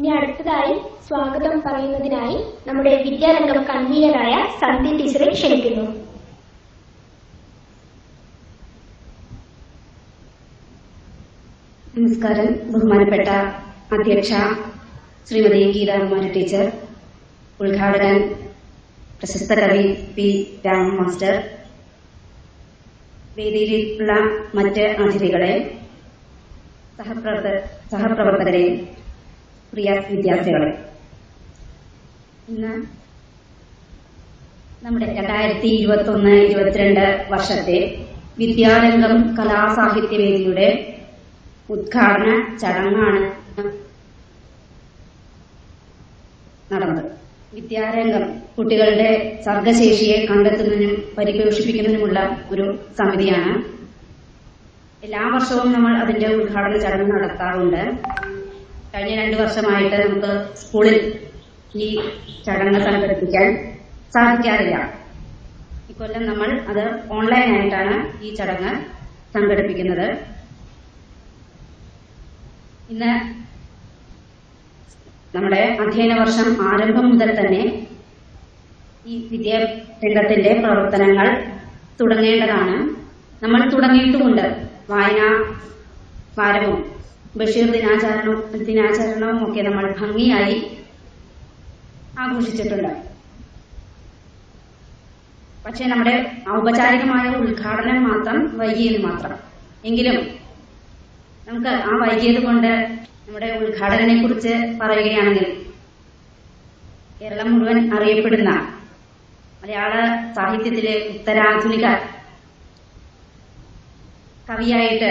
ഇനി അടുത്തതായി സ്വാഗതം പറയുന്നതിനായി നമ്മുടെ വിദ്യാരംഗം കൺവീനറായ സന്ധ്യ ടീച്ചറെ ക്ഷണിക്കുന്നു. നമസ്കാരം. ബഹുമാനപ്പെട്ട അധ്യക്ഷ ശ്രീമതി ഗീതാകുമാരി ടീച്ചർ, ഉദ്ഘാടകൻ പ്രശസ്ത കവി പി രാമൻ മാസ്റ്റർ, വേദിയിലുള്ള മറ്റ് അതിഥികളെ, സഹപ്രവർത്തകരെ, പ്രിയ വിദ്യാർത്ഥികളെ, ഇന്ന് നമ്മുടെ 2021-22 വർഷത്തെ വിദ്യാരംഗം കലാസാഹിത്യവേദിയുടെ ഉദ്ഘാടന ചടങ്ങാണ് നടന്നത്. വിദ്യാരംഗം കുട്ടികളുടെ സർഗശേഷിയെ കണ്ടെത്തുന്നതിനും പരിപോഷിപ്പിക്കുന്നതിനുമുള്ള ഒരു സമിതിയാണ്. എല്ലാ വർഷവും നമ്മൾ അതിന്റെ ഉദ്ഘാടന ചടങ്ങ് നടത്താറുണ്ട്. കഴിഞ്ഞ 2 വർഷമായിട്ട് നമുക്ക് സ്കൂളിൽ ഈ ചടങ്ങ് സംഘടിപ്പിക്കാൻ സാധിക്കാറില്ല. ഇക്കൊല്ലം നമ്മൾ അത് ഓൺലൈനായിട്ടാണ് ഈ ചടങ്ങ് സംഘടിപ്പിക്കുന്നത്. ഇന്ന് നമ്മുടെ അധ്യയന വർഷം ആരംഭം മുതൽ തന്നെ ഈ വിദ്യാരംഗത്തിന്റെ പ്രവർത്തനങ്ങൾ തുടങ്ങേണ്ടതാണ്. നമ്മൾ തുടങ്ങിയിട്ടുമുണ്ട്. വായനാ വാരവും ബഷീർ ദിനാചരണവും ഒക്കെ നമ്മൾ ഭംഗിയായി ആഘോഷിച്ചിട്ടുണ്ട്. പക്ഷെ നമ്മുടെ ഔപചാരികമായ ഉദ്ഘാടനം മാത്രം വൈകിയത് മാത്രം. എങ്കിലും നമുക്ക് ആ വൈകിയത് കൊണ്ട് നമ്മുടെ ഉദ്ഘാടകനെ കുറിച്ച് പറയുകയാണെങ്കിൽ, കേരളം മുഴുവൻ അറിയപ്പെടുന്ന മലയാള സാഹിത്യത്തിലെ ഉത്തരാധുനിക കവിയായിട്ട്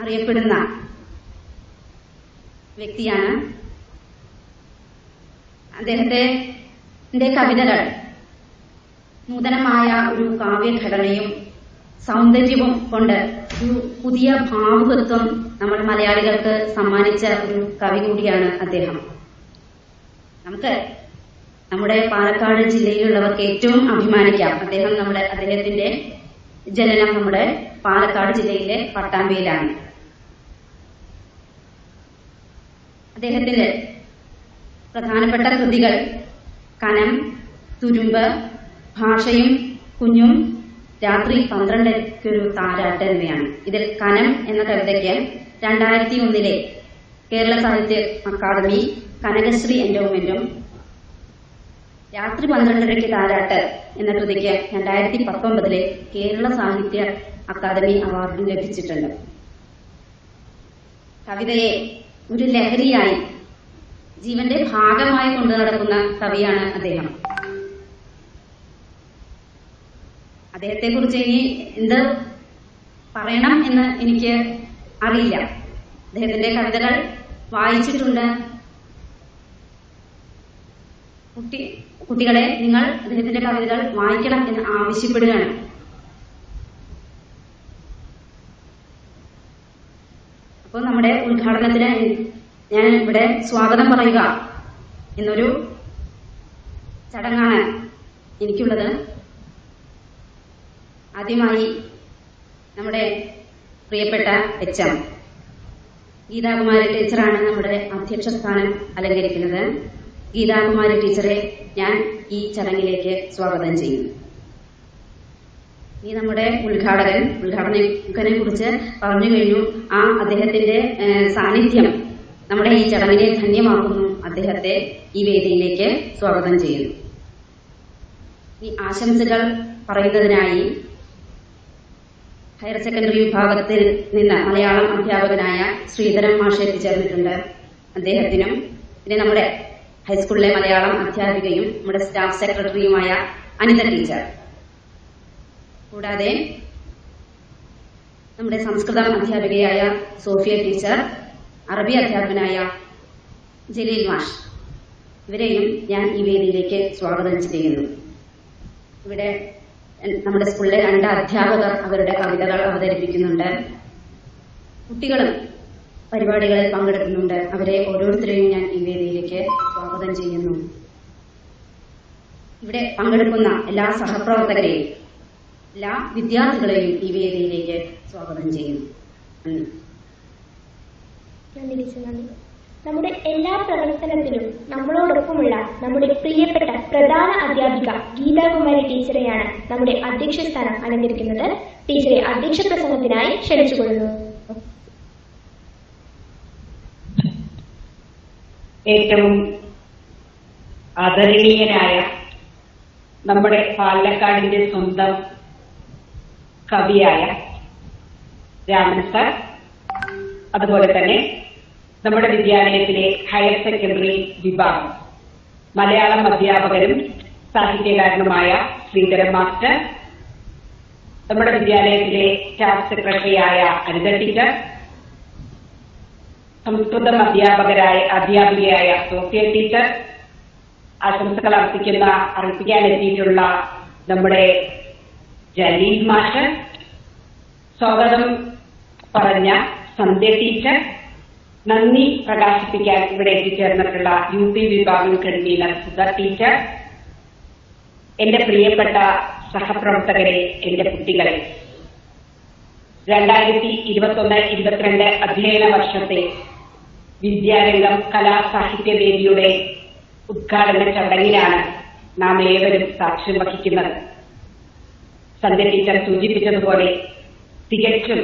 അറിയപ്പെടുന്ന വ്യക്തിയാണ്. അദ്ദേഹത്തിന്റെ കവിതകൾ നൂതനമായ ഒരു കാവ്യഘടനയും സൗന്ദര്യവും കൊണ്ട് ഒരു പുതിയ ഭാവുകത്വം നമ്മൾ മലയാളികൾക്ക് സമ്മാനിച്ച ഒരു കവി കൂടിയാണ് അദ്ദേഹം. നമുക്ക് നമ്മുടെ പാലക്കാട് ജില്ലയിലുള്ളവർക്ക് ഏറ്റവും അഭിമാനിക്കാം. അദ്ദേഹത്തിന്റെ ജനനം നമ്മുടെ പാലക്കാട് ജില്ലയിലെ പട്ടാമ്പിയിലാണ്. അദ്ദേഹത്തിന്റെ പ്രധാനപ്പെട്ട കൃതികൾ കനം, തുരുമ്പ്, ഭാഷയും കുഞ്ഞും, രാത്രി 12-ക്കൊരു താരാട്ട് എന്നിവയാണ്. ഇതിൽ കനം എന്ന കവിതയ്ക്ക് 2001 കേരള സാഹിത്യ അക്കാദമി കനകശ്രീ എൻഡോവ്മെന്റും, രാത്രി 12:30 താരാട്ട് എന്ന കൃതിക്ക് 2019 കേരള സാഹിത്യ അക്കാദമി അവാർഡും ലഭിച്ചിട്ടുണ്ട്. കവിതയെ ഒരു ലഹരിയായി ജീവന്റെ ഭാഗമായി കൊണ്ടു നടക്കുന്ന കവിയാണ് അദ്ദേഹം. അദ്ദേഹത്തെ കുറിച്ച് ഇനി എന്ത് പറയണം എന്ന് എനിക്ക് അറിയില്ല. അദ്ദേഹത്തിന്റെ കവിതകൾ വായിച്ചിട്ടുണ്ട്. കുട്ടികളെ നിങ്ങൾ അദ്ദേഹത്തിന്റെ കവിതകൾ വായിക്കണം എന്ന് ആവശ്യപ്പെടുകയാണ്. അപ്പോൾ നമ്മുടെ ഉദ്ഘാടനത്തിന് ഞാൻ ഇവിടെ സ്വാഗതം പറയുക എന്നൊരു ചടങ്ങാണ് എനിക്കുള്ളത്. ആദ്യമായി നമ്മുടെ പ്രിയപ്പെട്ട എച്ച്.എം. ഗീതാകുമാരി ടീച്ചറാണ് നമ്മുടെ അധ്യക്ഷ സ്ഥാനം അലങ്കരിക്കുന്നത്. ഗീതാകുമാരി ടീച്ചറെ ഞാൻ ഈ ചടങ്ങിലേക്ക് സ്വാഗതം ചെയ്യുന്നു. ഈ നമ്മുടെ ഉദ്ഘാടകനെ കുറിച്ച് പറഞ്ഞു കഴിഞ്ഞു. ആ അദ്ദേഹത്തിന്റെ സാന്നിധ്യം നമ്മുടെ ഈ ചടങ്ങിനെ ധന്യമാക്കുന്നു. അദ്ദേഹത്തെ ഈ വേദിയിലേക്ക് സ്വാഗതം ചെയ്യുന്നു. ഈ ആശംസകൾ പറയുന്നതിനായി ഹയർ സെക്കൻഡറി വിഭാഗത്തിൽ നിന്ന് മലയാളം അധ്യാപകനായ ശ്രീധരൻ മാഷ് എത്തിച്ചേർന്നിട്ടുണ്ട്. അദ്ദേഹത്തിനും പിന്നെ നമ്മുടെ ഹൈസ്കൂളിലെ മലയാളം അധ്യാപികയും നമ്മുടെ സ്റ്റാഫ് സെക്രട്ടറിയുമായ അനിത ടീച്ചർ, കൂടാതെ നമ്മുടെ സംസ്കൃതം അധ്യാപികയായ സോഫിയ ടീച്ചർ, അറബി അധ്യാപകനായ ജലീൽ മാഷ്, ഇവരെയും ഞാൻ ഈ വേദിയിലേക്ക് സ്വാഗതം ചെയ്യുന്നു. ഇവിടെ നമ്മുടെ സ്കൂളിലെ 2 അധ്യാപകർ അവരുടെ കവിതകൾ അവതരിപ്പിക്കുന്നുണ്ട്. കുട്ടികളും പരിപാടികളിൽ പങ്കെടുക്കുന്നുണ്ട്. അവരെ ഓരോരുത്തരെയും ഞാൻ ഈ വേദിയിലേക്ക് സ്വാഗതം ചെയ്യുന്നു. ഇവിടെ പങ്കെടുക്കുന്ന എല്ലാ സഹപ്രവർത്തകരെയും എല്ലാ വിദ്യാർത്ഥികളെയും ഈ വേദിയിലേക്ക് സ്വാഗതം ചെയ്യുന്നു. നന്ദി. നമ്മുടെ എല്ലാ പ്രവർത്തനത്തിലും നമ്മളോടൊപ്പമുള്ള നമ്മുടെ പ്രിയപ്പെട്ട പ്രധാന അധ്യാപിക ഗീതാകുമാരി ടീച്ചറെയാണ് നമ്മുടെ അധ്യക്ഷ സ്ഥാനം അലങ്കരിക്കുന്നത്. ടീച്ചറെ അധ്യക്ഷ പ്രസംഗത്തിനായി ക്ഷണിച്ചുകൊള്ളുന്നു. ഏറ്റവും ആദരണീയനായ നമ്മുടെ പാലക്കാടിന്റെ സ്വന്തം കവിയായ രാമൻ സർ, അതുപോലെ തന്നെ നമ്മുടെ വിദ്യാലയത്തിലെ ഹയർ സെക്കൻഡറി വിഭാഗം മലയാളം അധ്യാപകരും സാഹിത്യകാരനുമായ ശ്രീധരൻ മാസ്റ്റർ, നമ്മുടെ വിദ്യാലയത്തിലെ സ്റ്റാഫ് സെക്രട്ടറിയായ അനിത ടീച്ചർ, സംസ്കൃതം അധ്യാപികയായ സോഫിയ ടീച്ചർ, ആശംസകൾ അർപ്പിക്കാനെത്തിയിട്ടുള്ള നമ്മുടെ ജലീൽ മാസ്റ്റർ, സ്വാഗതം പറഞ്ഞ സന്ധ്യ ടീച്ചർ, നന്ദി പ്രകാശിപ്പിക്കാൻ ഇവിടെ എത്തിച്ചേർന്നിട്ടുള്ള UP വിഭാഗം കൺവീനർ സുധ ടീച്ചർ, എന്റെ പ്രിയപ്പെട്ട സഹപ്രവർത്തകരെ, എന്റെ കുട്ടികളെ, 2021-22 അധ്യയന വർഷത്തെ വിദ്യാരംഗം കലാസാഹിത്യവേദിയുടെ ഉദ്ഘാടന ചടങ്ങിലാണ് നാം ഏവരും സാക്ഷ്യം വഹിക്കുന്നത്. സന്ധ്യ ടീച്ചർ സൂചിപ്പിച്ചതുപോലെ തികച്ചും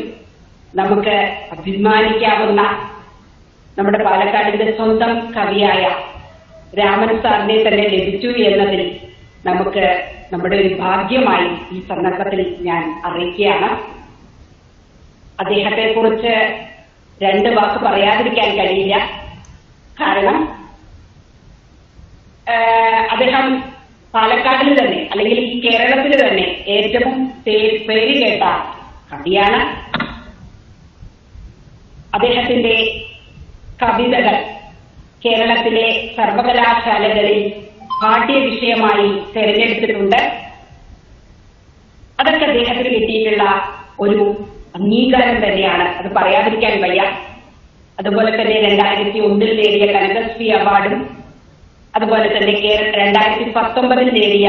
നമുക്ക് അഭിമാനിക്കാവുന്ന നമ്മുടെ പാലക്കാടിന്റെ സ്വന്തം കവിയായ രാമൻ സാറിനെ തന്നെ ലഭിച്ചു എന്നതിൽ നമുക്ക് നമ്മുടെ ഒരു ഭാഗ്യമായി ഈ സന്ദർഭത്തിൽ ഞാൻ അറിയിക്കുകയാണ്. അദ്ദേഹത്തെ കുറിച്ച് 2 വാക്ക് പറയാതിരിക്കാൻ കഴിയില്ല. കാരണം അദ്ദേഹം പാലക്കാടിൽ തന്നെ അല്ലെങ്കിൽ ഈ കേരളത്തിൽ തന്നെ ഏറ്റവും പേര് കേട്ട കവിയാണ്. അദ്ദേഹത്തിന്റെ കവിതകൾ കേരളത്തിലെ സർവകലാശാലകളിൽ പാഠ്യവിഷയമായി തിരഞ്ഞെടുത്തിട്ടുണ്ട്. അതൊക്കെ അദ്ദേഹത്തിന് കിട്ടിയിട്ടുള്ള ഒരു അംഗീകാരം തന്നെയാണ്, അത് പറയാതിരിക്കാൻ വയ്യ. അതുപോലെ തന്നെ 2001 നേടിയ കനകശ്രീ അവാർഡും അതുപോലെ തന്നെ 2019 നേടിയ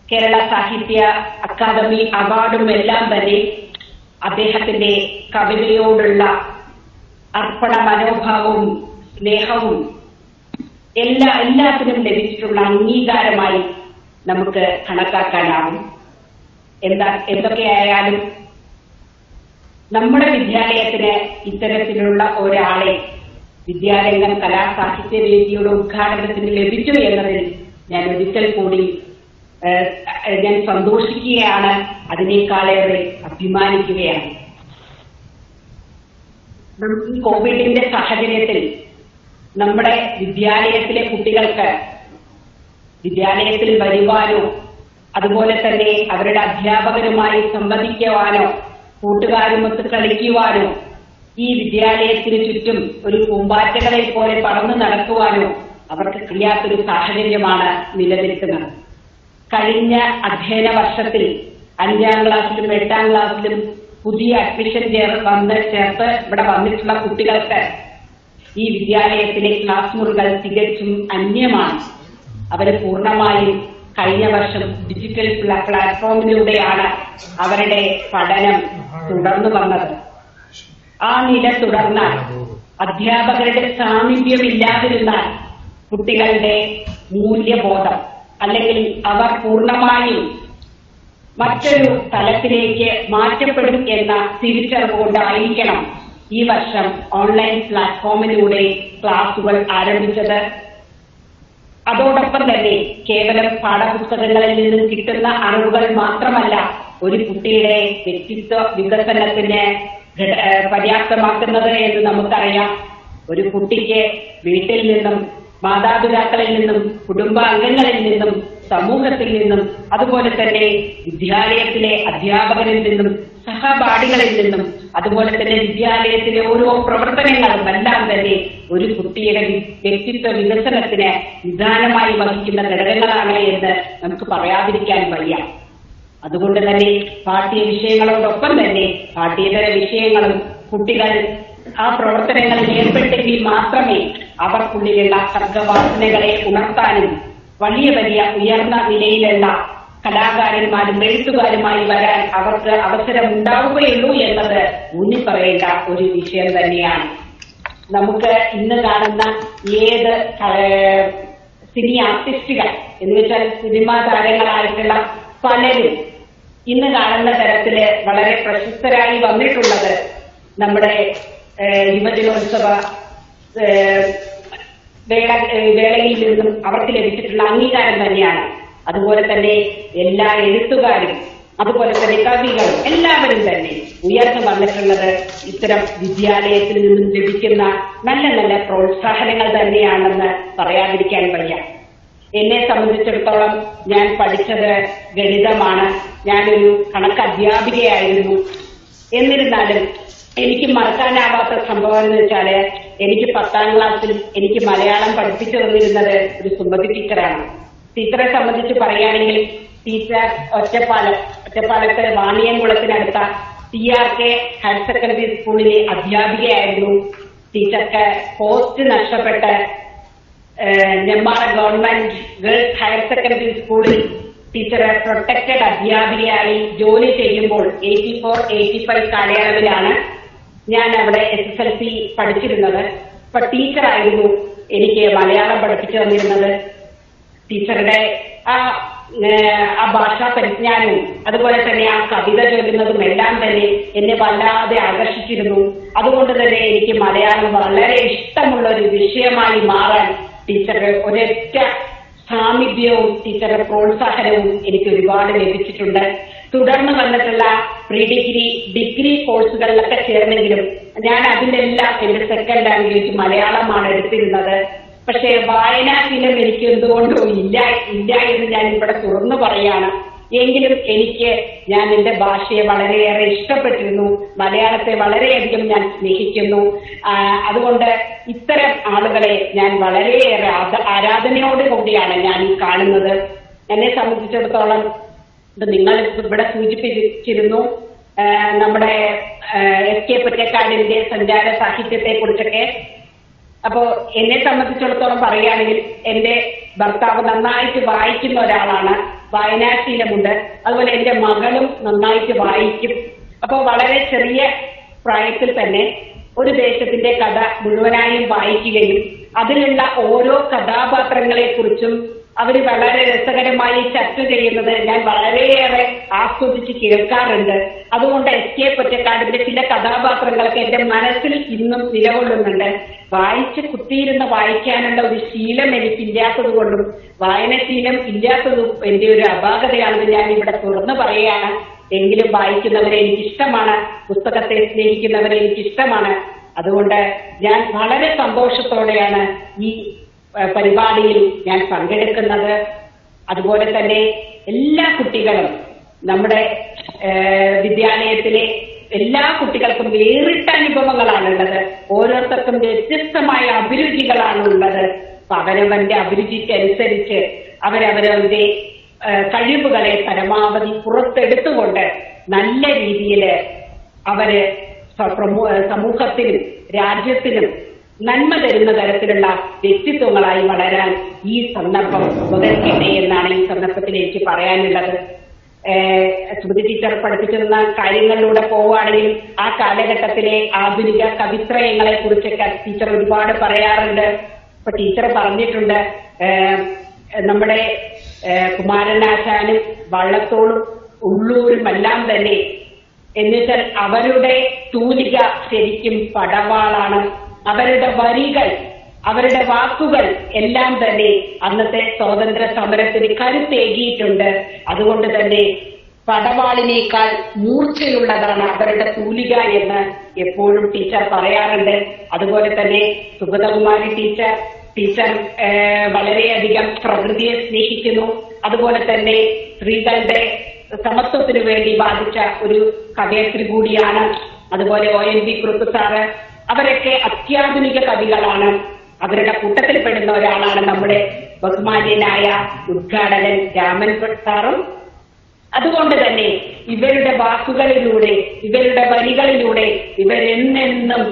കേരള സാഹിത്യ അക്കാദമി അവാർഡും എല്ലാം തന്നെ അദ്ദേഹത്തിന്റെ കവിതയോടുള്ള അർപ്പണ മനോഭാവവും സ്നേഹവും എല്ലാത്തിനും ലഭിച്ചിട്ടുള്ള അംഗീകാരമായി നമുക്ക് കണക്കാക്കാനാവും. എന്തൊക്കെയായാലും നമ്മുടെ വിദ്യാലയത്തിന് ഇത്തരത്തിലുള്ള ഒരാളെ വിദ്യാരംഗം കലാസാഹിത്യവേദിയുടെ ഉദ്ഘാടനത്തിന് ലഭിച്ചു എന്നതിൽ ഞാൻ ഒരിക്കൽ കൂടി ഞാൻ സന്തോഷിക്കുകയാണ്, അതിനേക്കാളേറെ അഭിമാനിക്കുകയാണ്. ഈ കോവിഡിന്റെ സാഹചര്യത്തിൽ നമ്മുടെ വിദ്യാലയത്തിലെ കുട്ടികൾക്ക് വിദ്യാലയത്തിൽ വരുവാനോ അതുപോലെ തന്നെ അവരുടെ അധ്യാപകരുമായി സംവദിക്കുവാനോ കൂട്ടുകാരുമൊത്ത് കളിക്കുവാനോ ഈ വിദ്യാലയത്തിന് ചുറ്റും ഒരു പൂമ്പാറ്റകളെ പോലെ പറന്നു നടക്കുവാനോ അവർക്ക് കഴിയാത്തൊരു സാഹചര്യമാണ് നിലനിൽക്കുന്നത്. കഴിഞ്ഞ അധ്യയന വർഷത്തിൽ 5ാം ക്ലാസ്സിലും 8ാം ക്ലാസ്സിലും പുതിയ അഡ്മിഷൻ ചേർത്ത് ഇവിടെ വന്നിട്ടുള്ള കുട്ടികൾക്ക് ഈ വിദ്യാലയത്തിലെ ക്ലാസ് മുറികൾ തികച്ചും അന്യമാണ്. അവർ പൂർണ്ണമായും കഴിഞ്ഞ വർഷം ഡിജിറ്റൽ പ്ലാറ്റ്ഫോമിലൂടെയാണ് അവരുടെ പഠനം തുടർന്നു വന്നത്. ആ നില തുടർന്നാൽ, അധ്യാപകരുടെ സാമീപ്യമില്ലാതിരുന്നാൽ കുട്ടികളുടെ മൂല്യബോധം അല്ലെങ്കിൽ അവർ പൂർണ്ണമായും മറ്റൊരു തലത്തിലേക്ക് മാറ്റപ്പെടും എന്ന തിരിച്ചറിവുകൊണ്ടായിരിക്കണം ഈ വർഷം ഓൺലൈൻ പ്ലാറ്റ്ഫോമിലൂടെ ക്ലാസുകൾ ആരംഭിച്ചത്. അതോടൊപ്പം തന്നെ കേവലം പാഠപുസ്തകങ്ങളിൽ നിന്നും കിട്ടുന്ന അറിവുകൾ മാത്രമല്ല ഒരു കുട്ടിയുടെ വ്യക്തിത്വ വികസനത്തിന് പര്യാപ്തമാക്കുന്നത് എന്ന് നമുക്കറിയാം. ഒരു കുട്ടിക്ക് വീട്ടിൽ നിന്നും, മാതാപിതാക്കളിൽ നിന്നും, കുടുംബാംഗങ്ങളിൽ നിന്നും, സമൂഹത്തിൽ നിന്നും, അതുപോലെ തന്നെ വിദ്യാലയത്തിലെ അധ്യാപകരിൽ നിന്നും, സഹപാഠികളിൽ നിന്നും, അതുപോലെ തന്നെ വിദ്യാലയത്തിലെ ഓരോ പ്രവർത്തനങ്ങളും എല്ലാം തന്നെ ഒരു കുട്ടിയുടെ വ്യക്തിത്വ വികസനത്തിന് നിദാനമായി വഹിക്കുന്ന ഘടകങ്ങളാണ് എന്ന് നമുക്ക് പറയാതിരിക്കാൻ വയ്യ. അതുകൊണ്ട് തന്നെ പാഠ്യ വിഷയങ്ങളോടൊപ്പം തന്നെ പാഠ്യേതര വിഷയങ്ങളും കുട്ടികൾ ആ പ്രവർത്തനങ്ങളിൽ ഏർപ്പെട്ടെങ്കിൽ മാത്രമേ അവർക്കുള്ളിലുള്ള സർഗവാസനകളെ ഉണർത്താനും വലിയ വലിയ ഉയർന്ന നിലയിലുള്ള കലാകാരന്മാരും എഴുത്തുകാരുമായി വരാൻ അവർക്ക് അവസരമുണ്ടാവുകയുള്ളൂ എന്നത് ഊന്നിപ്പറയേണ്ട ഒരു വിഷയം തന്നെയാണ്. നമുക്ക് ഇന്ന് കാണുന്ന ഏത് സിനി ആർട്ടിസ്റ്റുകൾ എന്ന് വെച്ചാൽ സിനിമാ താരങ്ങളായിട്ടുള്ള പലരും ഇന്ന് കാണുന്ന തരത്തില് വളരെ പ്രശസ്തരായി വന്നിട്ടുള്ളത് നമ്മുടെ യുവജനോത്സവ വേളയിൽ നിന്നും അവർക്ക് ലഭിച്ചിട്ടുള്ള അംഗീകാരം തന്നെയാണ്. അതുപോലെ തന്നെ എല്ലാ എഴുത്തുകാരും, അതുപോലെ തന്നെ കവികളും എല്ലാവരും തന്നെ ഉയർന്നു വന്നിട്ടുള്ളത് ഇത്തരം വിദ്യാലയത്തിൽ നിന്നും ലഭിക്കുന്ന നല്ല നല്ല പ്രോത്സാഹനങ്ങൾ തന്നെയാണെന്ന് പറയാതിരിക്കാൻ വയ്യ. എന്നെ സംബന്ധിച്ചിടത്തോളം ഞാൻ പഠിച്ചത് ഗണിതമാണ്. ഞാനൊരു കണക്ക് അധ്യാപികയായിരുന്നു. എന്നിരുന്നാലും എനിക്ക് മറക്കാനാവാത്ത സംഭവം എന്ന് വെച്ചാല് എനിക്ക് 10ാം ക്ലാസ്സിൽ എനിക്ക് മലയാളം പഠിപ്പിച്ചു തന്നിരുന്നത് ഒരു സുമതി ടീച്ചറാണ്. ടീച്ചറെ സംബന്ധിച്ച് പറയുകയാണെങ്കിൽ ടീച്ചർ ഒറ്റപ്പാലത്ത് വാണിയംകുളത്തിനടുത്ത TRK ഹയർ സെക്കൻഡറി സ്കൂളിലെ അധ്യാപികയായിരുന്നു. ടീച്ചർക്ക് പോസ്റ്റ് നഷ്ടപ്പെട്ട് Nemmara government girls higher secondary സ്കൂളിൽ ടീച്ചർ പ്രൊട്ടക്റ്റഡ് അധ്യാപികയായി ജോലി ചെയ്യുമ്പോൾ 84-85 കാലയളവിലാണ് ഞാൻ അവിടെ SSLC പഠിച്ചിരുന്നത്. അപ്പൊ ടീച്ചറായിരുന്നു എനിക്ക് മലയാളം പഠിപ്പിച്ചു തന്നിരുന്നത്. ടീച്ചറുടെ ആ ഭാഷാ പരിജ്ഞാനവും അതുപോലെ തന്നെ ആ കവിത ചൊല്ലുന്നതും എല്ലാം തന്നെ എന്നെ വല്ലാതെ ആകർഷിച്ചിരുന്നു. അതുകൊണ്ട് തന്നെ എനിക്ക് മലയാളം വളരെ ഇഷ്ടമുള്ള ഒരു വിഷയമായി മാറാൻ ടീച്ചറുടെ ഒരൊറ്റ സാമീപ്യവും ടീച്ചറുടെ പ്രോത്സാഹനവും എനിക്ക് ഒരുപാട് ലഭിച്ചിട്ടുണ്ട്. തുടർന്ന് വന്നിട്ടുള്ള പ്രീ ഡിഗ്രി കോഴ്സുകളിലൊക്കെ ചേർന്നെങ്കിലും ഞാൻ അതിലെല്ലാം എന്റെ സെക്കൻഡ് ലാംഗ്വേജ് മലയാളമാണ് എടുത്തിരുന്നത്. പക്ഷേ വായനാശീലം എനിക്ക് എന്തുകൊണ്ടും ഇല്ല എന്ന് ഞാൻ ഇവിടെ തുറന്നു പറയാണ്. എങ്കിലും ഞാൻ എന്റെ ഭാഷയെ വളരെയേറെ ഇഷ്ടപ്പെട്ടിരുന്നു. മലയാളത്തെ വളരെയധികം ഞാൻ സ്നേഹിക്കുന്നു. അതുകൊണ്ട് ഇത്തരം ആളുകളെ ഞാൻ വളരെയേറെ ആരാധനയോടുകൂടിയാണ് ഞാൻ ഈ കാണുന്നത്. എന്നെ സംബന്ധിച്ചിടത്തോളം നിങ്ങൾ ഇവിടെ സൂചിപ്പിച്ചിരുന്നു നമ്മുടെ SK പൊറ്റക്കാടിന്റെ സഞ്ചാര സാഹിത്യത്തെ കുറിച്ചൊക്കെ. അപ്പോ എന്നെ സംബന്ധിച്ചിടത്തോളം പറയുകയാണെങ്കിൽ എന്റെ ഭർത്താവ് നന്നായിട്ട് വായിക്കുന്ന ഒരാളാണ്, വായനാശീലമുണ്ട്. അതുപോലെ എന്റെ മകളും നന്നായിട്ട് വായിക്കും. അപ്പോൾ വളരെ ചെറിയ പ്രായത്തിൽ തന്നെ ഒരു ദേശത്തിന്റെ കഥ മുഴുവനായും വായിക്കുകയും അതിലുള്ള ഓരോ കഥാപാത്രങ്ങളെ കുറിച്ചും അവർ വളരെ രസകരമായി ചർച്ച ചെയ്യുന്നത് ഞാൻ വളരെയേറെ ആസ്വദിച്ച് കേൾക്കാറുണ്ട്. അതുകൊണ്ട് SK പൊറ്റക്കാടിന്റെ ചില കഥാപാത്രങ്ങളൊക്കെ എന്റെ മനസ്സിൽ ഇന്നും നിലകൊള്ളുന്നുണ്ട്. വായിച്ച് കുത്തിയിരുന്ന് വായിക്കാനുള്ള ഒരു ശീലം എനിക്കില്ലാത്തത് കൊണ്ടും വായനശീലം ഇല്ലാത്തതും എന്റെ ഒരു അപാകതയാണെന്ന് ഞാൻ ഇവിടെ തുറന്നു പറയുകയാണ്. എങ്കിലും വായിക്കുന്നവരെ എനിക്കിഷ്ടമാണ്, പുസ്തകത്തെ സ്നേഹിക്കുന്നവരെ എനിക്കിഷ്ടമാണ്. അതുകൊണ്ട് ഞാൻ വളരെ സന്തോഷത്തോടെയാണ് ഈ പരിപാടിയിൽ ഞാൻ പങ്കെടുക്കുന്നത്. അതുപോലെ തന്നെ എല്ലാ കുട്ടികളും നമ്മുടെ വിദ്യാലയത്തിലെ എല്ലാ കുട്ടികൾക്കും വേറിട്ട അനുഭവങ്ങളാണുള്ളത്. ഓരോരുത്തർക്കും വ്യത്യസ്തമായ അഭിരുചികളാണുള്ളത്. അപ്പൊ അവരവന്റെ അഭിരുചിക്കനുസരിച്ച് അവരവരുടെ കഴിവുകളെ പരമാവധി പുറത്തെടുത്തുകൊണ്ട് നല്ല രീതിയിൽ അവര് സമൂഹത്തിനും രാജ്യത്തിനും നന്മ തരുന്ന തരത്തിലുള്ള വ്യക്തിത്വങ്ങളായി വളരാൻ ഈ സന്ദർഭം ഉപകരിക്കട്ടെ എന്നാണ് ഈ സന്ദർഭത്തിൽ എനിക്ക് പറയാനുള്ളത്. സ്മൃതി ടീച്ചർ പഠിപ്പിച്ചിരുന്ന കാര്യങ്ങളിലൂടെ പോവുകയാണെങ്കിൽ ആ കാലഘട്ടത്തിലെ ആധുനിക കവിത്രയങ്ങളെ കുറിച്ചൊക്കെ ടീച്ചർ ഒരുപാട് പറയാറുണ്ട്. ഇപ്പൊ ടീച്ചർ പറഞ്ഞിട്ടുണ്ട് നമ്മുടെ കുമാരനാശാനും വള്ളത്തോളും ഉള്ളൂരും എല്ലാം തന്നെ എന്നുവെച്ചാൽ അവരുടെ തൂലിക ശരിക്കും പടവാളാണ്. അവരുടെ വരികൾ, അവരുടെ വാക്കുകൾ എല്ലാം തന്നെ അന്നത്തെ സ്വാതന്ത്ര്യ സമരത്തിന് കരുത്തേകിയിട്ടുണ്ട്. അതുകൊണ്ട് തന്നെ പടവാളിനേക്കാൾ മൂർച്ചയുള്ളതാണ് അവരുടെ തൂലിക എന്ന് എപ്പോഴും ടീച്ചർ പറയാറുണ്ട്. അതുപോലെ തന്നെ സുഗതകുമാരി ടീച്ചർ വളരെയധികം പ്രകൃതിയെ സ്നേഹിക്കുന്നു. അതുപോലെ തന്നെ സ്ത്രീകളുടെ സമത്വത്തിനു വേണ്ടി ബാധിച്ച ഒരു കവയത്രി കൂടിയാണ്. അതുപോലെ ONV കുറുപ്പ് സാറ്, അവരൊക്കെ അത്യാധുനിക കവികളാണ്. അവരുടെ കൂട്ടത്തിൽപ്പെടുന്ന ഒരാളാണ് നമ്മുടെ ബഹുമാന്യനായ ഉദ്ഘാടകൻ രാമൻ സാറും. അതുകൊണ്ട് തന്നെ ഇവരുടെ വാക്കുകളിലൂടെ, ഇവരുടെ വരികളിലൂടെ ഇവരെന്നെന്നും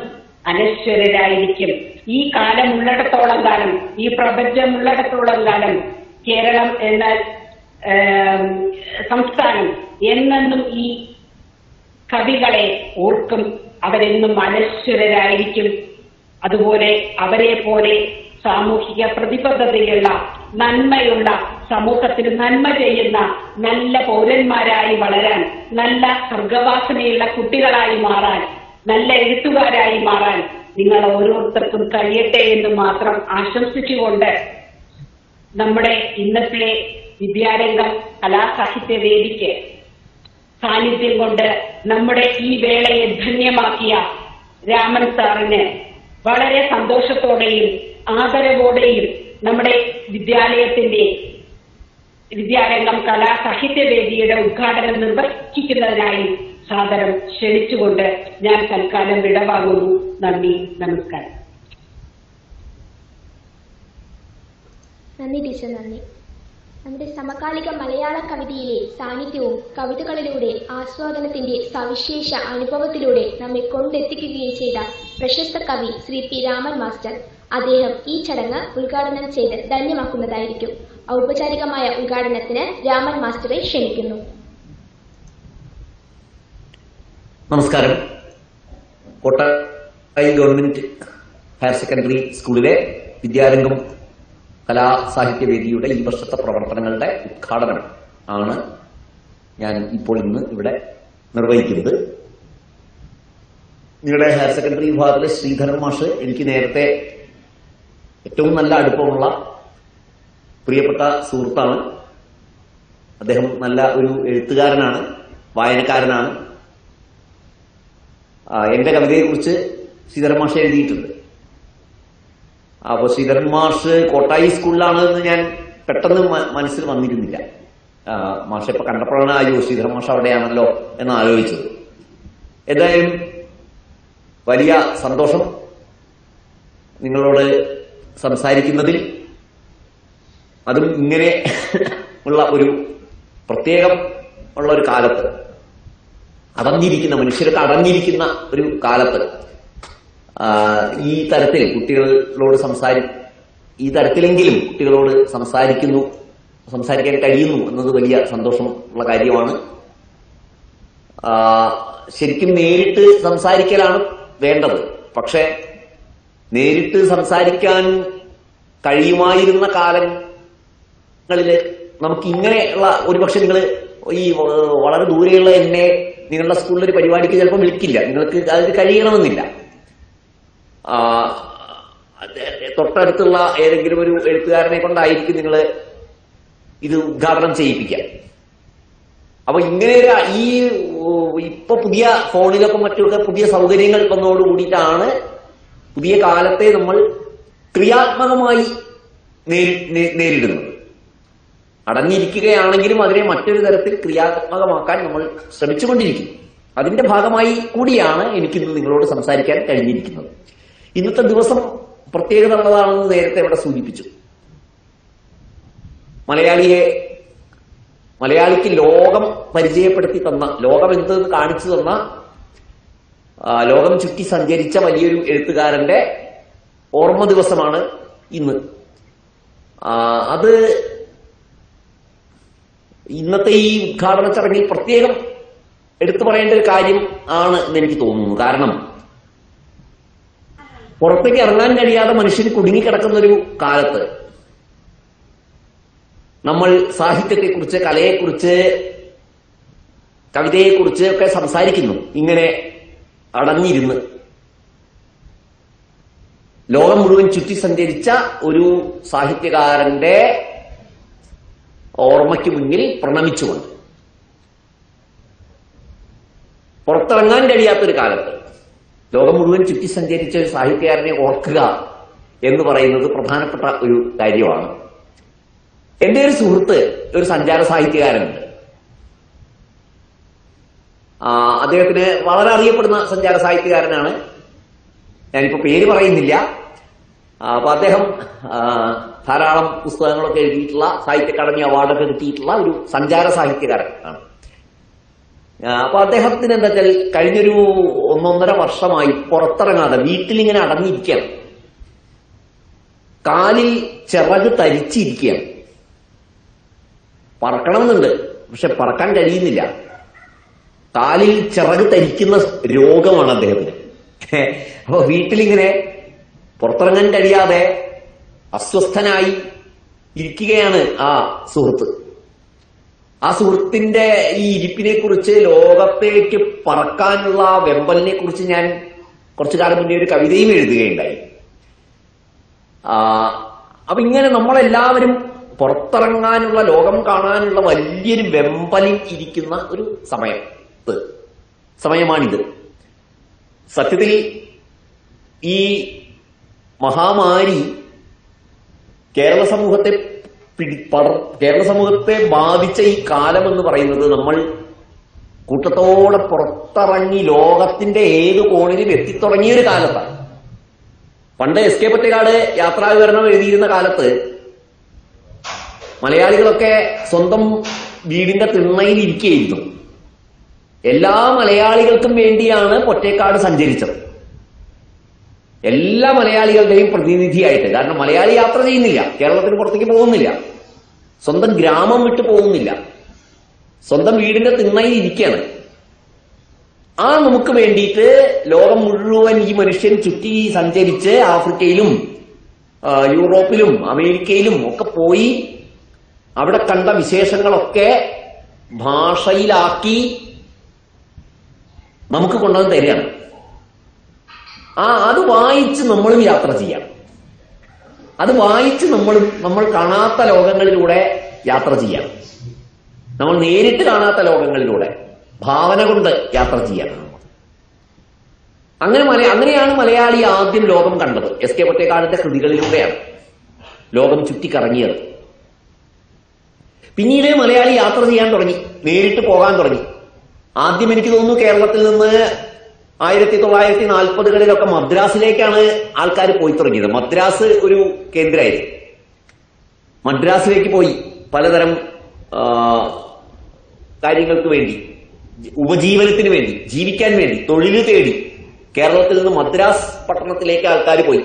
അനശ്വരരായിരിക്കും. ഈ കാലം ഉള്ളിടത്തോളം കാലം, ഈ പ്രപഞ്ചം ഉള്ളിടത്തോളം കാലം കേരളം എന്ന സംസ്ഥാനം എന്നെന്നും ഈ കവികളെ ഓർക്കും. അവരെന്നും അനശ്വരരായിരിക്കും. അതുപോലെ അവരെ പോലെ സാമൂഹിക പ്രതിബദ്ധതയുള്ള, നന്മയുള്ള, സമൂഹത്തിന് നന്മ ചെയ്യുന്ന നല്ല പൗരന്മാരായി വളരാൻ, നല്ല സർഗവാസനയുള്ള കുട്ടികളായി മാറാൻ, നല്ല എഴുത്തുകാരായി മാറാൻ നിങ്ങൾ ഓരോരുത്തർക്കും കഴിയട്ടെ എന്ന് മാത്രം ആശംസിച്ചുകൊണ്ട് നമ്മുടെ ഇന്നത്തെ വിദ്യാരംഗം കലാസാഹിത്യ വേദിക്ക് സാന്നിധ്യം കൊണ്ട് നമ്മുടെ ഈ വേളയെ ധന്യമാക്കിയ രാമൻ സാറിന് വളരെ സന്തോഷത്തോടെയും ആദരവോടെയും നമ്മുടെ വിദ്യാരംഗം കലാസാഹിത്യവേദിയുടെ ഉദ്ഘാടനം നിർവഹിക്കുന്നതിനായി സാദരം ക്ഷണിച്ചുകൊണ്ട് ഞാൻ തൽക്കാലം വിടവാങ്ങുന്നു. നന്ദി, നമസ്കാരം. നന്ദി ടീച്ചർ, നന്ദി. നമ്മുടെ സമകാലിക മലയാള കവിതയിലെ സാന്നിധ്യവും കവിതകളിലൂടെ ആസ്വാദനത്തിന്റെ സവിശേഷ അനുഭവത്തിലൂടെ നമ്മെ കൊണ്ടെത്തിക്കുകയും ചെയ്ത പ്രശസ്ത കവി ശ്രീ പി രാമൻ മാസ്റ്റർ, അദ്ദേഹം ഈ ചടങ്ങ് ഉദ്ഘാടനം ചെയ്ത് ധന്യമാക്കുന്നതായിരിക്കും. ഔപചാരികമായ ഉദ്ഘാടനത്തിന് രാമൻ മാസ്റ്ററെ ക്ഷണിക്കുന്നു. നമസ്കാരം. കോട്ടയം ഗവൺമെന്റ് ഹയർ സെക്കൻഡറി സ്കൂളിലെ വിദ്യാരംഗം കലാസാഹിത്യവേദിയുടെ ഈ വർഷത്തെ പ്രവർത്തനങ്ങളുടെ ഉദ്ഘാടനം ആണ് ഞാൻ ഇന്ന് ഇവിടെ നിർവഹിക്കുന്നത്. നിങ്ങളുടെ ഹയർ സെക്കൻഡറി വിഭാഗത്തിലെ ശ്രീധരൻ മാഷ് എനിക്ക് നേരത്തെ ഏറ്റവും നല്ല അടുപ്പമുള്ള പ്രിയപ്പെട്ട സുഹൃത്താണ്. അദ്ദേഹം നല്ല ഒരു എഴുത്തുകാരനാണ്, വായനക്കാരനാണ്. എന്റെ കവിതയെക്കുറിച്ച് ശ്രീധരൻ മാഷ് എഴുതിയിട്ടുണ്ട്. അപ്പോൾ ശ്രീധരൻ മാഷ് കോട്ടായി സ്കൂളിലാണ് എന്ന് ഞാൻ പെട്ടെന്ന് മനസ്സിൽ വന്നിരുന്നില്ല. മാഷെ ഇപ്പൊ കണ്ടപ്പോഴാണ് അയ്യോ ശ്രീധരൻ മാഷ് അവിടെയാണല്ലോ എന്ന് ആലോചിച്ചത്. എന്തായാലും വലിയ സന്തോഷം നിങ്ങളോട് സംസാരിക്കുന്നതിൽ. അതും ഇങ്ങനെ ഉള്ള ഒരു പ്രത്യേകം ഉള്ള ഒരു കാലത്ത്, അടഞ്ഞിരിക്കുന്ന മനുഷ്യർക്ക് അടഞ്ഞിരിക്കുന്ന ഒരു കാലത്ത് ഈ തരത്തിൽ കുട്ടികളോട് ഈ തരത്തിലെങ്കിലും കുട്ടികളോട് സംസാരിക്കാൻ കഴിയുന്നു എന്നത് വലിയ സന്തോഷമുള്ള കാര്യമാണ്. ശരിക്കും നേരിട്ട് സംസാരിക്കലാണ് വേണ്ടത്. പക്ഷെ നേരിട്ട് സംസാരിക്കാൻ കഴിയുമായിരുന്ന കാലങ്ങളില് നമുക്ക് ഇങ്ങനെയുള്ള ഒരുപക്ഷെ നിങ്ങൾ ഈ വളരെ ദൂരെയുള്ള എന്നെ നിങ്ങളുടെ സ്കൂളിലൊരു പരിപാടിക്ക് ചിലപ്പോൾ വിളിക്കില്ല, നിങ്ങൾക്ക് അതിന് കഴിയണമെന്നില്ല. തൊട്ടടുത്തുള്ള ഏതെങ്കിലും ഒരു എഴുത്തുകാരനെ കൊണ്ടായിരിക്കും നിങ്ങൾ ഇത് ഉദ്ഘാടനം ചെയ്യിപ്പിക്കുക. അപ്പൊ ഇങ്ങനെ ഇപ്പൊ പുതിയ ഫോണിലൊക്കെ മറ്റൊക്കെ പുതിയ സൗകര്യങ്ങൾ വന്നതോടുകൂടിയിട്ടാണ് പുതിയ കാലത്തെ നമ്മൾ ക്രിയാത്മകമായി നേരിടുന്നത്. അടഞ്ഞിരിക്കുകയാണെങ്കിലും അതിനെ മറ്റൊരു തരത്തിൽ ക്രിയാത്മകമാക്കാൻ നമ്മൾ ശ്രമിച്ചുകൊണ്ടിരിക്കുന്നു. അതിന്റെ ഭാഗമായി കൂടിയാണ് എനിക്കിന്ന് നിങ്ങളോട് സംസാരിക്കാൻ കഴിഞ്ഞിരിക്കുന്നത്. ഇന്നത്തെ ദിവസം പ്രത്യേകത ഉള്ളതാണെന്ന് നേരത്തെ ഇവിടെ സൂചിപ്പിച്ചു. മലയാളിക്ക് ലോകം പരിചയപ്പെടുത്തി തന്ന, ലോകം എന്തെന്ന് കാണിച്ചു തന്ന ലോകം ചുറ്റി സഞ്ചരിച്ച വലിയൊരു എഴുത്തുകാരന്റെ ഓർമ്മ ദിവസമാണ് ഇന്ന്. അത് ഇന്നത്തെ ഈ ഉദ്ഘാടന ചടങ്ങിൽ പ്രത്യേകം എടുത്തു പറയേണ്ട ഒരു കാര്യം ആണ് എന്ന് എനിക്ക് തോന്നുന്നു. കാരണം പുറത്തേക്ക് ഇറങ്ങാൻ കഴിയാതെ മനുഷ്യന് കുടുങ്ങിക്കിടക്കുന്ന ഒരു കാലത്ത് നമ്മൾ സാഹിത്യത്തെക്കുറിച്ച്, കലയെക്കുറിച്ച്, കവിതയെക്കുറിച്ച് ഒക്കെ സംസാരിക്കുന്നു. ഇങ്ങനെ അടഞ്ഞിരുന്ന് ലോകം മുഴുവൻ ചുറ്റി സഞ്ചരിച്ച ഒരു സാഹിത്യകാരന്റെ ഓർമ്മയ്ക്ക് മുന്നിൽ പ്രണമിച്ചുകൊണ്ട് പുറത്തിറങ്ങാൻ കഴിയാത്തൊരു കാലത്ത് ലോകം മുഴുവൻ ചുറ്റി സഞ്ചരിച്ച ഒരു സാഹിത്യകാരനെ ഓർക്കുക എന്ന് പറയുന്നത് പ്രധാനപ്പെട്ട ഒരു കാര്യമാണ്. എന്റെ ഒരു സുഹൃത്ത് ഒരു സഞ്ചാര സാഹിത്യകാരനുണ്ട്. അദ്ദേഹത്തിന് വളരെ അറിയപ്പെടുന്ന സഞ്ചാര സാഹിത്യകാരനാണ്. ഞാനിപ്പോ പേര് പറയുന്നില്ല. അപ്പൊ അദ്ദേഹം ധാരാളം പുസ്തകങ്ങളൊക്കെ എഴുതിയിട്ടുള്ള, സാഹിത്യ അക്കാദമി അവാർഡൊക്കെ കിട്ടിയിട്ടുള്ള ഒരു സഞ്ചാര സാഹിത്യകാരൻ ആണ്. അപ്പൊ അദ്ദേഹത്തിന് എന്താ വെച്ചാൽ കഴിഞ്ഞൊരു 1.5 വർഷമായി പുറത്തിറങ്ങാതെ വീട്ടിലിങ്ങനെ അടഞ്ഞിരിക്കുകയാണ്. കാലിൽ ചിറക് തരിച്ചിരിക്കുകയാണ്. പറക്കണമെന്നുണ്ട്, പക്ഷെ പറക്കാൻ കഴിയുന്നില്ല. കാലിൽ ചിറക് തരിക്കുന്ന രോഗമാണ് അദ്ദേഹത്തിന്. അപ്പൊ വീട്ടിലിങ്ങനെ പുറത്തിറങ്ങാൻ കഴിയാതെ അസ്വസ്ഥനായി ഇരിക്കുകയാണ് ആ സുഹൃത്ത്. ആ സുഹൃത്തിന്റെ ഈ ഇരിപ്പിനെ കുറിച്ച്, ലോകത്തേക്ക് പറക്കാനുള്ള വെമ്പലിനെ കുറിച്ച് ഞാൻ കുറച്ചു കാലം മുന്നേ ഒരു കവിതയും എഴുതുകയുണ്ടായി. അപ്പൊ ഇങ്ങനെ നമ്മളെല്ലാവരും പുറത്തിറങ്ങാനുള്ള, ലോകം കാണാനുള്ള വലിയൊരു വെമ്പലിൽ ഇരിക്കുന്ന ഒരു സമയമാണിത്. സത്യത്തിൽ ഈ മഹാമാരി കേരള സമൂഹത്തെ ബാധിച്ച ഈ കാലം എന്ന് പറയുന്നത് നമ്മൾ കൂട്ടത്തോടെ പുറത്തിറങ്ങി ലോകത്തിന്റെ ഏത് കോണിലും എത്തിത്തുടങ്ങിയ ഒരു കാലത്താണ്. പണ്ട് എസ്.കെ. പൊറ്റക്കാട് യാത്രാവിവരണം എഴുതിയിരുന്ന കാലത്ത് മലയാളികളൊക്കെ സ്വന്തം വീടിന്റെ തിണ്ണയിൽ ഇരിക്കുകയായിരുന്നു. എല്ലാ മലയാളികൾക്കും വേണ്ടിയാണ് പൊറ്റേക്കാട് സഞ്ചരിച്ചത്. എല്ലാ മലയാളികളുടെയും പ്രതിനിധിയായിട്ട്. കാരണം മലയാളി യാത്ര ചെയ്യുന്നില്ല, കേരളത്തിന് പുറത്തേക്ക് പോകുന്നില്ല, സ്വന്തം ഗ്രാമം വിട്ടു പോകുന്നില്ല, സ്വന്തം വീടിന്റെ തിണ്ണയിൽ ഇരിക്കുകയാണ്. നമുക്ക് വേണ്ടിയിട്ട് ലോകം മുഴുവൻ ഈ മനുഷ്യൻ ചുറ്റി സഞ്ചരിച്ച് ആഫ്രിക്കയിലും യൂറോപ്പിലും അമേരിക്കയിലും ഒക്കെ പോയി അവിടെ കണ്ട വിശേഷങ്ങളൊക്കെ ഭാഷയിലാക്കി നമുക്ക് കൊണ്ടുവന്ന് തരികയാണ്. അത് വായിച്ച് നമ്മളും യാത്ര ചെയ്യാം. അത് വായിച്ച് നമ്മൾ കാണാത്ത ലോകങ്ങളിലൂടെ യാത്ര ചെയ്യാം. നമ്മൾ നേരിട്ട് കാണാത്ത ലോകങ്ങളിലൂടെ ഭാവന കൊണ്ട് യാത്ര ചെയ്യാം. അങ്ങനെയാണ് മലയാളി ആദ്യം ലോകം കണ്ടത്. എസ്.കെ. പൊറ്റേക്കാടിന്റെ കൃതികളിലൂടെയാണ് ലോകം ചുറ്റിക്കറങ്ങിയത്. പിന്നീട് മലയാളി യാത്ര ചെയ്യാൻ തുടങ്ങി, നേരിട്ട് പോകാൻ തുടങ്ങി. ആദ്യം എനിക്ക് തോന്നുന്നു കേരളത്തിൽ നിന്ന് 1940-കളിലൊക്കെ മദ്രാസിലേക്കാണ് ആൾക്കാർ പോയി തുടങ്ങിയത്. മദ്രാസ് ഒരു കേന്ദ്രമായിരുന്നു. മദ്രാസിലേക്ക് പോയി പലതരം കാര്യങ്ങൾക്ക് വേണ്ടി, ഉപജീവനത്തിന് വേണ്ടി, ജീവിക്കാൻ വേണ്ടി, തൊഴിൽ തേടി കേരളത്തിൽ നിന്ന് മദ്രാസ് പട്ടണത്തിലേക്ക് ആൾക്കാർ പോയി.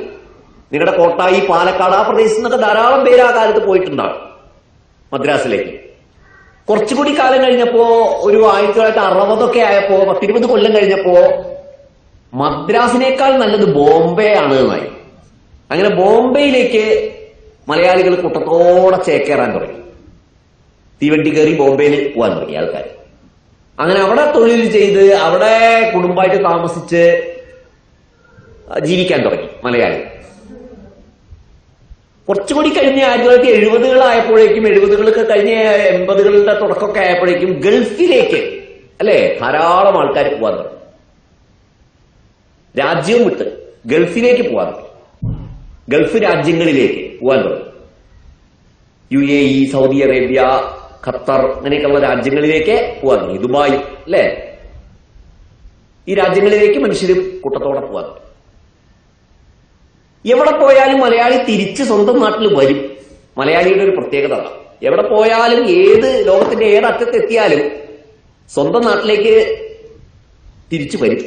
നിങ്ങളുടെ കോട്ടായി, പാലക്കാട്, ആ പ്രദേശത്ത് നിന്നൊക്കെ ധാരാളം പേര് ആ കാലത്ത് പോയിട്ടുണ്ടാവും മദ്രാസിലേക്ക്. കുറച്ചുകൂടി കാലം കഴിഞ്ഞപ്പോ, ഒരു 1960 ആയപ്പോ, 10-20 കൊല്ലം കഴിഞ്ഞപ്പോ മദ്രാസിനേക്കാൾ നല്ലത് ബോംബെ ആണ് എന്നായി. അങ്ങനെ ബോംബെയിലേക്ക് മലയാളികൾ കൂട്ടത്തോടെ ചേക്കേറാൻ തുടങ്ങി. തീവണ്ടി കയറി ബോംബെയിൽ പോകാൻ തുടങ്ങി ആൾക്കാർ. അങ്ങനെ അവിടെ തൊഴിൽ ചെയ്ത്, അവിടെ കുടുംബമായിട്ട് താമസിച്ച് ജീവിക്കാൻ തുടങ്ങി മലയാളി. കുറച്ചുകൂടി കഴിഞ്ഞ് 1970-കളായപ്പോഴേക്കും, 70-കളൊക്കെ കഴിഞ്ഞ് 80-കളുടെ തുടക്കമൊക്കെ ആയപ്പോഴേക്കും ഗൾഫിലേക്ക് ധാരാളം ആൾക്കാർ പോകാൻ തുടങ്ങി. രാജ്യവും വിട്ട് ഗൾഫിലേക്ക് പോകാൻ തുടങ്ങി. ഗൾഫ് രാജ്യങ്ങളിലേക്ക് പോകാൻ തുടങ്ങി. UAE, സൗദി അറേബ്യ, ഖത്തർ, അങ്ങനെയൊക്കെയുള്ള രാജ്യങ്ങളിലേക്ക് പോകാൻ തുടങ്ങി. ദുബായ്, ഈ രാജ്യങ്ങളിലേക്ക് മനുഷ്യർ കൂട്ടത്തോടെ പോകാൻ തുടങ്ങി. എവിടെ പോയാലും മലയാളി തിരിച്ച് സ്വന്തം നാട്ടിൽ വരും. മലയാളിയുടെ ഒരു പ്രത്യേകത. എവിടെ പോയാലും, ലോകത്തിന്റെ ഏതറ്റത്തെത്തിയാലും സ്വന്തം നാട്ടിലേക്ക് തിരിച്ചു വരും.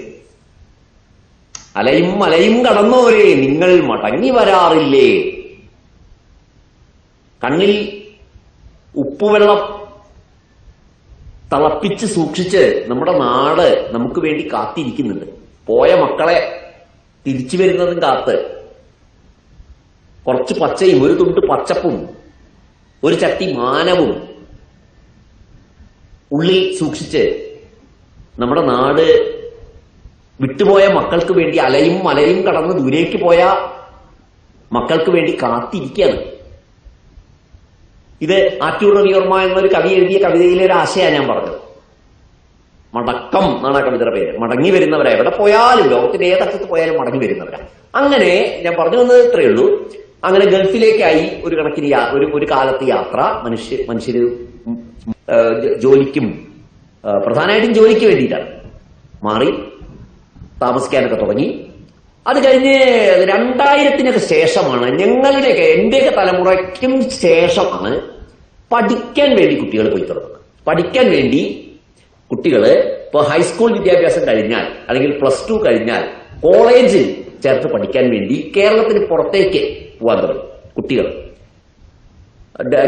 അലയും മലയും കടന്നോരേ നിങ്ങൾ മടങ്ങി വരാറില്ലേ? കണ്ണിൽ ഉപ്പുവെള്ളം തിളപ്പിച്ച് സൂക്ഷിച്ച് നമ്മുടെ നാട് നമുക്ക് വേണ്ടി കാത്തിരിക്കുന്നുണ്ട്. പോയ മക്കളെ തിരിച്ചു വരുന്നതും കാത്ത് കുറച്ച് പച്ചയും ഒരു തുണ്ട് പച്ചപ്പും ഒരു ചട്ടി മാനവും ഉള്ളിൽ സൂക്ഷിച്ച് നമ്മുടെ നാട് വിട്ടുപോയ മക്കൾക്ക് വേണ്ടി അലയും മലയും കടന്ന് ദൂരേക്ക് പോയ മക്കൾക്ക് വേണ്ടി കാത്തിരിക്കുകയാണ്. ഇത് ആറ്റൂർ രവിവർമ്മ എന്നൊരു കവി എഴുതിയ കവിതയിലെ ഒരു ആശയമാണ് ഞാൻ പറഞ്ഞത്. മടക്കം എന്നാണ് ആ കവിതയുടെ പേര്. മടങ്ങി വരുന്നവരാ, എവിടെ പോയാലും ലോകത്തിന്റെ ഏതറ്റത്ത് പോയാലും മടങ്ങി വരുന്നവരാ. അങ്ങനെ ഞാൻ പറഞ്ഞു വന്നത് ഇത്രയേ ഉള്ളൂ. അങ്ങനെ ഗൾഫിലേക്കായി ഒരു കണക്കിന് ഒരു കാലത്ത് യാത്ര. മനുഷ്യര് ജോലിക്കും പ്രധാനമായിട്ടും ജോലിക്ക് വേണ്ടിയിട്ടാണ് മാറി താമസിക്കാനൊക്കെ തുടങ്ങി. അത് കഴിഞ്ഞ് 2000-നൊക്കെ ശേഷമാണ് ഞങ്ങളുടെയൊക്കെ എന്റെയൊക്കെ തലമുറയ്ക്കും ശേഷമാണ് പഠിക്കാൻ വേണ്ടി കുട്ടികൾ പോയി തുടങ്ങുന്നത്. പഠിക്കാൻ വേണ്ടി കുട്ടികൾ ഇപ്പോൾ ഹൈസ്കൂൾ വിദ്യാഭ്യാസം കഴിഞ്ഞാൽ അല്ലെങ്കിൽ +2 കഴിഞ്ഞാൽ കോളേജിൽ ചേർത്ത് പഠിക്കാൻ വേണ്ടി കേരളത്തിന് പുറത്തേക്ക് പോകാൻ തുടങ്ങി കുട്ടികൾ.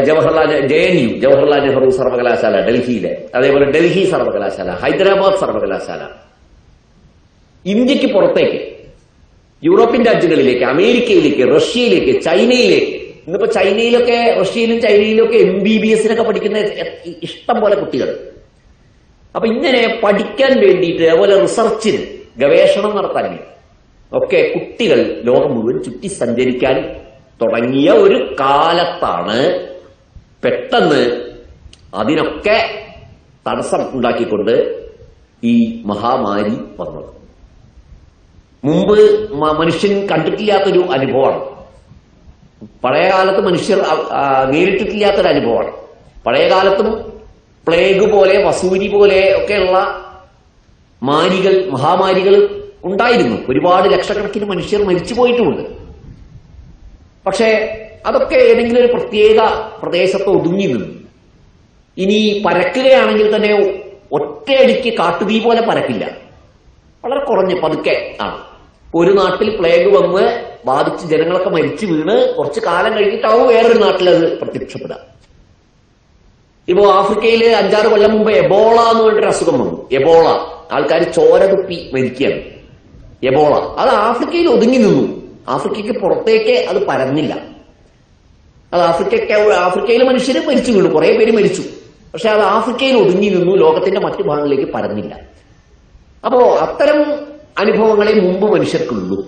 JNU ജവഹർലാൽ നെഹ്റു സർവകലാശാല ഡൽഹിയിലെ, അതേപോലെ ഡൽഹി സർവകലാശാല, ഹൈദരാബാദ് സർവകലാശാല, ഇന്ത്യക്ക് പുറത്തേക്ക് യൂറോപ്യൻ രാജ്യങ്ങളിലേക്ക്, അമേരിക്കയിലേക്ക്, റഷ്യയിലേക്ക്, ചൈനയിലേക്ക്. ഇന്നിപ്പോ ചൈനയിലൊക്കെ റഷ്യയിലും ചൈനയിലൊക്കെ MBBS-നൊക്കെ പഠിക്കുന്ന ഇഷ്ടം പോലെ കുട്ടികൾ. അപ്പൊ ഇങ്ങനെ പഠിക്കാൻ വേണ്ടിയിട്ട്, അതുപോലെ റിസർച്ചിന് ഗവേഷണം നടത്താൻ വേണ്ടി ഒക്കെ കുട്ടികൾ ലോകം മുഴുവൻ ചുറ്റി സഞ്ചരിക്കാൻ തുടങ്ങിയ ഒരു കാലത്താണ് പെട്ടെന്ന് അതിനൊക്കെ തടസ്സം ഉണ്ടാക്കിക്കൊണ്ട് ഈ മഹാമാരി വന്നത്. മുമ്പ് മനുഷ്യൻ കണ്ടിട്ടില്ലാത്തൊരു അനുഭവമാണ്. പഴയകാലത്ത് മനുഷ്യർ നേരിട്ടിട്ടില്ലാത്തൊരു അനുഭവമാണ്. പഴയകാലത്തും പ്ലേഗ് പോലെ, വസൂരി പോലെ ഒക്കെയുള്ള മഹാമാരികൾ ഉണ്ടായിരുന്നു. ഒരുപാട് ലക്ഷക്കണക്കിന് മനുഷ്യർ മരിച്ചു പോയിട്ടുമുണ്ട്. പക്ഷേ അതൊക്കെ ഏതെങ്കിലും ഒരു പ്രത്യേക പ്രദേശത്ത് ഒതുങ്ങി നിന്നു. ഇനി പരക്കുകയാണെങ്കിൽ തന്നെ ഒറ്റയടിക്ക് കാട്ടുതീ പോലെ പരക്കില്ല, വളരെ കുറഞ്ഞ് പതുക്കെ ആണ്. ഒരു നാട്ടിൽ പ്ലേഗ് വന്ന് ബാധിച്ച് ജനങ്ങളൊക്കെ മരിച്ചു വീണ് കുറച്ച് കാലം കഴിഞ്ഞിട്ടാവും വേറൊരു നാട്ടിൽ അത് പ്രത്യക്ഷപ്പെടുക. ഇപ്പോ ആഫ്രിക്കയിൽ 5-6 കൊല്ലം മുമ്പ് എബോള എന്ന് പറഞ്ഞൊരു അസുഖം വന്നു. എബോള, ആൾക്കാർ ചോര തുപ്പി മരിക്കുകയാണ്. എബോള അത് ആഫ്രിക്കയിൽ ഒതുങ്ങി നിന്നു. ആഫ്രിക്കയ്ക്ക് പുറത്തേക്ക് അത് പരന്നില്ല. അത് ആഫ്രിക്കയിൽ മനുഷ്യർ മരിച്ചു വീണു, കുറെ പേര് മരിച്ചു. പക്ഷെ അത് ആഫ്രിക്കയിൽ ഒതുങ്ങി നിന്നു, ലോകത്തിന്റെ മറ്റു ഭാഗങ്ങളിലേക്ക് പരന്നില്ല. അപ്പോ അത്തരം അനുഭവങ്ങളെ മുമ്പ് മനുഷ്യർക്കുള്ളൂ.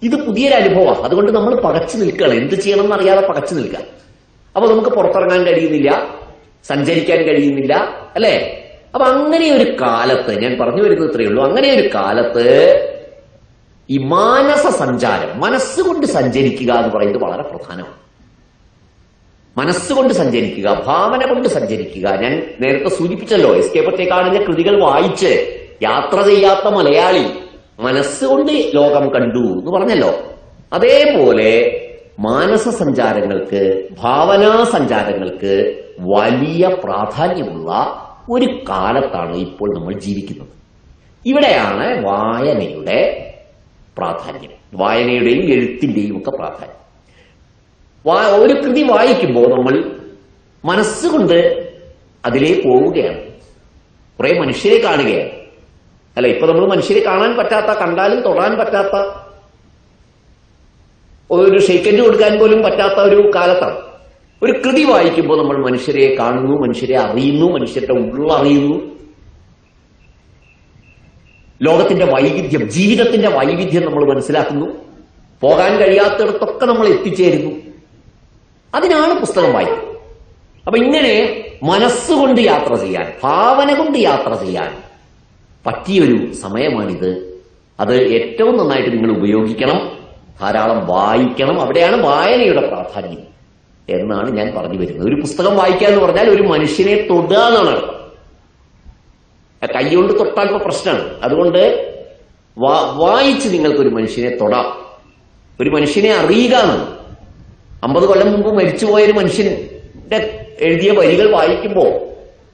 ഇത് പുതിയൊരു അനുഭവമാണ്. അതുകൊണ്ട് നമ്മൾ പകച്ചു നിൽക്കുകയാണ്. എന്ത് ചെയ്യണം എന്നറിയാതെ പകച്ചു നിൽക്കുക. അപ്പൊ നമുക്ക് പുറത്തിറങ്ങാൻ കഴിയുന്നില്ല, സഞ്ചരിക്കാൻ കഴിയുന്നില്ല, അല്ലെ? അപ്പൊ അങ്ങനെ ഒരു കാലത്ത്, ഞാൻ പറഞ്ഞു വരുന്നത് ഇത്രയേ ഉള്ളൂ, അങ്ങനെ ഒരു കാലത്ത് ഈ മാനസ സഞ്ചാരം, മനസ്സുകൊണ്ട് സഞ്ചരിക്കുക എന്ന് പറയുന്നത് വളരെ പ്രധാനമാണ്. മനസ്സുകൊണ്ട് സഞ്ചരിക്കുക, ഭാവന കൊണ്ട് സഞ്ചരിക്കുക. ഞാൻ നേരത്തെ സൂചിപ്പിച്ചല്ലോ, SK പൊറ്റക്കാടിന്റെ കൃതികൾ വായിച്ച് യാത്ര ചെയ്യാത്ത മലയാളി മനസ്സുകൊണ്ട് ലോകം കണ്ടു എന്ന് പറഞ്ഞല്ലോ. അതേപോലെ മാനസ സഞ്ചാരങ്ങൾക്ക്, ഭാവനാ സഞ്ചാരങ്ങൾക്ക് വലിയ പ്രാധാന്യമുള്ള ഒരു കാലത്താണ് ഇപ്പോൾ നമ്മൾ ജീവിക്കുന്നത്. ഇവിടെയാണ് വായനയുടെ പ്രാധാന്യം, വായനയുടെയും എഴുത്തിന്റെയും ഒക്കെ പ്രാധാന്യം. ഒരു കൃതി വായിക്കുമ്പോൾ നമ്മൾ മനസ്സുകൊണ്ട് അതിലേ പോവുകയാണ്, കുറെ മനുഷ്യരെ കാണുകയാണ്. അല്ല, ഇപ്പൊ നമ്മൾ മനുഷ്യരെ കാണാൻ പറ്റാത്ത, കണ്ടാലും തൊടാൻ പറ്റാത്ത, ഒരു ഷെയ്ക്കൻഡ് കൊടുക്കാൻ പോലും പറ്റാത്ത ഒരു കാലത്താണ്. ഒരു കൃതി വായിക്കുമ്പോൾ നമ്മൾ മനുഷ്യരെ കാണുന്നു, മനുഷ്യരെ അറിയുന്നു, മനുഷ്യരുടെ ഉള്ളറിയുന്നു. ലോകത്തിന്റെ വൈവിധ്യം, ജീവിതത്തിന്റെ വൈവിധ്യം നമ്മൾ മനസ്സിലാക്കുന്നു. പോകാൻ കഴിയാത്തിടത്തൊക്കെ നമ്മൾ എത്തിച്ചേരുന്നു. അതിനാണ് പുസ്തകം വായിക്കുന്നത്. അപ്പൊ ഇങ്ങനെ മനസ്സുകൊണ്ട് യാത്ര ചെയ്യാൻ, ഭാവന കൊണ്ട് യാത്ര ചെയ്യാൻ പറ്റിയൊരു സമയമാണിത്. അത് ഏറ്റവും നന്നായിട്ട് നിങ്ങൾ ഉപയോഗിക്കണം, ധാരാളം വായിക്കണം. അവിടെയാണ് വായനയുടെ പ്രാധാന്യം എന്നാണ് ഞാൻ പറഞ്ഞു വരുന്നത്. ഒരു പുസ്തകം വായിക്കുക എന്ന് പറഞ്ഞാൽ ഒരു മനുഷ്യനെ തൊടുക എന്നാണ് അർത്ഥം. കൈകൊണ്ട് തൊട്ടാൽ ഇപ്പൊ പ്രശ്നമാണ്. അതുകൊണ്ട് വായിച്ച് നിങ്ങൾക്കൊരു മനുഷ്യനെ തൊടാം, ഒരു മനുഷ്യനെ അറിയുക എന്നാണ്. 50 കൊല്ലം മുമ്പ് മരിച്ചുപോയൊരു മനുഷ്യന്റെ എഴുതിയ വരികൾ വായിക്കുമ്പോൾ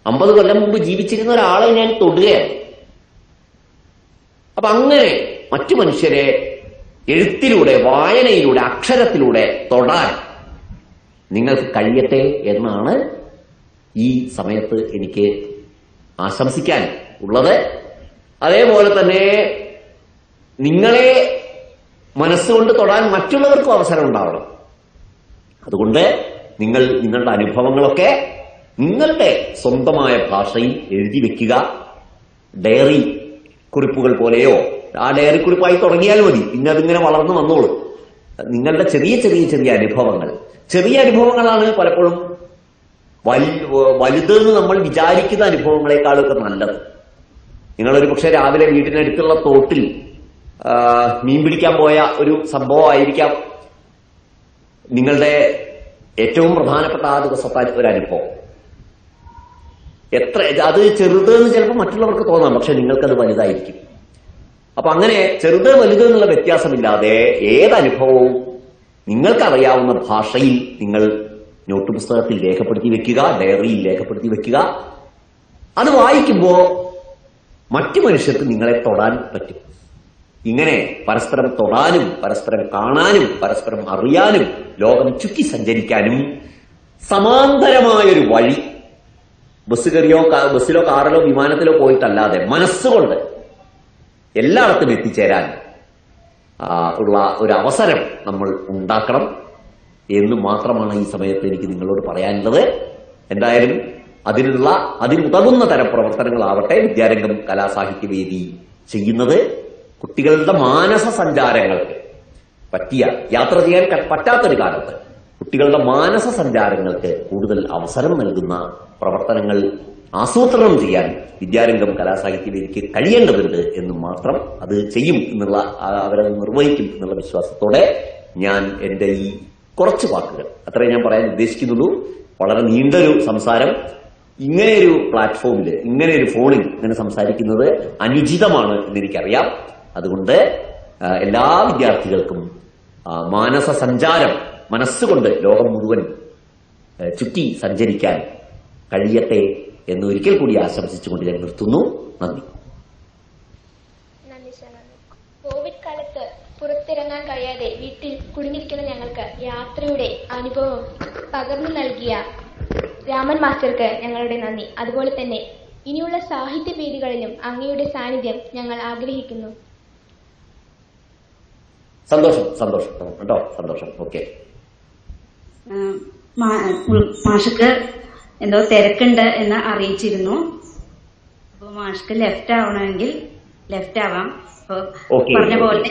50 കൊല്ലം മുമ്പ് ജീവിച്ചിരുന്ന ഒരാളെ ഞാൻ തൊടുകയാണ്. അപ്പൊ അങ്ങനെ മറ്റു മനുഷ്യരെ എഴുത്തിലൂടെ, വായനയിലൂടെ, അക്ഷരത്തിലൂടെ തൊടാൻ നിങ്ങൾക്ക് കഴിയട്ടെ എന്നാണ് ഈ സമയത്ത് എനിക്ക് ആശംസിക്കാൻ ഉള്ളത്. അതേപോലെ തന്നെ നിങ്ങളെ മനസ്സുകൊണ്ട് തൊടാൻ മറ്റുള്ളവർക്കും അവസരം ഉണ്ടാവണം. അതുകൊണ്ട് നിങ്ങളുടെ അനുഭവങ്ങളൊക്കെ നിങ്ങളുടെ സ്വന്തമായ ഭാഷയിൽ എഴുതി വെക്കുക. ഡയറി കുറിപ്പുകൾ പോലെയോ, ആ ഡയറി കുറിപ്പായി തുടങ്ങിയാൽ മതി, പിന്നെ അതിങ്ങനെ വളർന്നു വന്നോളൂ. നിങ്ങളുടെ ചെറിയ ചെറിയ ചെറിയ അനുഭവങ്ങളാണ് പലപ്പോഴും വലുതെന്ന് നമ്മൾ വിചാരിക്കുന്ന അനുഭവങ്ങളെക്കാളൊക്കെ നല്ലത്. നിങ്ങളൊരു പക്ഷെ രാവിലെ വീടിനടുത്തുള്ള തോട്ടിൽ മീൻ പിടിക്കാൻ പോയ ഒരു സംഭവമായിരിക്കാം നിങ്ങളുടെ ഏറ്റവും പ്രധാനപ്പെട്ട ആ ദിവസത്തെ ഒരു അനുഭവം. അത് ചെറുതെന്ന് ചിലപ്പോൾ മറ്റുള്ളവർക്ക് തോന്നാം, പക്ഷെ നിങ്ങൾക്കത് വലുതായിരിക്കും. അപ്പൊ അങ്ങനെ ചെറുത് വലുത് എന്നുള്ള വ്യത്യാസമില്ലാതെ ഏതനുഭവവും നിങ്ങൾക്കറിയാവുന്ന ഭാഷയിൽ നിങ്ങൾ നോട്ട് പുസ്തകത്തിൽ രേഖപ്പെടുത്തി വെക്കുക, ഡയറിയിൽ രേഖപ്പെടുത്തി വെക്കുക. അത് വായിക്കുമ്പോൾ മറ്റു മനുഷ്യർക്ക് നിങ്ങളെ തൊടാൻ പറ്റും. ഇങ്ങനെ പരസ്പരം തൊടാനും പരസ്പരം കാണാനും പരസ്പരം അറിയാനും ലോകം ചുറ്റി സഞ്ചരിക്കാനും സമാന്തരമായൊരു വഴി ബസ്സിലോ കാറിലോ വിമാനത്തിലോ പോയിട്ടല്ലാതെ മനസ്സുകൊണ്ട് എല്ലായിടത്തും എത്തിച്ചേരാൻ ഉള്ള ഒരു അവസരം നമ്മൾ ഉണ്ടാക്കണം എന്ന് മാത്രമാണ് ഈ സമയത്ത് എനിക്ക് നിങ്ങളോട് പറയാനുള്ളത്. എന്തായാലും അതിനുതകുന്ന തരം പ്രവർത്തനങ്ങളാവട്ടെ വിദ്യാരംഗം കലാസാഹിത്യവേദി ചെയ്യുന്നത്. കുട്ടികളുടെ മാനസ സഞ്ചാരങ്ങൾക്ക് യാത്ര ചെയ്യാൻ പറ്റാത്തൊരു കാലത്ത് കുട്ടികളുടെ മാനസ സഞ്ചാരങ്ങൾക്ക് കൂടുതൽ അവസരം നൽകുന്ന പ്രവർത്തനങ്ങൾ ആസൂത്രണം ചെയ്യാൻ വിദ്യാരംഗം കലാസാഹിത്യവേദിക്ക് കഴിയേണ്ടതുണ്ട് എന്ന് മാത്രം. അത് ചെയ്യും എന്നുള്ള, അവരത് നിർവഹിക്കും എന്നുള്ള വിശ്വാസത്തോടെ ഞാൻ എന്റെ ഈ കുറച്ച് വാക്കുകൾ അത്രേ ഞാൻ പറയാൻ ഉദ്ദേശിക്കുന്നുള്ളൂ. വളരെ നീണ്ടൊരു സംസാരം ഇങ്ങനെയൊരു പ്ലാറ്റ്ഫോമിൽ, ഇങ്ങനെയൊരു ഫോണിൽ ഇങ്ങനെ സംസാരിക്കുന്നത് അനുചിതമാണ് എന്നെനിക്കറിയാം. അതുകൊണ്ട് എല്ലാ വിദ്യാർത്ഥികൾക്കും മാനസ സഞ്ചാരം, മനസ്സുകൊണ്ട് ലോകം മുഴുവൻ ചുറ്റി സഞ്ചരിക്കാൻ കഴിയട്ടെ എന്ന് ഒരിക്കൽ കൂടി ആശംസിച്ചുകൊണ്ട് ഞാൻ നിർത്തുന്നു. നന്ദി. കോവിഡ് കാലത്ത് പുറത്തിറങ്ങാൻ കഴിയാതെ വീട്ടിൽ കുടുങ്ങിയിരിക്കുന്ന ഞങ്ങൾക്ക് യാത്രയുടെ അനുഭവം പകർന്നു നൽകിയ രാമൻ മാസ്റ്റർക്ക് ഞങ്ങളുടെ നന്ദി. അതുപോലെ തന്നെ ഇനിയുള്ള സാഹിത്യവേദികളിലും അങ്ങയുടെ സാന്നിധ്യം ഞങ്ങൾ ആഗ്രഹിക്കുന്നു. സന്തോഷം. ഓക്കെ. മാഷക്ക് എന്തോ തിരക്കുണ്ട് എന്ന് അറിയിച്ചിരുന്നു. അപ്പൊ മാഷക്ക് ലെഫ്റ്റ് ആവണമെങ്കിൽ ലെഫ്റ്റ് ആവാം. അപ്പൊ പറഞ്ഞ പോലെ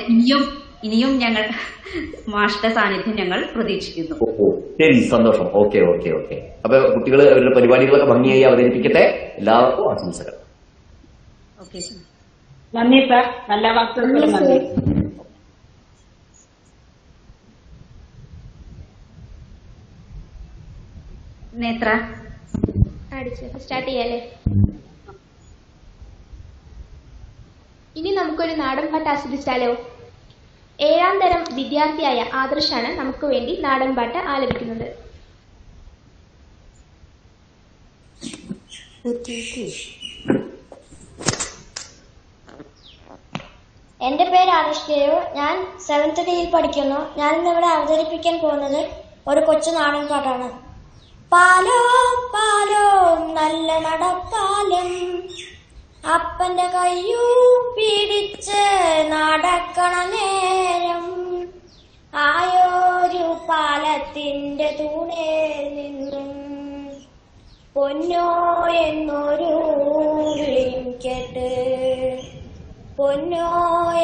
ഇനിയും ഞങ്ങൾ മാഷയുടെ സാന്നിധ്യം ഞങ്ങൾ പ്രതീക്ഷിക്കുന്നു. ശരി, സന്തോഷം. ഓക്കെ. അപ്പൊ കുട്ടികൾ അവരുടെ പരിപാടികളൊക്കെ ഭംഗിയായി അവതരിപ്പിക്കട്ടെ. എല്ലാവർക്കും ആശംസകൾ. Okay sir. നന്ദി സാർ, നല്ല വാക്കുകൾ. നന്ദി. നേത്ര സ്റ്റാർട്ട് ചെയ്യാല്ലേ? ഇനി നമുക്കൊരു നാടൻ പാട്ട് ആസ്വദിച്ചാലോ? 7ാം തരം വിദ്യാർത്ഥിയായ ആദർശാണ് നമുക്ക് വേണ്ടി നാടൻ പാട്ട് ആലപിക്കുന്നത്. എന്റെ പേര് ആദർശ് ദേവ്. ഞാൻ 7th ഡിയിൽ പഠിക്കുന്നു. ഞാൻ ഇന്നിവിടെ അവതരിപ്പിക്കാൻ പോകുന്നത് ഒരു കൊച്ചു നാടൻ പാട്ടാണ്. പാലോ പാലോ നല്ല നടപ്പാലം, അപ്പന്റെ കയ്യൂ പിടിച്ച് നടക്കണ നേരം, ആയോരു പാലത്തിന്റെ തൂണേൽ നിന്നും പൊന്നോ എന്നൊരു വിളിയും കേട്ട്, പൊന്നോ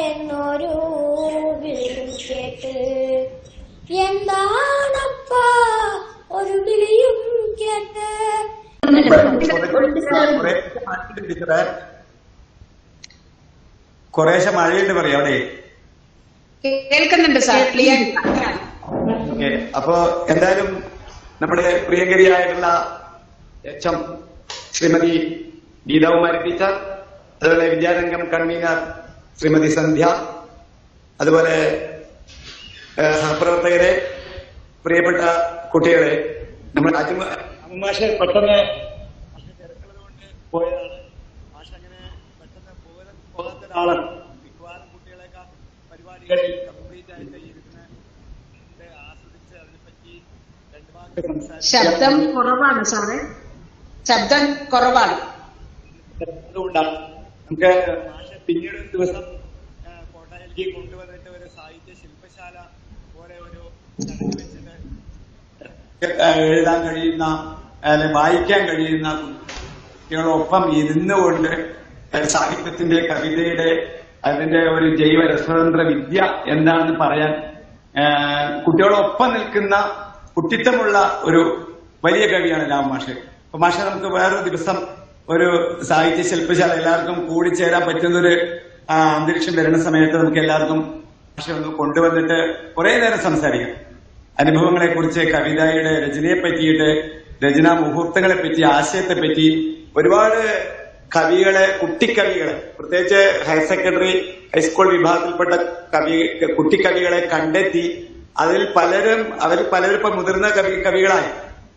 എന്നൊരു വിളിയും കേട്ട്, എന്താണപ്പാ ഒരു വിളിയും കേട്ട്. കുറേശ്ശെ മഴയുണ്ട് പറയാം അവിടെ. കേൾക്കുന്നുണ്ട് സാർ, ക്ലിയർ. ഓക്കെ. അപ്പോ എന്തായാലും നമ്മുടെ പ്രിയങ്കരിയായിട്ടുള്ള എച്ച്.എം. ശ്രീമതി ഗീതാകുമാരി ടീച്ചർ, അതുപോലെ വിദ്യാരംഗം കൺവീനർ ശ്രീമതി സന്ധ്യ, അതുപോലെ സഹപ്രവർത്തകരെ, പ്രിയപ്പെട്ട കുട്ടികളെ, നമ്മൾ മാഷ പെട്ടെന്ന് പോയതാണ്. മാഷ അങ്ങനെ പെട്ടെന്ന് പോകാത്ത ഒരാളാണ്. മിക്കവാറും കുട്ടികളെക്കാൾ കവികളിൽ കംപ്ലീറ്റ് ആയിട്ട് ഇരുന്ന് ആസ്വദിച്ച് അതിനെപ്പറ്റി രണ്ടു വാക്ക് സംസാരിച്ചു. ശബ്ദം കുറവാണ് സാറേ, ശബ്ദം കുറവാണ്. അതുകൊണ്ടാണ് നമുക്ക് മാഷ പിന്നീട് ഒരു ദിവസം കോട്ടയിലേക്ക് കൊണ്ടുവന്നിട്ട് ഒരു സാഹിത്യ ശില്പശാല പോലെ ഒരു ചടങ്ങ് വെച്ചിട്ട് എഴുതാൻ കഴിയുന്ന അല്ലെങ്കിൽ വായിക്കാൻ കഴിയുന്ന കുട്ടികളൊപ്പം ഇരുന്നുകൊണ്ട് സാഹിത്യത്തിന്റെ കവിതയുടെ അതിന്റെ ഒരു ജൈവ രസതന്ത്ര വിദ്യ എന്താണെന്ന് പറയാൻ കുട്ടികളൊപ്പം നിൽക്കുന്ന കുട്ടിത്തമുള്ള ഒരു വലിയ കവിയാണ് രാമമാഷ്. അപ്പൊ മാഷ നമുക്ക് വേറൊരു ദിവസം ഒരു സാഹിത്യ ശില്പശാല എല്ലാവർക്കും കൂടിച്ചേരാൻ പറ്റുന്നൊരു അന്തരീക്ഷം വരുന്ന സമയത്ത് നമുക്ക് എല്ലാവർക്കും മാഷ ഒന്ന് കൊണ്ടുവന്നിട്ട് കുറെ നേരം സംസാരിക്കാം. അനുഭവങ്ങളെ കുറിച്ച്, കവിതയുടെ രചനയെ പറ്റിയിട്ട്, രചനാ മുഹൂർത്തങ്ങളെ പറ്റി, ആശയത്തെ പറ്റി ഒരുപാട് കവികളെ, കുട്ടിക്കവികളെ, പ്രത്യേകിച്ച് ഹയർ സെക്കൻഡറി ഹൈസ്കൂൾ വിഭാഗത്തിൽപ്പെട്ട കുട്ടിക്കവികളെ കണ്ടെത്തി അതിൽ അവർ പലരും ഇപ്പൊ മുതിർന്ന കവികളായി.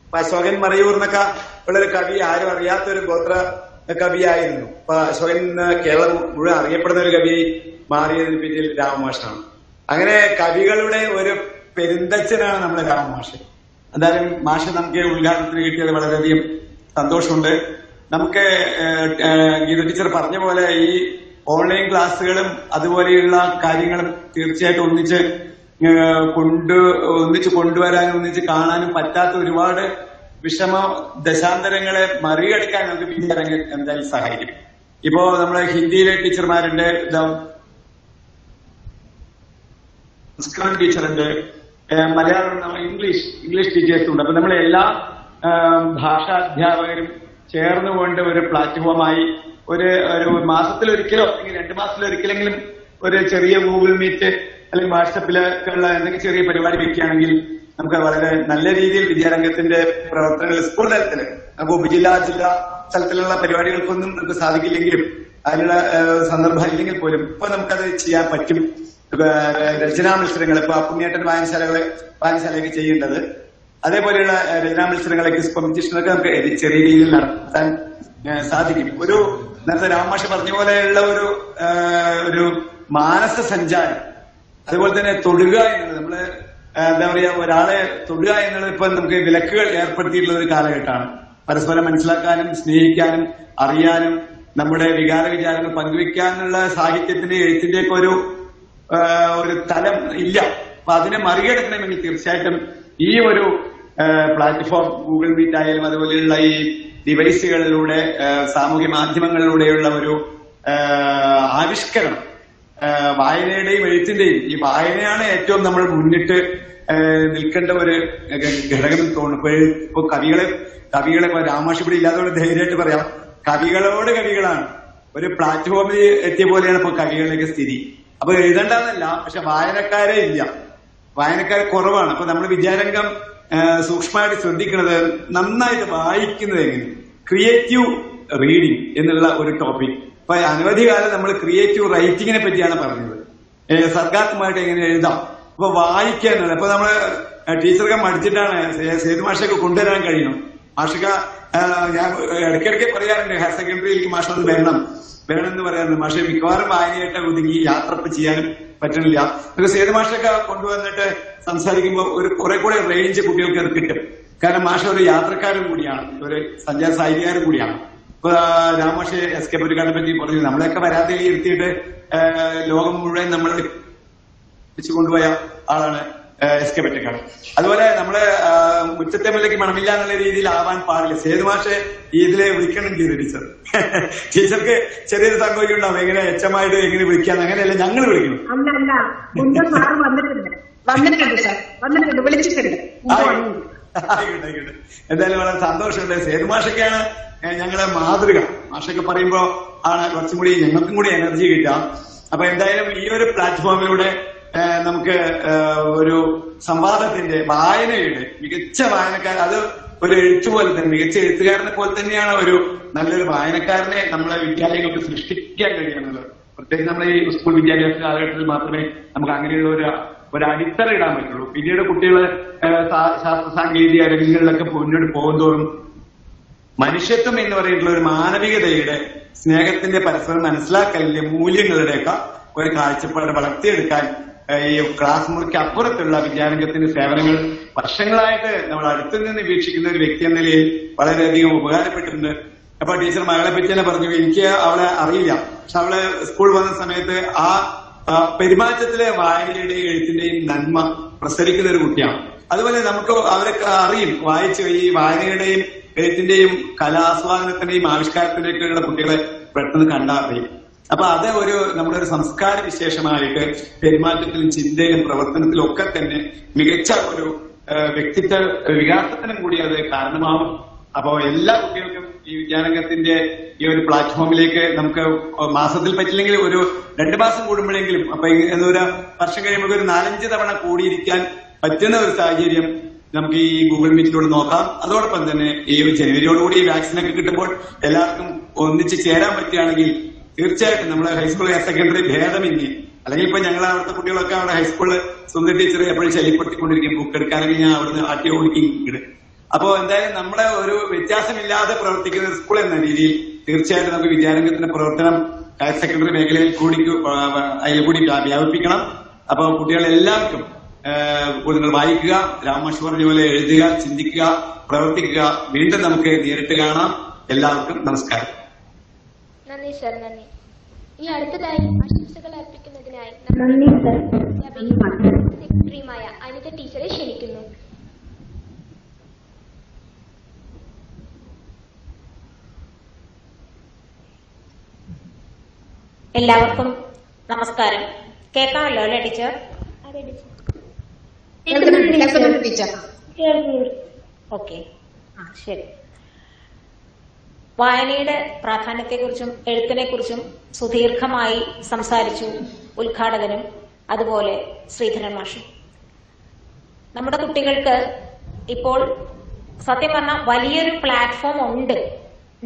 ഇപ്പൊ അശോകൻ മറയൂർ എന്നൊക്കെ ഉള്ളൊരു കവി ആരും അറിയാത്തൊരു ഗോത്ര കവിയായിരുന്നു. അപ്പൊ അശോകൻ കേരളം മുഴുവൻ അറിയപ്പെടുന്ന ഒരു കവി മാറിയതിന് പിന്നിൽ രാമമാഷാണ്. അങ്ങനെ കവികളുടെ ഒരു പെരുന്തച്ഛനാണ് നമ്മുടെ രാമമാഷ്. എന്തായാലും മാഷ് നമുക്ക് ഉദ്ഘാടനത്തിന് കിട്ടിയത് വളരെയധികം സന്തോഷമുണ്ട്. നമുക്ക് ഗീത ടീച്ചർ പറഞ്ഞ പോലെ ഈ ഓൺലൈൻ ക്ലാസ്സുകളും അതുപോലെയുള്ള കാര്യങ്ങളും തീർച്ചയായിട്ടും ഒന്നിച്ച് കൊണ്ടുവരാനും ഒന്നിച്ച് കാണാനും പറ്റാത്ത ഒരുപാട് വിഷമ ദശാന്തരങ്ങളെ മറികടക്കാൻ നമുക്ക് വിദ്യാരംഗം എന്തായാലും സഹായിക്കും. ഇപ്പോ നമ്മളെ ഹിന്ദിയിലെ ടീച്ചർമാരുണ്ട്, സംസ്കൃതം ടീച്ചറുണ്ട്, മലയാളം ഇംഗ്ലീഷ് ടീച്ചേഴ്സും ഉണ്ട്. അപ്പൊ നമ്മളെ എല്ലാ ഭാഷാ അധ്യാപകരും ചേർന്നുകൊണ്ട് ഒരു പ്ലാറ്റ്ഫോമായി ഒരു മാസത്തിലൊരിക്കലോ അല്ലെങ്കിൽ 2 മാസത്തിലൊരിക്കലെങ്കിലും ഒരു ചെറിയ ഗൂഗിൾ മീറ്റ് അല്ലെങ്കിൽ വാട്സപ്പിലൊക്കെയുള്ള എന്തെങ്കിലും ചെറിയ പരിപാടി വെക്കുകയാണെങ്കിൽ നമുക്ക് വളരെ നല്ല രീതിയിൽ വിദ്യാരംഗത്തിന്റെ പ്രവർത്തനങ്ങൾ സ്കൂൾ തലത്തില് നമുക്ക് ഉപജില്ലാ ജില്ലാ തലത്തിലുള്ള പരിപാടികൾക്കൊന്നും നമുക്ക് സാധിക്കില്ലെങ്കിലും അതിനുള്ള സന്ദർഭം ഇല്ലെങ്കിൽ പോലും ഇപ്പൊ നമുക്കത് ചെയ്യാൻ പറ്റും. രചനാ മത്സരങ്ങൾ ഇപ്പൊ പുണ്യേട്ടൻ വായനശാലയൊക്കെ ചെയ്യേണ്ടത്, അതേപോലെയുള്ള രചനാ മത്സരങ്ങളെ ക്വിസ് കോമ്പറ്റീഷനൊക്കെ നമുക്ക് ചെറിയ രീതിയിൽ നടത്താൻ സാധിക്കും. നേരത്തെ രാമമാഷ് പറഞ്ഞ പോലെയുള്ള ഒരു മാനസ സഞ്ചാരം, അതുപോലെ തന്നെ തൊടുക എന്നുള്ളത്, നമ്മള് എന്താ പറയാ, ഒരാളെ തൊടുക എന്നുള്ളത് ഇപ്പൊ നമുക്ക് വിലക്കുകൾ ഏർപ്പെടുത്തിയിട്ടുള്ള ഒരു കാലഘട്ടമാണ്. പരസ്പരം മനസ്സിലാക്കാനും സ്നേഹിക്കാനും അറിയാനും നമ്മുടെ വികാര വിചാരങ്ങൾ പങ്കുവെക്കാനുള്ള സാഹിത്യത്തിന്റെ എഴുത്തിന്റെ ഒക്കെ ഒരു തലം ഇല്ല. അപ്പൊ അതിനെ മറികടക്കണമെങ്കിൽ തീർച്ചയായിട്ടും ഈ ഒരു പ്ലാറ്റ്ഫോം ഗൂഗിൾ മീറ്റ് ആയാലും അതുപോലെയുള്ള ഈ ഡിവൈസുകളിലൂടെ സാമൂഹ്യ മാധ്യമങ്ങളിലൂടെയുള്ള ഒരു ആവിഷ്കരണം, വായനയുടെയും എഴുത്തിന്റെയും, ഈ വായനയാണ് ഏറ്റവും നമ്മൾ മുന്നിട്ട് നിൽക്കേണ്ട ഒരു ഘടകം തോന്നുന്നു. ഇപ്പൊ കവികളെ രാമമാഷ് ഇവിടെ ഇല്ലാത്തതുകൊണ്ട് ധൈര്യമായിട്ട് പറയാം, കവികളാണ്. ഒരു പ്ലാറ്റ്ഫോമിൽ എത്തിയ പോലെയാണ് ഇപ്പൊ കവികളിലേക്ക് സ്ഥിതി. അപ്പൊ എഴുതണ്ടെന്നല്ല, പക്ഷെ വായനക്കാരെ ഇല്ല, വായനക്കാരെ കുറവാണ്. അപ്പൊ നമ്മൾ വിദ്യാരംഗം സൂക്ഷ്മമായിട്ട് ശ്രദ്ധിക്കുന്നത് നന്നായിട്ട് വായിക്കുന്നത് എങ്ങനെ, ക്രിയേറ്റീവ് റീഡിംഗ് എന്നുള്ള ഒരു ടോപ്പിക്. അപ്പൊ അനവധി കാലം നമ്മൾ ക്രിയേറ്റീവ് റൈറ്റിങ്ങിനെ പറ്റിയാണ് പറഞ്ഞത്, സർഗാത്മകമായിട്ട് എങ്ങനെ എഴുതാം. അപ്പൊ വായിക്കാനുള്ള, അപ്പൊ നമ്മള് ടീച്ചർക്ക് മടിച്ചിട്ടാണ് സേതു മാഷൊക്കെ കൊണ്ടുവരാൻ കഴിയണം. മാഷക ഞാൻ ഇടയ്ക്കിടയ്ക്ക് പറയാറുണ്ട്, ഹയർ സെക്കൻഡറിയിലേക്ക് മാഷ ഒന്ന് വരണം എന്ന് പറയാറുണ്ട്. മാഷെ മിക്കവാറും വായനയായിട്ട് ഒതുങ്ങി യാത്ര ചെയ്യാനും പറ്റണില്ല. നമുക്ക് സേതു മാഷൊക്കെ കൊണ്ടുവന്നിട്ട് സംസാരിക്കുമ്പോൾ ഒരു കുറെ കൂടെ റേഞ്ച് കുട്ടികൾക്ക് കിട്ടും. കാരണം മാഷ ഒരു യാത്രക്കാരൻ കൂടിയാണ്, ഒരു സഞ്ചാര സാഹിത്യകാരൻ കൂടിയാണ്. ഇപ്പൊ രാമമാഷ് എസ് കെ പൊരിക്കാടിനെ പറ്റി പറഞ്ഞു, നമ്മളെയൊക്കെ വരാതെ ഇരുത്തിയിട്ട് ലോകം മുഴുവൻ നമ്മൾ കൊണ്ടുപോയ ആളാണ് എസ് കെ പൊരിക്കാട്. അതുപോലെ നമ്മള് മുറ്റത്തെ മുല്ലയ്ക്ക് മണമില്ല എന്നുള്ള രീതിയിൽ ആവാൻ പാടില്ല. സേതുമാഷെ ഇതിലെ വിളിക്കണം ടീച്ചർ. ടീച്ചർക്ക് ചെറിയൊരു സങ്കോചം ഉണ്ടാവും, എങ്ങനെ എച്ചമായിട്ട് എങ്ങനെ വിളിക്കാന്ന്. അങ്ങനെയല്ല, ഞങ്ങൾ വിളിക്കണം. ആയിക്കോട്ടെ. എന്തായാലും വളരെ സന്തോഷമുണ്ട്. സേതുമാഷൊക്കെയാണ് ഞങ്ങളെ മാതൃക. മാഷൊക്കെ പറയുമ്പോ ആണ് കുറച്ചും കൂടി ഞങ്ങൾക്കും കൂടി എനർജി കിട്ടുക. അപ്പൊ എന്തായാലും ഈ ഒരു പ്ലാറ്റ്ഫോമിലൂടെ നമുക്ക് ഒരു സംവാദത്തിന്റെ, വായനയുടെ മികച്ച വായനക്കാർ, അത് ഒരു എഴുത്തുപോലെ തന്നെ മികച്ച എഴുത്തുകാരനെ പോലെ തന്നെയാണ് ഒരു നല്ലൊരു വായനക്കാരനെ നമ്മളെ വിദ്യാലയങ്ങൾക്ക് സൃഷ്ടിക്കാൻ കഴിയുന്നത്. പ്രത്യേകിച്ച് നമ്മുടെ ഈ സ്കൂൾ വിദ്യാഭ്യാസ കാലഘട്ടത്തിൽ മാത്രമേ നമുക്ക് അങ്ങനെയുള്ള ഒരു അടിത്തറ ഇടാൻ പറ്റുള്ളൂ. പിന്നീട് കുട്ടികൾ ശാസ്ത്ര സാങ്കേതിക രംഗങ്ങളിലൊക്കെ മുന്നോട്ട് പോകുന്തോറും മനുഷ്യത്വം എന്ന് പറയുന്ന ഒരു മാനവികതയുടെ, സ്നേഹത്തിന്റെ, പരസ്പരം മനസ്സിലാക്കലിന്റെ, മൂല്യങ്ങളുടെയൊക്കെ ഒരു കാഴ്ചപ്പാട് വളർത്തിയെടുക്കാൻ ഈ ക്ലാസ് മുറിക്ക് അപ്പുറത്തുള്ള വിദ്യാരംഗത്തിന്റെ സേവനങ്ങൾ വർഷങ്ങളായിട്ട് നമ്മൾ അടുത്തു നിന്ന് വീക്ഷിക്കുന്ന ഒരു വ്യക്തി എന്ന നിലയിൽ വളരെയധികം ഉപകാരപ്പെട്ടിട്ടുണ്ട്. അപ്പൊ ടീച്ചർ മകളെ പറ്റി തന്നെ പറഞ്ഞു, എനിക്ക് അവളെ അറിയില്ല, പക്ഷെ അവള് സ്കൂൾ വന്ന സമയത്ത് ആ പെരുമാറ്റത്തിലെ വായനയുടെയും എഴുത്തിന്റെയും നന്മ പ്രസരിക്കുന്ന ഒരു കുട്ടിയാണ്. അതുപോലെ നമുക്ക് അവരൊക്കെ അറിയും, വായിച്ച് ഈ വായനയുടെയും എഴുത്തിന്റെയും കലാസ്വാദനത്തിന്റെയും ആവിഷ്കാരത്തിന്റെയൊക്കെയുള്ള കുട്ടികളെ പെട്ടെന്ന് കണ്ടറിയും. അപ്പൊ അത് നമ്മുടെ ഒരു സംസ്കാര വിശേഷമായിട്ട് പെരുമാറ്റത്തിലും ചിന്തയിലും പ്രവർത്തനത്തിലും ഒക്കെ തന്നെ മികച്ച ഒരു വ്യക്തിത്വ വികാസത്തിനും കൂടി അത് കാരണമാവും. അപ്പോ എല്ലാ കുട്ടികൾക്കും ഈ വിദ്യാരംഗത്തിന്റെ ഈ ഒരു പ്ലാറ്റ്ഫോമിലേക്ക് നമുക്ക് മാസത്തിൽ പറ്റില്ലെങ്കിൽ ഒരു 2 മാസം കൂടുമ്പോഴെങ്കിലും, അപ്പൊ ഒരു വർഷം കഴിയുമ്പോൾ ഒരു 4-5 തവണ കൂടിയിരിക്കാൻ പറ്റുന്ന ഒരു സാഹചര്യം നമുക്ക് ഈ ഗൂഗിൾ മീറ്റിലൂടെ നോക്കാം. അതോടൊപ്പം തന്നെ ഈ ജനുവരിയോടുകൂടി ഈ വാക്സിനൊക്കെ കിട്ടുമ്പോൾ എല്ലാവർക്കും ഒന്നിച്ച് ചേരാൻ പറ്റുകയാണെങ്കിൽ തീർച്ചയായിട്ടും നമ്മുടെ ഹൈസ്കൂൾ ഹയർ സെക്കൻഡറി ഭേദമില്ല. അല്ലെങ്കിൽ ഇപ്പൊ ഞങ്ങൾ അവിടുത്തെ കുട്ടികളൊക്കെ അവിടെ ഹൈസ്കൂളിൽ സുന്ദർ ടീച്ചർ എപ്പോഴും ശല്യപ്പെടുത്തിക്കൊണ്ടിരിക്കും, ബുക്ക് എടുക്കാനെങ്കിൽ ഞാൻ അവിടുന്ന് ആട്ടി ഓടിക്കും. അപ്പോ എന്തായാലും നമ്മുടെ ഒരു വ്യത്യാസമില്ലാതെ പ്രവർത്തിക്കുന്ന ഒരു സ്കൂൾ എന്ന രീതിയിൽ തീർച്ചയായിട്ടും നമുക്ക് വിദ്യാരംഗത്തിന്റെ പ്രവർത്തനം ഹയർ സെക്കൻഡറി മേഖലയിൽ കൂടി വ്യാപിപ്പിക്കണം. അപ്പൊ കുട്ടികളെല്ലാവർക്കും നിങ്ങൾ വായിക്കുക, രാമമാഷ് പറഞ്ഞ പോലെ എഴുതുക, ചിന്തിക്കുക, പ്രവർത്തിക്കുക. വീണ്ടും നമുക്ക് നേരിട്ട് കാണാം. എല്ലാവർക്കും നമസ്കാരം. നന്ദി സർ, നന്ദി. ഈ അടുത്തതായി ആശംസകൾ അർപ്പിക്കുന്നതിനായി സെക്രട്ടറിയുമായ അനിത ടീച്ചറെ ക്ഷണിക്കുന്നു. എല്ലാവർക്കും നമസ്കാരം. കേൾക്കാമല്ലോ അല്ലേ ടീച്ചർ? ഓക്കെ, ശരി. വായനയുടെ പ്രാധാന്യത്തെക്കുറിച്ചും എഴുത്തിനെക്കുറിച്ചും സുദീർഘമായി സംസാരിച്ചു ഉദ്ഘാടകനും അതുപോലെ ശ്രീധരൻ മാഷും. നമ്മുടെ കുട്ടികൾക്ക് ഇപ്പോൾ സത്യം പറഞ്ഞാൽ വലിയൊരു പ്ലാറ്റ്ഫോം ഉണ്ട്.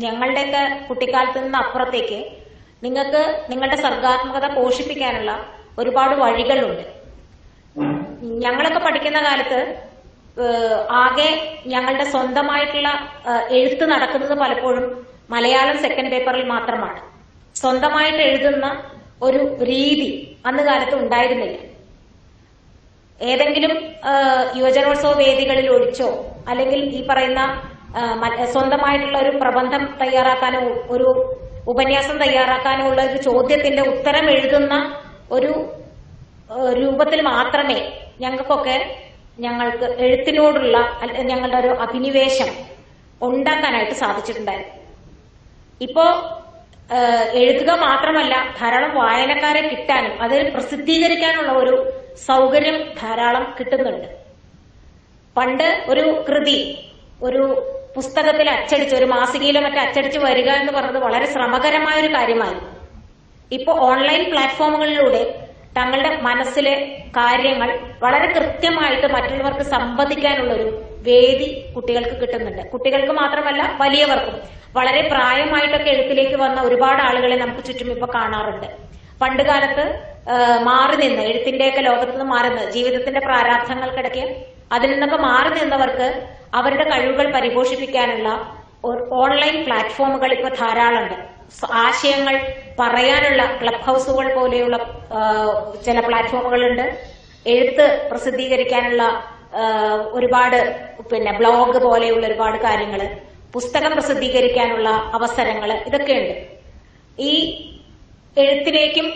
ഞങ്ങളുടെയൊക്കെ കുട്ടിക്കാലത്ത് നിന്ന് അപ്പുറത്തേക്ക് നിങ്ങൾക്ക് നിങ്ങളുടെ സർഗാത്മകത പോഷിപ്പിക്കാനുള്ള ഒരുപാട് വഴികളുണ്ട്. ഞങ്ങളൊക്കെ പഠിക്കുന്ന കാലത്ത് ആകെ ഞങ്ങളുടെ സ്വന്തമായിട്ടുള്ള എഴുത്ത് നടക്കുന്നത് പലപ്പോഴും മലയാളം സെക്കൻഡ് പേപ്പറിൽ മാത്രമാണ്. സ്വന്തമായിട്ട് എഴുതുന്ന ഒരു രീതി അന്ന് കാലത്ത് ഉണ്ടായിരുന്നില്ല. ഏതെങ്കിലും യുവജനോത്സവ വേദികളിൽ ഒഴിച്ചോ അല്ലെങ്കിൽ ഈ പറയുന്ന സ്വന്തമായിട്ടുള്ള ഒരു പ്രബന്ധം തയ്യാറാക്കാനോ ഒരു ഉപന്യാസം തയ്യാറാക്കാനോ ഉള്ള ഒരു ചോദ്യത്തിന്റെ ഉത്തരം എഴുതുന്ന ഒരു രൂപത്തിൽ മാത്രമേ ഞങ്ങൾക്ക് എഴുത്തിനോടുള്ള ഞങ്ങളുടെ ഒരു അഭിനിവേശം ഉണ്ടാക്കാനായിട്ട് സാധിച്ചിട്ടുണ്ടായിരുന്നു. ഇപ്പോ എഴുതുക മാത്രമല്ല, ധാരാളം വായനക്കാരെ കിട്ടാനും അതിൽ പ്രസിദ്ധീകരിക്കാനുള്ള ഒരു സൗകര്യം ധാരാളം കിട്ടുന്നുണ്ട്. പണ്ട് ഒരു കൃതി ഒരു പുസ്തകത്തിൽ അച്ചടിച്ച് ഒരു മാസികയിലോ മറ്റോ അച്ചടിച്ച് വരിക എന്ന് പറഞ്ഞത് വളരെ ശ്രമകരമായ ഒരു കാര്യമായിരുന്നു. ഇപ്പോ ഓൺലൈൻ പ്ലാറ്റ്ഫോമുകളിലൂടെ തങ്ങളുടെ മനസ്സിലെ കാര്യങ്ങൾ വളരെ കൃത്യമായിട്ട് മറ്റുള്ളവർക്ക് സംവദിക്കാനുള്ള ഒരു വേദി കുട്ടികൾക്ക് കിട്ടുന്നുണ്ട്. കുട്ടികൾക്ക് മാത്രമല്ല വലിയവർക്കും. വളരെ പ്രായമായിട്ടൊക്കെ എഴുത്തിലേക്ക് വന്ന ഒരുപാട് ആളുകളെ നമുക്ക് ചുറ്റും ഇപ്പൊ കാണാറുണ്ട്. പണ്ട് കാലത്ത് മാറി നിന്ന് എഴുത്തിന്റെയൊക്കെ ലോകത്ത് നിന്ന് മാറി നിന്ന് ജീവിതത്തിന്റെ പ്രാരാബ്ധങ്ങൾക്കിടയ്ക്ക് അതിൽ നിന്നൊക്കെ മാറി നിന്നവർക്ക് അവരുടെ കഴിവുകൾ പരിപോഷിപ്പിക്കാനുള്ള ഓൺലൈൻ പ്ലാറ്റ്ഫോമുകൾ ഇപ്പൊ ധാരാളമുണ്ട്. ആശയങ്ങൾ പറയാനുള്ള ക്ലബ് ഹൗസുകൾ പോലെയുള്ള ചില പ്ലാറ്റ്ഫോമുകളുണ്ട്. എഴുത്ത് പ്രസിദ്ധീകരിക്കാനുള്ള ഒരുപാട് ബ്ലോഗ് പോലെയുള്ള ഒരുപാട് കാര്യങ്ങൾ, പുസ്തകം പ്രസിദ്ധീകരിക്കാനുള്ള അവസരങ്ങൾ, ഇതൊക്കെയുണ്ട്. ഈ എഴുത്തിലേക്കും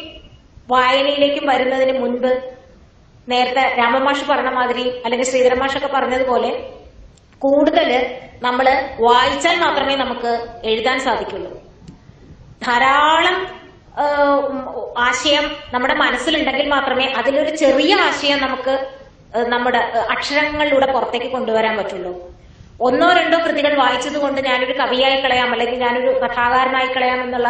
വായനയിലേക്കും വരുന്നതിന് മുൻപ് നേരത്തെ രാമമാഷ് പറഞ്ഞ മാതിരി അല്ലെങ്കിൽ ശ്രീധരൻ മാഷൊക്കെ പറഞ്ഞതുപോലെ കൂടുതൽ നമ്മൾ വായിച്ചാൽ മാത്രമേ നമുക്ക് എഴുതാൻ സാധിക്കുള്ളൂ. ധാരാളം ആശയം നമ്മുടെ മനസ്സിലുണ്ടെങ്കിൽ മാത്രമേ അതിലൊരു ചെറിയ ആശയം നമുക്ക് നമ്മുടെ അക്ഷരങ്ങളിലൂടെ പുറത്തേക്ക് കൊണ്ടുവരാൻ പറ്റുള്ളൂ. 1-2 കൃതികൾ വായിച്ചതുകൊണ്ട് ഞാനൊരു കവിയായി കളയാം അല്ലെങ്കിൽ ഞാനൊരു കഥാകാരനായി കളയാം എന്നുള്ള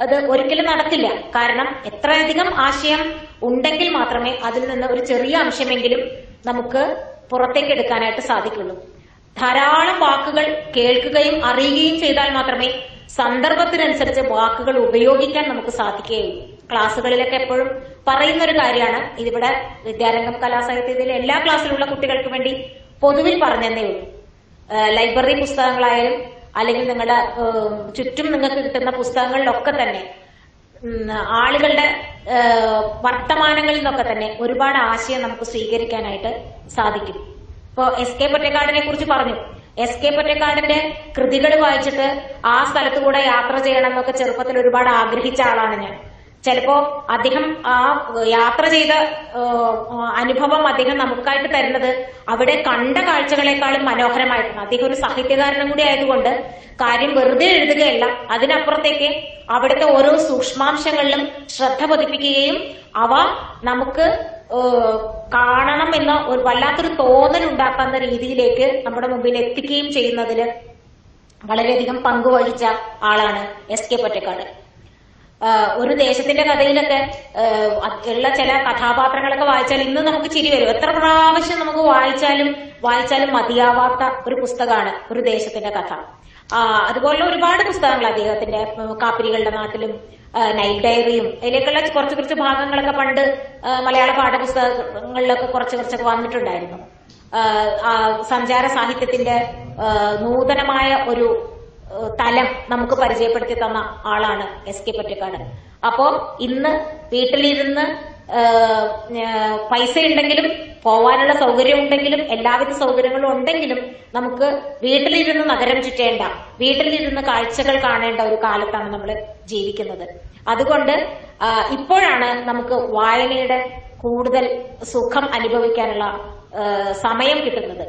അത് ഒരിക്കലും നടക്കില്ല. കാരണം എത്രയധികം ആശയം ഉണ്ടെങ്കിൽ മാത്രമേ അതിൽ നിന്ന് ഒരു ചെറിയ അംശമെങ്കിലും നമുക്ക് പുറത്തേക്ക് എടുക്കാനായിട്ട് സാധിക്കുള്ളൂ. ധാരാളം വാക്കുകൾ കേൾക്കുകയും അറിയുകയും ചെയ്താൽ മാത്രമേ സന്ദർഭത്തിനനുസരിച്ച് വാക്കുകൾ ഉപയോഗിക്കാൻ നമുക്ക് സാധിക്കുകയുള്ളൂ. ക്ലാസ്സുകളിലൊക്കെ എപ്പോഴും പറയുന്ന ഒരു കാര്യമാണ്, ഇതിവിടെ വിദ്യാരംഗം കലാസാഹിത്യത്തിലെ എല്ലാ ക്ലാസ്സിലുള്ള കുട്ടികൾക്ക് വേണ്ടി പൊതുവിൽ പറഞ്ഞതേ ഉള്ളൂ. ലൈബ്രറി പുസ്തകങ്ങളായാലും അല്ലെങ്കിൽ നിങ്ങളുടെ ചുറ്റും നിങ്ങൾക്ക് കിട്ടുന്ന പുസ്തകങ്ങളിലൊക്കെ തന്നെ ആളുകളുടെ വർത്തമാനങ്ങളിൽ നിന്നൊക്കെ തന്നെ ഒരുപാട് ആശയം നമുക്ക് സ്വീകരിക്കാനായിട്ട് സാധിക്കും. ഇപ്പോ എസ് കെ പൊറ്റക്കാടിനെ കുറിച്ച് പറഞ്ഞു. എസ് കെ പൊറ്റക്കാടിന്റെ കൃതികൾ വായിച്ചിട്ട് ആ സ്ഥലത്തുകൂടെ യാത്ര ചെയ്യണം എന്നൊക്കെ ചെറുപ്പത്തിൽ ഒരുപാട് ആഗ്രഹിച്ച ആളാണ് ഞാൻ. ചിലപ്പോ അദ്ദേഹം ആ യാത്ര ചെയ്ത അനുഭവം അദ്ദേഹം നമുക്കായിട്ട് തരുന്നത് അവിടെ കണ്ട കാഴ്ചകളെക്കാളും മനോഹരമായിട്ടാണ്. അദ്ദേഹം ഒരു സാഹിത്യകാരനും കൂടി ആയതുകൊണ്ട് കാര്യം വെറുതെ എഴുതുകയല്ല, അതിനപ്പുറത്തേക്ക് അവിടുത്തെ ഓരോ സൂക്ഷ്മാംശങ്ങളിലും ശ്രദ്ധ പതിപ്പിക്കുകയും അവ നമുക്ക് കാണണം എന്ന ഒരു വല്ലാത്തൊരു തോന്നൽ ഉണ്ടാക്കുന്ന രീതിയിലേക്ക് നമ്മുടെ മുമ്പിൽ എത്തിക്കുകയും ചെയ്യുന്നതിൽ വളരെയധികം പങ്കുവഹിച്ച ആളാണ് എസ് കെ പൊറ്റക്കാട്. ഒരു ദേശത്തിന്റെ കഥയിലൊക്കെ ഉള്ള ചില കഥാപാത്രങ്ങളൊക്കെ വായിച്ചാൽ ഇന്ന് നമുക്ക് ചിരി വരും. എത്ര പ്രാവശ്യം നമുക്ക് വായിച്ചാലും മതിയാവാത്ത ഒരു പുസ്തകമാണ് ഒരു ദേശത്തിന്റെ കഥ. അതുപോലെ ഒരുപാട് പുസ്തകങ്ങൾ അദ്ദേഹത്തിന്റെ കാപ്പിരികളുടെ നാട്ടിലും നൈൽ ഡയറിയും അതിലേക്കുള്ള കുറച്ച് ഭാഗങ്ങളൊക്കെ പണ്ട് മലയാള പാഠപുസ്തകങ്ങളിലൊക്കെ കുറച്ചൊക്കെ വന്നിട്ടുണ്ടായിരുന്നു. സഞ്ചാര സാഹിത്യത്തിന്റെ നൂതനമായ ഒരു തലം നമുക്ക് പരിചയപ്പെടുത്തി തന്ന ആളാണ് എസ് കെ പൊറ്റക്കാട്. അപ്പോ ഇന്ന് വീട്ടിലിരുന്ന് പൈസ ഉണ്ടെങ്കിലും പോവാനുള്ള സൗകര്യം ഉണ്ടെങ്കിലും എല്ലാവിധ സൗകര്യങ്ങളും ഉണ്ടെങ്കിലും നമുക്ക് വീട്ടിലിരുന്ന് നഗരം ചുറ്റേണ്ട, വീട്ടിലിരുന്ന് കാഴ്ചകൾ കാണേണ്ട ഒരു കാലത്താണ് നമ്മൾ ജീവിക്കുന്നത്. അതുകൊണ്ട് ഇപ്പോഴാണ് നമുക്ക് വായനയുടെ കൂടുതൽ സുഖം അനുഭവിക്കാനുള്ള സമയം കിട്ടുന്നത്.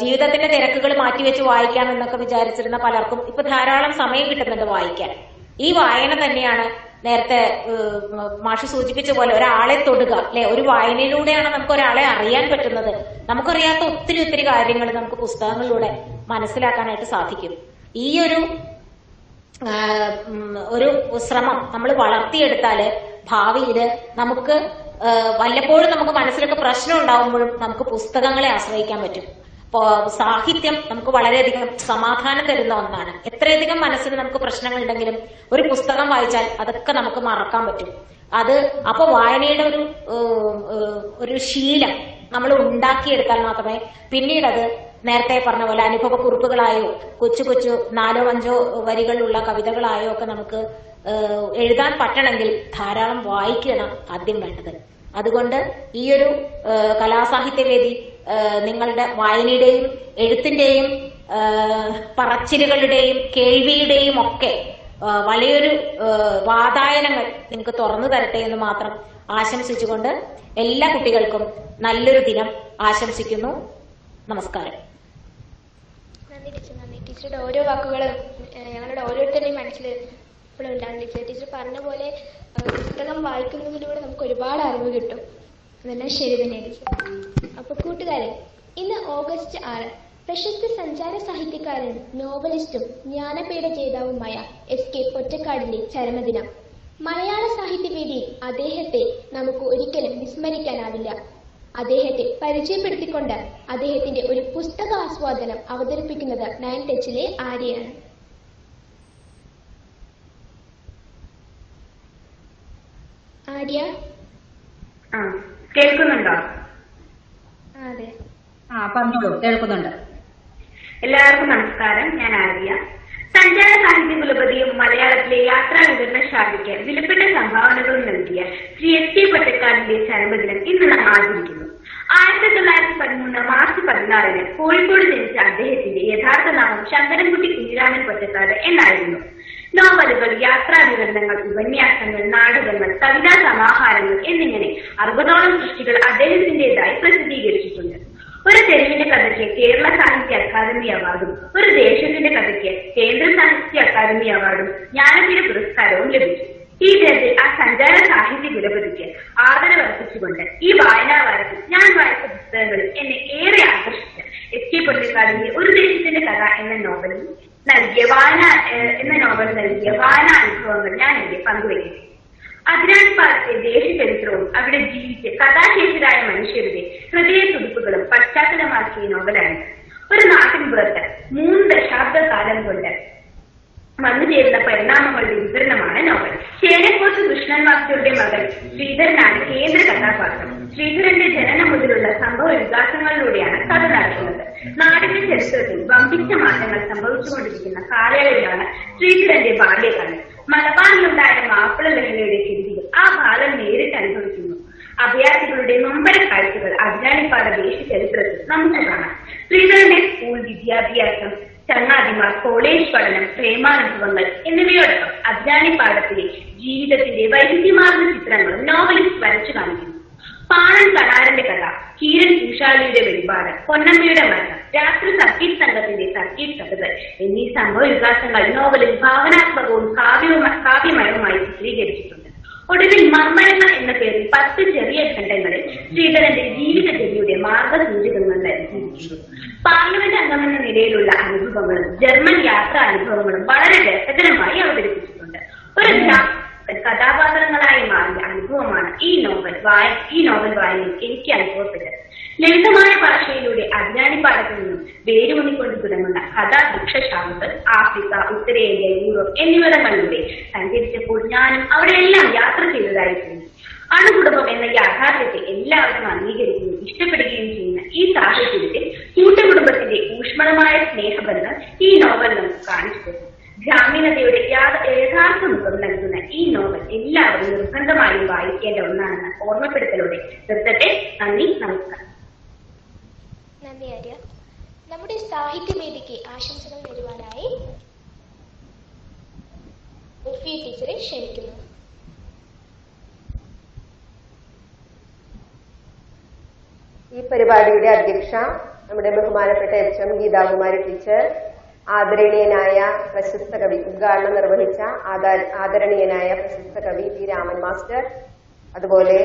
ജീവിതത്തിന്റെ തിരക്കുകൾ മാറ്റിവെച്ച് വായിക്കാം എന്നൊക്കെ വിചാരിച്ചിരുന്ന പലർക്കും ഇപ്പൊ ധാരാളം സമയം കിട്ടുന്നുണ്ട് വായിക്കാൻ. ഈ വായന തന്നെയാണ് നേരത്തെ മാഷ് സൂചിപ്പിച്ച പോലെ ഒരാളെ തൊടുക, അല്ലെ? ഒരു വായനയിലൂടെയാണ് നമുക്ക് ഒരാളെ അറിയാൻ പറ്റുന്നത്. നമുക്കറിയാത്ത ഒത്തിരി കാര്യങ്ങൾ നമുക്ക് പുസ്തകങ്ങളിലൂടെ മനസ്സിലാക്കാനായിട്ട് സാധിക്കും. ഈ ഒരു ശ്രമം നമ്മൾ വളർത്തിയെടുത്താല് ഭാവിയില് നമുക്ക് വല്ലപ്പോഴും നമുക്ക് മനസ്സിലൊക്കെ പ്രശ്നം ഉണ്ടാവുമ്പോഴും നമുക്ക് പുസ്തകങ്ങളെ ആശ്രയിക്കാൻ പറ്റും. സാഹിത്യം നമുക്ക് വളരെയധികം സമാധാനം തരുന്ന ഒന്നാണ്. എത്രയധികം മനസ്സിന് നമുക്ക് പ്രശ്നങ്ങൾ ഉണ്ടെങ്കിലും ഒരു പുസ്തകം വായിച്ചാൽ അതൊക്കെ നമുക്ക് മറക്കാൻ പറ്റും. അപ്പൊ വായനയുടെ ഒരു ശീലം നമ്മൾ ഉണ്ടാക്കിയെടുത്താൽ മാത്രമേ പിന്നീട് അത് നേരത്തെ പറഞ്ഞ പോലെ അനുഭവ കുറിപ്പുകളായോ കൊച്ചു 4-5 വരികളുള്ള കവിതകളായോ ഒക്കെ നമുക്ക് എഴുതാൻ പറ്റണമെങ്കിൽ ധാരാളം വായിക്കണം ആദ്യം വേണ്ടത്. അതുകൊണ്ട് ഈ ഒരു കലാസാഹിത്യവേദി നിങ്ങളുടെ വായനയുടെയും എഴുത്തിന്റെയും പറച്ചിലുകളുടെയും കേൾവിയുടെയും ഒക്കെ വലിയൊരു വാതായനങ്ങൾ നിങ്ങൾക്ക് തുറന്നു തരട്ടെ എന്ന് മാത്രം ആശംസിച്ചുകൊണ്ട് എല്ലാ കുട്ടികൾക്കും നല്ലൊരു ദിനം ആശംസിക്കുന്നു. നമസ്കാരം. നന്ദി ടീച്ചറുടെ ഓരോ വാക്കുകളും ഞങ്ങളുടെ ഓരോരുത്തരുടെയും മനസ്സിൽ ഇപ്പോഴും ഉണ്ടാകും. ടീച്ചർ പറഞ്ഞ പോലെ പുസ്തകം വായിക്കുന്നതിലൂടെ നമുക്ക് ഒരുപാട് അറിവ് കിട്ടും. അതെല്ലാം ശരി തന്നെയാണ് ടീച്ചർ. അപ്പൊ കൂട്ടുകാരെ, ഇന്ന് ഓഗസ്റ്റ് 6 പ്രശസ്ത സഞ്ചാര സാഹിത്യകാരനും നോവലിസ്റ്റും ജ്ഞാനപീഠ ജേതാവുമായ എസ് കെ പൊറ്റക്കാടിന്റെ ചരമദിനം. മലയാള സാഹിത്യവേദിയിൽ അദ്ദേഹത്തെ നമുക്ക് ഒരിക്കലും വിസ്മരിക്കാനാവില്ല. അദ്ദേഹത്തെ പരിചയപ്പെടുത്തിക്കൊണ്ട് അദ്ദേഹത്തിന്റെ ഒരു പുസ്തകാസ്വാദനം അവതരിപ്പിക്കുന്നത് 9 ടച്ചിലെ ആര്യയാണ്. ആര്യ, കേൾക്കുന്നുണ്ടോ? അതെ, പറഞ്ഞോളൂ, കേൾക്കുന്നുണ്ട്. എല്ലാവർക്കും നമസ്കാരം. ഞാൻ ആര്യ. സഞ്ചാര സാഹിത്യ കുലപതിയും മലയാളത്തിലെ യാത്രാ വിവരണ ശാഖയ്ക്ക് വിലപ്പെട്ട സംഭാവനകളും നൽകിയ ശ്രീ എസ് കെ പൊറ്റക്കാടിന്റെ ചരമദിനം ഇന്ന് നാം ആചരിക്കുന്നു. 1913 മാർച്ച് 16 കോഴിക്കോട് ജനിച്ച അദ്ദേഹത്തിന്റെ യഥാർത്ഥ നാമം ശങ്കരൻകുട്ടി കുഞ്ഞിരാമൻ പൊറ്റക്കാട് എന്നായിരുന്നു. നോവലുകൾ, യാത്രാ വിവരണങ്ങൾ, ഉപന്യാസങ്ങൾ, നാടകങ്ങൾ, കവിതാ സമാഹാരങ്ങൾ എന്നിങ്ങനെ 60ഓളം സൃഷ്ടികൾ അദ്ദേഹത്തിന്റേതായി പ്രസിദ്ധീകരിച്ചിട്ടുണ്ട്. ഒരു തെരുവിന്റെ കഥയ്ക്ക് കേരള സാഹിത്യ അക്കാദമി അവാർഡും ഒരു ദേശത്തിന്റെ കഥയ്ക്ക് കേന്ദ്ര സാഹിത്യ അക്കാദമി അവാർഡും ജ്ഞാനപീഠ പുരസ്കാരവും ലഭിച്ചു. ഈ ദിനത്തിൽ ആ സഞ്ചാര സാഹിത്യ കുലപതിക്ക് ആദരവർപ്പിച്ചുകൊണ്ട് ഈ വായനാവാരത്തിൽ ഞാൻ വായിച്ച പുസ്തകങ്ങളിൽ എന്നെ ഏറെ ആകർഷിച്ച എസ് കെ പൊറ്റക്കാടിന്റെ ഒരു ദേശത്തിന്റെ കഥ എന്ന നോവൽ നൽകിയ വായനാനുഭവങ്ങൾ ഞാൻ ഇവിടെ പങ്കുവയ്ക്കുന്നു. അതിരാൺപാടത്തെ ദേശചരിത്രവും അവിടെ ജീവിച്ച് കഥാശേഷരായ മനുഷ്യരുടെ ഹൃദയ തുടിപ്പുകളും പശ്ചാത്തലമാക്കിയ നോവലാണ്. ഒരു നാട്ടിൻ പുറത്ത് 3 ദശാബ്ദകാലം കൊണ്ട് വന്നുചേരുന്ന പരിണാമങ്ങളുടെ വിവരണമാണ് നോവൽ. ചേനക്കോത്ത് കൃഷ്ണൻ മാസ്റ്ററുടെ മകൻ ശ്രീധരനാണ് കേന്ദ്ര കഥാപാത്രം. ശ്രീധരന്റെ ജനനം മുതലുള്ള സംഭവ വികാസങ്ങളിലൂടെയാണ് കഥ നടക്കുന്നത്. നാടിന്റെ ചരിത്രത്തിൽ വമ്പിച്ച മാറ്റങ്ങൾ സംഭവിച്ചുകൊണ്ടിരിക്കുന്ന കാലയളവിലാണ് ശ്രീധരന്റെ ബാല്യകാലം. മലബാറിലുണ്ടായ മാപ്പിള ലഹളയുടെ കെടുതികൾ ആ ബാലൻ നേരിട്ട് അനുഭവിക്കുന്നു. അഭയാർത്ഥികളുടെ നൊമ്പര കാഴ്ചകൾ അജ്ഞാനിപ്പാട ദേശ ചരിത്രത്തിൽ നമുക്ക് കാണാം. ശ്രീധരന്റെ സ്കൂൾ വിദ്യാഭ്യാസം, ചങ്ങാതിമാർ, കോളേജ് പഠനം, പ്രേമാനുഭവങ്ങൾ എന്നിവയോടൊപ്പം അജ്ഞാനിപ്പാടത്തിലെ ജീവിതത്തിന്റെ വൈവിധ്യമാർന്ന ചിത്രങ്ങളും നോവലിസ്റ്റ് വരച്ചു കാണിക്കുന്നു. പാണൻ കടാരന്റെ കഥ, കീരൻ പൂശാലിയുടെ വെളിപാട്, പൊന്നമ്മയുടെ മരണം, രാത്രി സർക്കീട്ട് സംഘത്തിന്റെ സർക്കീട്ട് കഥകൾ എന്നീ സംഭവ വികാസങ്ങൾ നോവലിൽ ഭാവനാത്മകവും കാവ്യമയവുമായി ചിത്രീകരിച്ചിട്ടുണ്ട്. ഒടുവിൽ മർമ്മരങ്ങൾ എന്ന പേരിൽ 10 ചെറിയ ഖണ്ഡങ്ങളിൽ ശ്രീധരന്റെ ജീവിതചര്യയുടെ മാർഗസൂചകങ്ങൾ നൽകിയിരിക്കുന്നു. പാർലമെന്റ് അംഗമെന്ന നിലയിലുള്ള അനുഭവങ്ങളും ജർമ്മൻ യാത്രാ അനുഭവങ്ങളും വളരെ രസകരമായി അവതരിപ്പിച്ചിട്ടുണ്ട്. ഒരു കഥാപാത്രങ്ങളായി മാറിയ അനുഭവമാണ് ഈ നോവൽ വായനയിൽ എനിക്ക് അനുഭവപ്പെട്ടത്. ലളിതമായ ഭാഷയിലൂടെ അജ്ഞാനിപ്പാടത്തിൽ നിന്നും വേരൂന്നിക്കൊണ്ട് തുടങ്ങുന്ന കഥാവൃക്ഷശാഖകൾ ആഫ്രിക്ക, ഉത്തരേന്ത്യ, യൂറോപ്പ് എന്നിവിടങ്ങളിലൂടെ സഞ്ചരിച്ചപ്പോൾ ഞാനും അവിടെയെല്ലാം യാത്ര ചെയ്തതായി തോന്നി. അണുകുടുംബം എന്ന യാഥാർത്ഥ്യത്തെ എല്ലാവരും അംഗീകരിക്കുകയും ഇഷ്ടപ്പെടുകയും ചെയ്യുന്ന ഈ സാഹചര്യത്തിൽ കൂട്ടുകുടുംബത്തിന്റെ ഊഷ്മളമായ സ്നേഹബന്ധം ഈ നോവൽ നമുക്ക് കാണിച്ചു തരുന്നു. ഗ്രാമീണതയുടെ യഥാർത്ഥ മുഖം നൽകുന്ന ഈ നോവൽ എല്ലാവരും നിർബന്ധമായും വായിക്കേണ്ട ഒന്നാണെന്ന ഓർമ്മപ്പെടുത്തലോടെ നിർത്തട്ടെ. നന്ദി, നമസ്കാരം. നന്ദി ആര്യ. നമ്മുടെ സാഹിത്യവേദിക്ക് ആശംസകൾ നേരുവാനായി ടീച്ചറെ ക്ഷണിക്കുന്നു. ഈ പരിപാടിയുടെ അധ്യക്ഷ നമ്മുടെ ബഹുമാനപ്പെട്ട എച്ച്.എം. ഗീതാകുമാരി ടീച്ചർ, ആദരണീയനായ പ്രശസ്ത കവി, ഉദ്ഘാടനം നിർവഹിച്ച ആദരണീയനായ പ്രശസ്ത കവി ടി. രാമൻ മാസ്റ്റർ, അതുപോലെ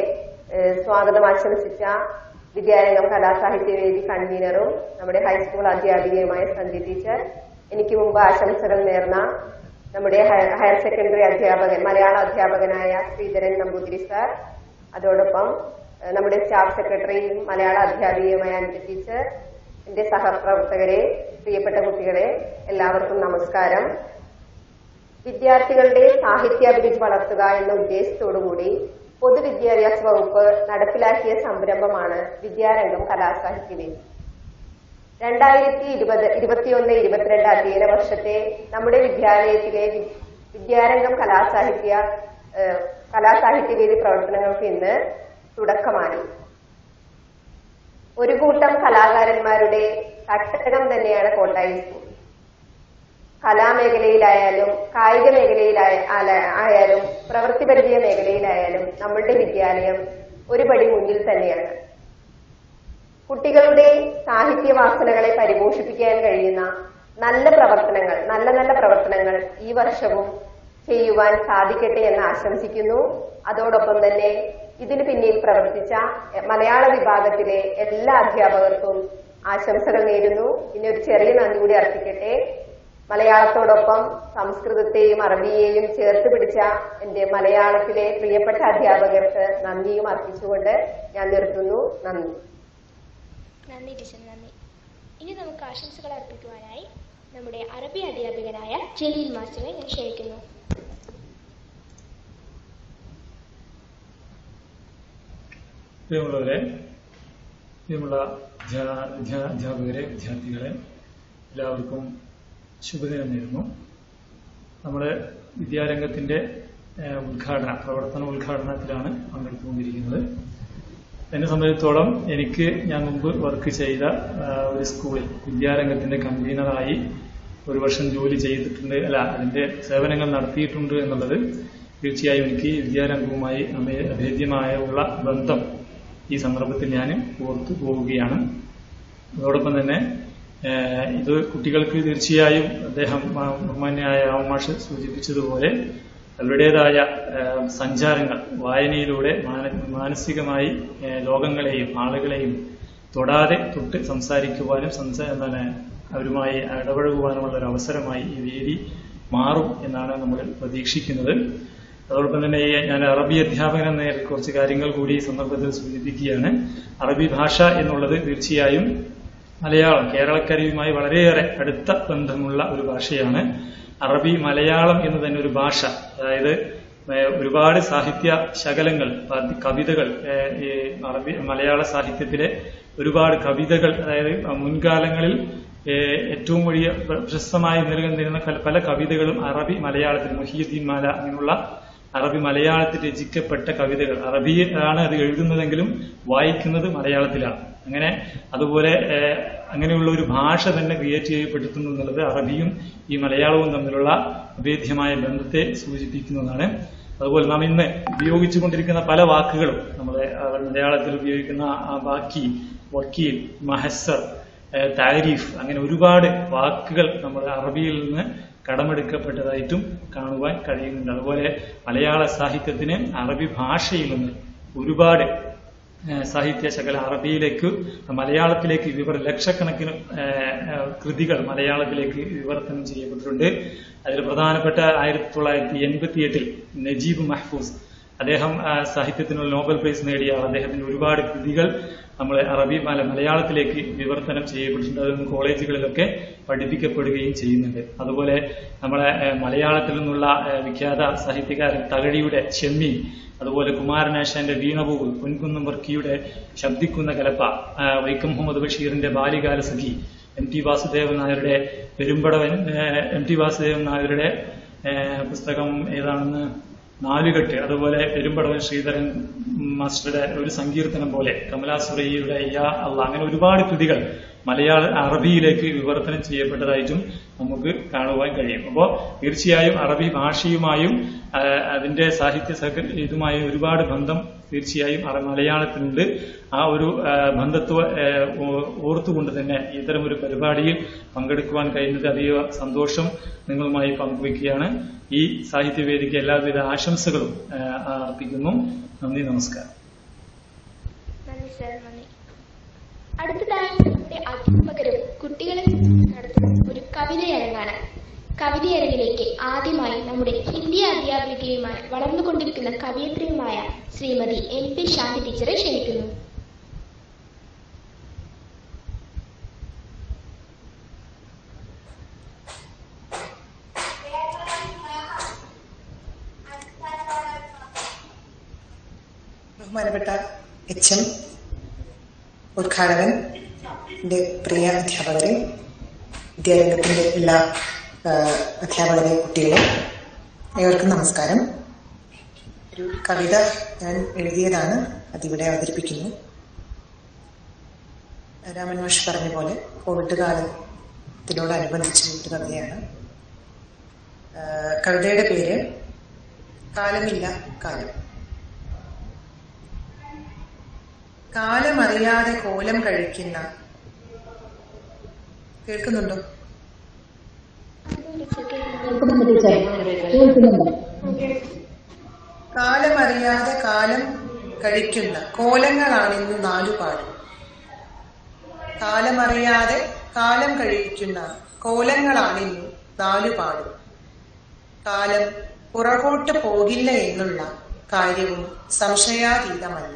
സ്വാഗതം ആശംസിച്ച വിദ്യാരംഗം കലാസാഹിത്യവേദി കൺവീനറും നമ്മുടെ ഹൈസ്കൂൾ അധ്യാപികയുമായ സന്ധി ടീച്ചർ, എനിക്ക് മുമ്പ് ആശംസകൾ നേർന്ന നമ്മുടെ ഹയർ സെക്കൻഡറി അധ്യാപകൻ, മലയാള അധ്യാപകനായ ശ്രീധരൻ നമ്പൂതിരി സാർ, അതോടൊപ്പം നമ്മുടെ സ്റ്റാഫ് സെക്രട്ടറിയും മലയാള അധ്യാപികയുമായ അനിത ടീച്ചർ, എന്റെ സഹപ്രവർത്തകരെ, പ്രിയപ്പെട്ട കുട്ടികളെ, എല്ലാവർക്കും നമസ്കാരം. വിദ്യാർത്ഥികളുടെ സാഹിത്യാഭിരുചി വളർത്തുക എന്ന ഉദ്ദേശത്തോടുകൂടി പൊതുവിദ്യാഭ്യാസ വകുപ്പ് നടപ്പിലാക്കിയ സംരംഭമാണ് വിദ്യാരംഗം കലാസാഹിത്യവേദി. 2021-22 അധ്യയന വർഷത്തെ നമ്മുടെ വിദ്യാലയത്തിലെ വിദ്യാരംഗം കലാസാഹിത്യവേദി പ്രവർത്തനങ്ങൾക്ക് ഇന്ന് തുടക്കമായി. ഒരു കൂട്ടം കലാകാരന്മാരുടെ തട്ടകം തന്നെയാണ് കോട്ടായി സ്കൂൾ. കലാമേഖലയിലായാലും കായിക മേഖലയിലായാലും പ്രവൃത്തിപരിചയ മേഖലയിലായാലും നമ്മളുടെ വിദ്യാലയം ഒരു പടി മുന്നിൽ തന്നെയാണ്. കുട്ടികളുടെ സാഹിത്യവാസനകളെ പരിപോഷിപ്പിക്കാൻ കഴിയുന്ന നല്ല പ്രവർത്തനങ്ങൾ ഈ വർഷവും ചെയ്യുവാൻ സാധിക്കട്ടെ എന്ന് ആശംസിക്കുന്നു. അതോടൊപ്പം തന്നെ ഇതിനു പിന്നിൽ പ്രവർത്തിച്ച മലയാള വിഭാഗത്തിലെ എല്ലാ അധ്യാപകർക്കും ആശംസകൾ നേരുന്നു. പിന്നെ ഒരു ചെറിയ നന്ദി കൂടി അർപ്പിക്കട്ടെ. മലയാളത്തോടൊപ്പം സംസ്കൃതത്തെയും അറബിയെയും ചേർത്ത് പിടിച്ച എന്റെ മലയാളത്തിലെ പ്രിയപ്പെട്ട അധ്യാപകർക്ക് നന്ദിയും അർപ്പിച്ചുകൊണ്ട് ഞാൻ നിർത്തുന്നു. നന്ദി. നന്ദി ടീച്ചർ, നന്ദി. ഇനി നമുക്ക് ആശംസകൾ അർപ്പിക്കുവാനായി നമ്മുടെ അറബി അധ്യാപകനായ ജലീൽ മാസ്റ്ററെ ഞാൻ ക്ഷണിക്കുന്നു. പ്രിയമുള്ളവരെ, പ്രിയമുള്ള അധ്യാപകരെ, വിദ്യാർത്ഥികളെ, എല്ലാവർക്കും ശുഭദിനം നേരുന്നു. നമ്മുടെ വിദ്യാരംഗത്തിന്റെ പ്രവർത്തന ഉദ്ഘാടനത്തിലാണ് പങ്കെടുത്തുകൊണ്ടിരിക്കുന്നത്. എന്നെ സംബന്ധിച്ചിടത്തോളം ഞാൻ മുമ്പ് വർക്ക് ചെയ്ത ഒരു സ്കൂളിൽ വിദ്യാരംഗത്തിന്റെ കൺവീനറായി ഒരു വർഷം ജോലി ചെയ്തിട്ടുണ്ട്, അതിന്റെ സേവനങ്ങൾ നടത്തിയിട്ടുണ്ട് എന്നുള്ളത് തീർച്ചയായും എനിക്ക് വിദ്യാരംഗവുമായി അഭേദ്യമായ ഉള്ള ബന്ധം ഈ സന്ദർഭത്തിൽ ഞാൻ ഓർത്തു പോവുകയാണ്. അതോടൊപ്പം തന്നെ ഇത് കുട്ടികൾക്ക് തീർച്ചയായും അദ്ദേഹം ബഹുമാന്യനായ മാഷ് സൂചിപ്പിച്ചതുപോലെ അവരുടേതായ സഞ്ചാരങ്ങൾ വായനയിലൂടെ മാനസികമായി ലോകങ്ങളെയും ആളുകളെയും തൊട്ട് സംസാരിക്കുവാനും അവരുമായി ഇടപഴകുവാനുമുള്ള ഒരു അവസരമായി ഈ വേദി മാറും എന്നാണ് നമ്മൾ പ്രതീക്ഷിക്കുന്നത്. അതോടൊപ്പം തന്നെ ഞാൻ അറബി അധ്യാപകൻ എന്ന കുറച്ച് കാര്യങ്ങൾ കൂടി ഈ സന്ദർഭത്തിൽ സൂചിപ്പിക്കുകയാണ്. അറബി ഭാഷ എന്നുള്ളത് തീർച്ചയായും മലയാളം കേരളക്കരയുമായി വളരെയേറെ അടുത്ത ബന്ധമുള്ള ഒരു ഭാഷയാണ്. അറബി മലയാളം എന്ന് തന്നെ ഒരു ഭാഷ, അതായത് ഒരുപാട് സാഹിത്യ ശകലങ്ങൾ, കവിതകൾ, മലയാള സാഹിത്യത്തിലെ ഒരുപാട് കവിതകൾ, അതായത് മുൻകാലങ്ങളിൽ ഏറ്റവും വലിയ പ്രശസ്തമായി നിലനിന്നിരുന്ന പല കവിതകളും അറബി മലയാളത്തിൽ മുഹിയുദ്ദീൻ മാല അങ്ങനെയുള്ള അറബി മലയാളത്തിൽ രചിക്കപ്പെട്ട കവിതകൾ അറബിയിലാണ് അത് എഴുതുന്നതെങ്കിലും വായിക്കുന്നത് മലയാളത്തിലാണ്. അങ്ങനെ അതുപോലെ അങ്ങനെയുള്ള ഒരു ഭാഷ തന്നെ ക്രിയേറ്റ് ചെയ്യപ്പെടുത്തുന്നു എന്നുള്ളത് അറബിയും ഈ മലയാളവും തമ്മിലുള്ള അഭേദ്യമായ ബന്ധത്തെ സൂചിപ്പിക്കുന്നതാണ്. അതുപോലെ നാം ഇന്ന് ഉപയോഗിച്ചുകൊണ്ടിരിക്കുന്ന പല വാക്കുകളും നമ്മുടെ മലയാളത്തിൽ ഉപയോഗിക്കുന്ന ബാക്കി, വക്കീൽ, മഹസർ, താരീഫ്, അങ്ങനെ ഒരുപാട് വാക്കുകൾ നമ്മുടെ അറബിയിൽ നിന്ന് കടമെടുക്കപ്പെട്ടതായിട്ടും കാണുവാൻ കഴിയുന്നുണ്ട്. അതുപോലെ മലയാള സാഹിത്യത്തിന് അറബി ഭാഷയിൽ നിന്ന് ഒരുപാട് സാഹിത്യ ശകല അറബിയിലേക്ക് മലയാളത്തിലേക്ക് ലക്ഷക്കണക്കിന് കൃതികൾ മലയാളത്തിലേക്ക് വിവർത്തനം ചെയ്യപ്പെട്ടിട്ടുണ്ട്. അതിൽ പ്രധാനപ്പെട്ട 1988 നജീബ് മഹ്ഫൂസ്, അദ്ദേഹം സാഹിത്യത്തിനുള്ള നോബൽ പ്രൈസ് നേടിയ അദ്ദേഹത്തിന്റെ ഒരുപാട് കൃതികൾ നമ്മളെ അറബി മലയാളത്തിലേക്ക് വിവർത്തനം ചെയ്യപ്പെട്ടിട്ടുണ്ട്. അതൊന്നും കോളേജുകളിലൊക്കെ പഠിപ്പിക്കപ്പെടുകയും ചെയ്യുന്നുണ്ട്. അതുപോലെ നമ്മളെ മലയാളത്തിൽ നിന്നുള്ള വിഖ്യാത സാഹിത്യകാരൻ തകഴിയുടെ ചെമ്മീൻ, അതുപോലെ കുമാരനാശാന്റെ വീണപൂവ്, പൊൻകുന്നം വർക്കിയുടെ ശബ്ദിക്കുന്ന കലപ്പ, വൈക്കം മുഹമ്മദ് ബഷീറിന്റെ ബാല്യകാല സഖി, എം ടി വാസുദേവൻ നായരുടെ പെരുമ്പടവൻ, എം ടി വാസുദേവൻ നായരുടെ പുസ്തകം ഏതാണെന്ന് നാലുകെട്ട്, അതുപോലെ പെരുമ്പടവൻ ശ്രീധരൻ മാസ്റ്ററുടെ ഒരു സങ്കീർത്തനം പോലെ, കമലാസുരയ്യയുടെ യാ അള്ളാ, അങ്ങനെ ഒരുപാട് കൃതികൾ അറബിയിലേക്ക് വിവർത്തനം ചെയ്യപ്പെട്ടതായിട്ടും നമുക്ക് കാണുവാൻ കഴിയും. അപ്പോൾ തീർച്ചയായും അറബി ഭാഷയുമായും അതിന്റെ സാഹിത്യ ഇതുമായി ഒരുപാട് ബന്ധം തീർച്ചയായും മലയാളത്തിനുണ്ട്. ആ ഒരു ബന്ധത്തെ ഓർത്തുകൊണ്ട് തന്നെ ഇത്തരം ഒരു പരിപാടിയിൽ പങ്കെടുക്കുവാൻ കഴിഞ്ഞത് അതീവ സന്തോഷം നിങ്ങളുമായി പങ്കുവയ്ക്കുകയാണ്. ഈ സാഹിത്യവേദിക്ക് എല്ലാവിധ ആശംസകളും അർപ്പിക്കുന്നു. നന്ദി, നമസ്കാരം. നന്ദി സർ, നന്ദി. അടുത്തതായി നമ്മുടെ അധ്യാപകരും കുട്ടികളും നടത്തുന്ന ഒരു കവിതയരങ്ങാണ്. കവിതയരങ്ങിലേക്ക് ആദ്യമായി നമ്മുടെ ഹിന്ദി അധ്യാപികയുമായി വളർന്നുകൊണ്ടിരിക്കുന്ന കവയിത്രിയുമായ ശ്രീമതി MP ശാന്തി ടീച്ചറെ ക്ഷണിക്കുന്നു. ബഹുമാനപ്പെട്ട HM, ഉദ്ഘാടകൻ, എൻ്റെ പ്രിയ അധ്യാപകരെ, വിദ്യാരംഗത്തിന്റെ എല്ലാ അധ്യാപകരെ, കുട്ടികളെ, ഏവർക്കും നമസ്കാരം. ഒരു കവിത ഞാൻ എഴുതിയതാണ്, അതിവിടെ അവതരിപ്പിക്കുന്നു. രാമൻ മാഷ് പറഞ്ഞ പോലെ കോവിഡ് കാലത്തിനോടനുബന്ധിച്ച് ഒരു കവിതയാണ്. കവിതയുടെ പേര് കാലമില്ല കാലം. കാലമറിയാതെ കോലം കഴിക്കുന്ന, കേൾക്കുന്നുണ്ടോ? കാലമറിയാതെ കാലം കഴിക്കുന്ന കോലങ്ങളാണിന്ന് നാലുപാട്. കാലമറിയാതെ കാലം കഴിക്കുന്ന കോലങ്ങളാണിന്ന് നാലുപാട്. കാലം പുറകോട്ട് പോകില്ല എന്നുള്ള കാര്യവും സംശയാതീതമല്ല.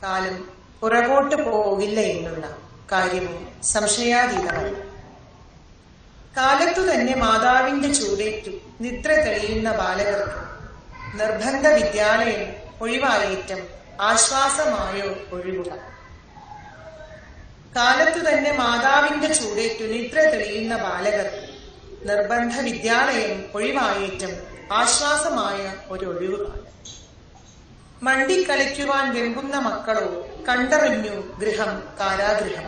കാലം പുറകോട്ട് പോകില്ല എന്നുള്ള കാര്യവും സംശയാതീതമല്ല. കാലത്തു തന്നെ മാതാവിന്റെ ചൂടേറ്റു നിദ്ര തെളിയുന്ന ബാലകർക്ക് നിർബന്ധ വിദ്യാലയം ഒഴിവായേറ്റം ആശ്വാസമായോ ഒഴിവുക. കാലത്തു തന്നെ മാതാവിന്റെ ചൂടേറ്റു നിദ്ര തെളിയുന്ന ബാലകർക്ക് നിർബന്ധ വിദ്യാലയം ഒഴിവായേറ്റം ആശ്വാസമായ ഒരു ഒഴിവുകാലം. മണ്ടിക്കളിക്കുവാൻ വെമ്പുന്ന മക്കളോ കണ്ടറിഞ്ഞു ഗൃഹം കാരാഗൃഹം.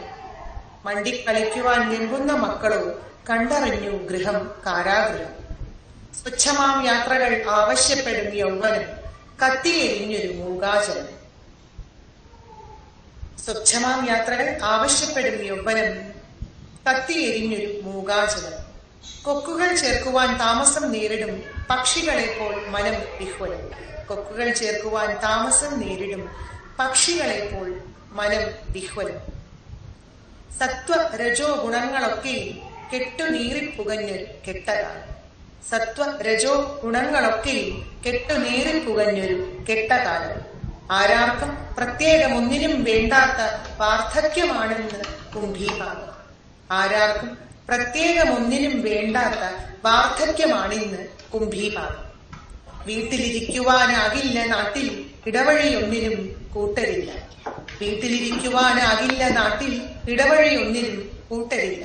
മണ്ടിക്കളിക്കുവാൻ വെമ്പുന്ന മക്കളോ കണ്ടറിഞ്ഞു ഗൃഹം കാരാഗൃഹം. സ്വച്ഛമാം യാത്രകൾ ആവശ്യപ്പെടും യൗവനം കത്തിയെരിഞ്ഞൊരു മൂകാചലം. സ്വച്ഛമാം യാത്രകൾ ആവശ്യപ്പെടും യൗവനം കത്തിയെരിഞ്ഞൊരു മൂകാചലം. കൊക്കുകൾ ചേർക്കുവാൻ താമസം നേരിടും പക്ഷികളെപ്പോൾ മനം വിഹ്വലം. കൊക്കുകൾ ചേർക്കുവാൻ താമസം നേരിടും പക്ഷികളെപ്പോൾ മനം വിഹ്വലം. സത്വ രജോ ഗുണങ്ങളൊക്കെയും കെട്ടുനീറിപ്പുകഞ്ഞൊരു കെട്ടകാലം. സത്വ രജോ ഗുണങ്ങളൊക്കെയും കെട്ടുനീറിപ്പുകഞ്ഞൊരു കെട്ടകാലം. ആരാർക്കും പ്രത്യേകം ഒന്നിനും വേണ്ടാത്ത വാർദ്ധക്യമാണെന്ന് കുംഭീഭാവം. ആരാർക്കും പ്രത്യേകം ഒന്നിനും വേണ്ടാത്ത വാർദ്ധക്യമാണിന്ന് കുംഭീഭാവം. വീട്ടിലിരിക്കുവാനാകില്ല നാട്ടിൽ ഇടവഴിയൊന്നിനും കൂട്ടരില്ല. വീട്ടിലിരിക്കുവാനാകില്ല നാട്ടിൽ ഇടവഴിയൊന്നിനും കൂട്ടരില്ല.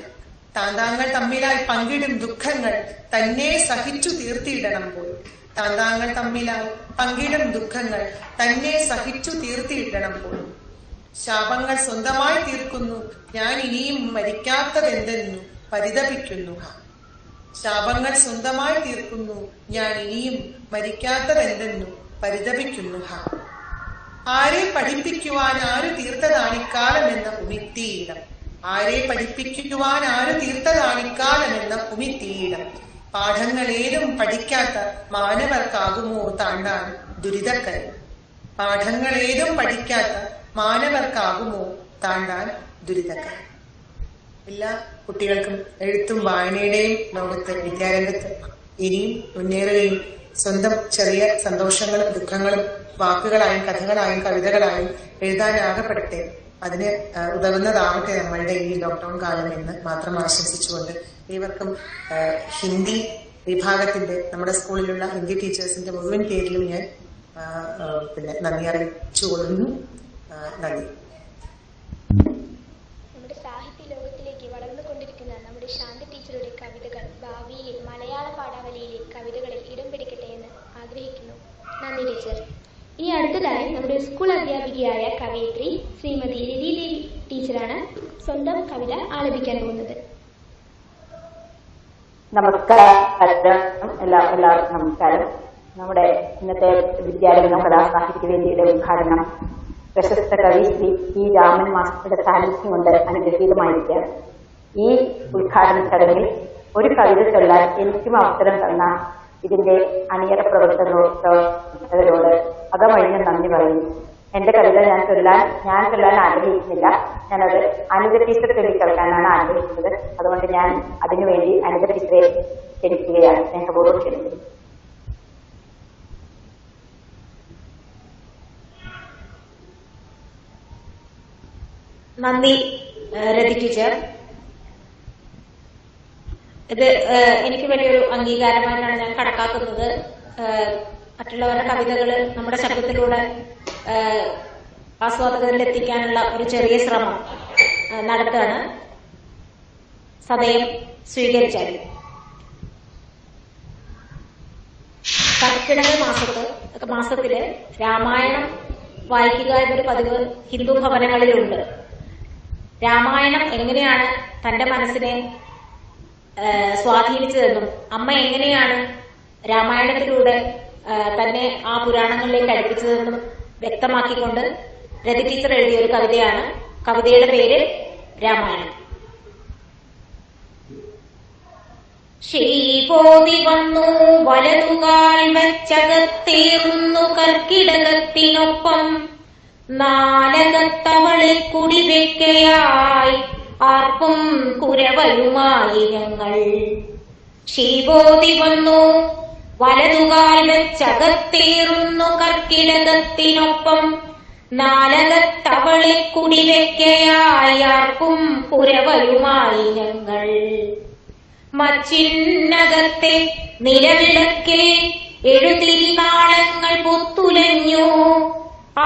താന്താങ്ങൾ തമ്മിലായി പങ്കിടും ദുഃഖങ്ങൾ തന്നെ സഹിച്ചു തീർത്തിയിടണം പോൽ. താന്താങ്ങൾ തമ്മിലായി പങ്കിടും ദുഃഖങ്ങൾ തന്നെ സഹിച്ചു തീർത്തിയിടണം പോൽ. ശാപങ്ങൾ സ്വന്തമായി തീർക്കുന്നു ഞാൻ ഇനിയും മരിക്കാത്തതെന്തെന്നു പരിതപിക്കുന്നു. ശാപങ്ങൾ സ്വന്തമായി തീർക്കുന്നു ഞാൻ ഇനിയും മരിക്കാത്തതെന്തെന്നു പരിതപിക്കുന്നു. ആരെ പഠിപ്പിക്കുവാൻ ആരു തീർത്തതാണിക്കാലമെന്ന ഉമിത്തിയിടം. ആരെ പഠിപ്പിക്കുവാൻ ആരു തീർത്തതാണിക്കാലമെന്ന ഉമിത്തിയിടം. പാഠങ്ങളേതും പഠിക്കാത്ത മാനവർക്കാകുമോ താണ്ടാൻ ദുരിതക്കരം. പാഠങ്ങളേതും പഠിക്കാത്ത മാനവർക്കാകുമോ താണ്ടാൻ ദുരിതക്കരം. എല്ലാ കുട്ടികൾക്കും എഴുത്തും വായനയുടെയും ലോകത്ത് വിദ്യാരംഗത്ത് ഇനിയും മുന്നേറുകയും സ്വന്തം ചെറിയ സന്തോഷങ്ങളും ദുഃഖങ്ങളും വാക്കുകളായും കഥകളായും കവിതകളായും എഴുതാനാകപ്പെടട്ടെ. അതിന് ഉതകുന്നതാവട്ടെ നമ്മളുടെ ഈ ലോക്ക്ഡൌൺ കാലം എന്ന് മാത്രം ആശംസിച്ചുകൊണ്ട് ഏവർക്കും ഹിന്ദി വിഭാഗത്തിന്റെ നമ്മുടെ സ്കൂളിലുള്ള ഹിന്ദി ടീച്ചേഴ്സിന്റെ മുഴുവൻ പേരിലും ഞാൻ നന്ദി അറിയിച്ചുകൊള്ളുന്നു. നന്ദി. നമ്മുടെ സാഹിത്യ ലോകത്തിലേക്ക് വളർന്നുകൊണ്ടിരിക്കുന്ന നമ്മുടെ ശാന്തി ടീച്ചറുടെ കവിതകൾ ഭാവിയിൽ മലയാള പാഠാവലിയിലെ കവിതകളിൽ ഇടം പിടിക്കട്ടെ എന്ന് ആഗ്രഹിക്കുന്നു. നന്ദി ടീച്ചർ. ഇനി അടുത്തതായി നമ്മുടെ സ്കൂൾ അധ്യാപികയായ കവയിത്രി ശ്രീമതി രതി ദേവി ടീച്ചറാണ് സ്വന്തം കവിത ആലപിക്കാൻ പോകുന്നത്. നമസ്കാരം. എല്ലാവർക്കും നമസ്കാരം. നമ്മുടെ ഇന്നത്തെ വിദ്യാരംഗം കലാസാഹിത്യവേദിയുടെ ഉദ്ഘാടനം പ്രശസ്ത കവി ശ്രീ പി രാമൻ മാസ്റ്ററുടെ സാന്നിധ്യം കൊണ്ട് അനുഗ്രഹീതമായിരിക്കാം. ഈ ഉദ്ഘാടന ചടങ്ങിൽ ഒരു കവിത ചൊല്ലാൻ എനിക്കും അവസരം തന്ന ഇതിന്റെ അണിയറ പ്രവർത്തകരോട് അകമഴിഞ്ഞ നന്ദി പറയുന്നു. എന്റെ കവിത ഞാൻ ചൊല്ലാൻ ആഗ്രഹിക്കുന്നില്ല. ഞാനത് അനിത ടീച്ചർ ചൊല്ലിക്കേൾക്കാനാണ് ആഗ്രഹിക്കുന്നത്. അതുകൊണ്ട് ഞാൻ അതിനുവേണ്ടി അനിത ടീച്ചറെ ക്ഷണിക്കുകയാണ്. സ്നേഹപൂർവ്വം ക്ഷണിക്കുന്നു. നന്ദി രതി ടീച്ചർ. ഇത് എനിക്ക് വലിയൊരു അംഗീകാരമായിട്ടാണ് ഞാൻ കണക്കാക്കുന്നത്. മറ്റുള്ളവരുടെ കവിതകൾ നമ്മുടെ ശബ്ദത്തിലൂടെ ആസ്വാദകരിൽ എത്തിക്കാനുള്ള ഒരു ചെറിയ ശ്രമം നടത്തുകയാണ്. സദയം സ്വീകരിച്ചാലും കർക്കിടക മാസത്തില് രാമായണം വായിക്കുക എന്നൊരു പതിവ് ഹിന്ദു ഭവനങ്ങളിലുണ്ട്. രാമായണം എങ്ങനെയാണ് തന്റെ മനസ്സിനെ സ്വാധീനിച്ചതെന്നും അമ്മ എങ്ങനെയാണ് രാമായണത്തിലൂടെ തന്നെ ആ പുരാണങ്ങളിലേക്ക് അടുപ്പിച്ചതെന്നും വ്യക്തമാക്കിക്കൊണ്ട് രതി ടീച്ചർ എഴുതിയ ഒരു കവിതയാണ്. കവിതയുടെ പേര് രാമായണം. ശ്രീപോതി വന്നു വലതുകാൽ വെച്ചകത്തേറുന്നു കർക്കിടകത്തിനൊപ്പം നാലകത്തവളെ കുടിവെക്കയായി ആർപ്പും കുരവലുമായി ഞങ്ങൾ. ശ്രീപോതി വന്നു വലതുകാൽ വെച്ചകത്തേറുന്നു കർക്കിടകത്തിനൊപ്പം നാലകത്തവളെ കുടിവെക്കയായി ആർപ്പും കുരവലുമായി ഞങ്ങൾ. മച്ചിന്നകത്തെ നിലവിളക്കെ എഴുതിരി നാളങ്ങൾ പുത്തുലഞ്ഞു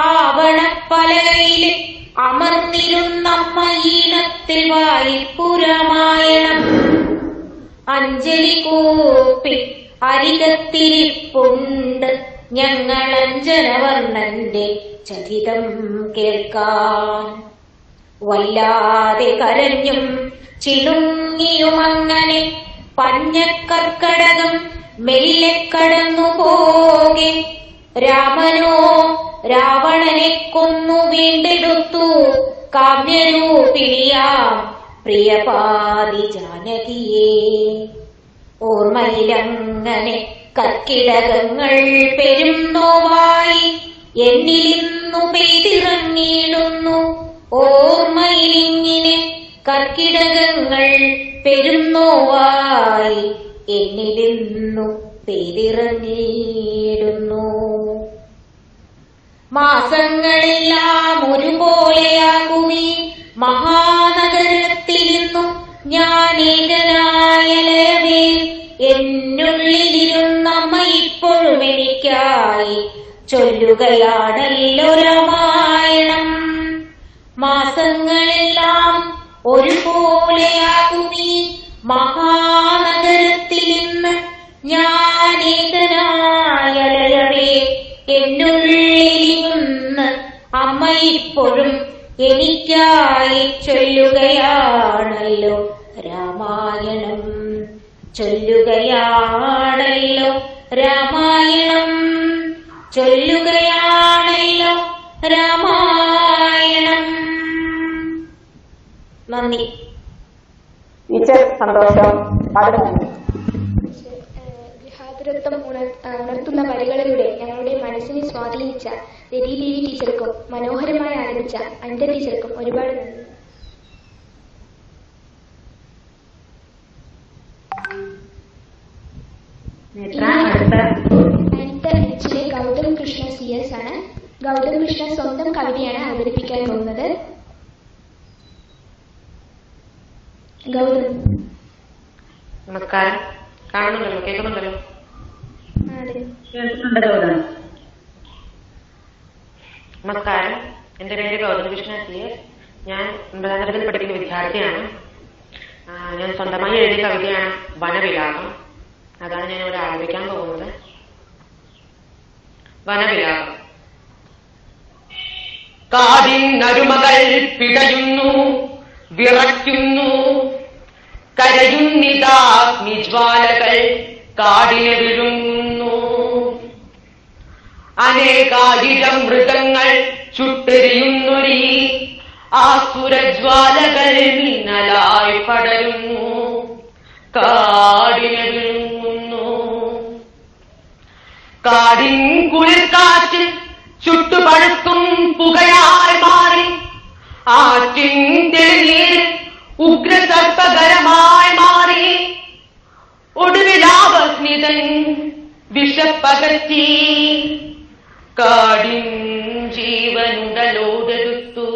ആവണപ്പലകയിൽ അമർന്നിരുന്നമ്മ ഈണത്തിൽ വായിപ്പുരാമായണം. അഞ്ജലി കൂപ്പി അരികത്തിരിപ്പുണ്ട് ഞങ്ങൾ അഞ്ജനവർണ്ണന്റെ ചരിതം കേൾക്കാൻ. വല്ലാതെ കരഞ്ഞും ചിണുങ്ങിയുമങ്ങനെ പഞ്ഞക്കർക്കടകം മെല്ലെ കടന്നു പോകെ രാമനോ രാവണനെ കൊന്നു വീണ്ടെടുത്തു കാമ്യരൂപിണിയാം പ്രിയപാതി ജാനകിയെ. ഓർമ്മയിലങ്ങനെ കർക്കിടകങ്ങൾ പെരും നോവായി എന്നിലിന്നു പെയ്തിറങ്ങിയിടുന്നു. ഓർമ്മയിലിങ്ങനെ കർക്കിടകങ്ങൾ പെരും നോവായി എന്നിലിന്നു പെയ്തിറങ്ങിയിടുന്നു. മാസങ്ങളെല്ലാം ഒരുപോലെയാകുമീ മഹാനഗരത്തിലിന്നു ഞാൻ ഏകനായലവേ. എന്നുള്ളിലിരുന്നമ്മ ഇപ്പോഴും എനിക്കായി ചൊല്ലുകയാണല്ലോ രാമായണം. മാസങ്ങളെല്ലാം ഒരുപോലെയാകുമീ മഹാനഗരത്തിൽ ഇന്ന് ഞാനേതനായലയവേ എന്നുള്ളിലിരുന്ന് അമ്മ ഇപ്പോഴും എനിക്കായി ചൊല്ലുകയാണല്ലോ രാമായണം, ചൊല്ലുകയാണല്ലോ രാമായണം, ചൊല്ലുകയാണല്ലോ രാമായണം. നന്ദി. ടീച്ചർ സന്തോഷം. ഗൃഹാതുരത്വം ഉണർത്തുന്ന വരികളിലൂടെ ഞങ്ങളുടെ മനസ്സിനെ സ്വാധീനിച്ച രതി ദേവി ടീച്ചർക്കും മനോഹരമായി ആരംഭിച്ച അനിത ടീച്ചർക്കും ഒരുപാട് നന്ദി. അനിത എച്ചിലെ ഗൗതം കൃഷ്ണ CS ആണ്. ഗൗതം കൃഷ്ണ സ്വന്തം കവിതയാണ് അവതരിപ്പിക്കാൻ പോകുന്നത്. ഗൗതം. നമസ്കാരം. കാണുന്നുണ്ടല്ലോ, കേൾക്കുന്നുണ്ടല്ലോ? നമസ്കാരം. എന്റെ പേര് ഗൗതം കൃഷ്ണ CS. ഞാൻ 9ാം തരത്തിൽ പഠിക്കുന്ന വിദ്യാർത്ഥിയാണ്. ഞാൻ സ്വന്തമായി എഴുതിയ കവിതയാണ് വനവിലാപം. അതാണ് ഞാൻ ഇവിടെ ആരംഭിക്കാൻ പോകുന്നത്. വനവിലാപം. കാടിനരുമകൾ പിടയുന്നു, വിറയ്ക്കുന്നു, കരയുന്നിതാഗ്നിജ്വാലകൾ കാടിനെ വിഴുങ്ങുന്നു. അനേകായിരം മൃഗങ്ങൾ ചുട്ടെരിയുന്നൊരീ ആസുരജ്വാലകൾ മിന്നലായി പടരുന്നു, കാടിനെ വിഴുങ്ങുന്നു. കാടിൻ കുളിർക്കാറ്റ് ചുട്ടുപഴുക്കും പുകയായി മാറി, ആറ്റിൻ തെളിനീര് ഉഗ്രസർപ്പകരമായി മാറി, ഒടുവിലാവസ്മിതൻ വിഷപ്പകറ്റി കാടിൻ ജീവനുടലോടെടുത്തു.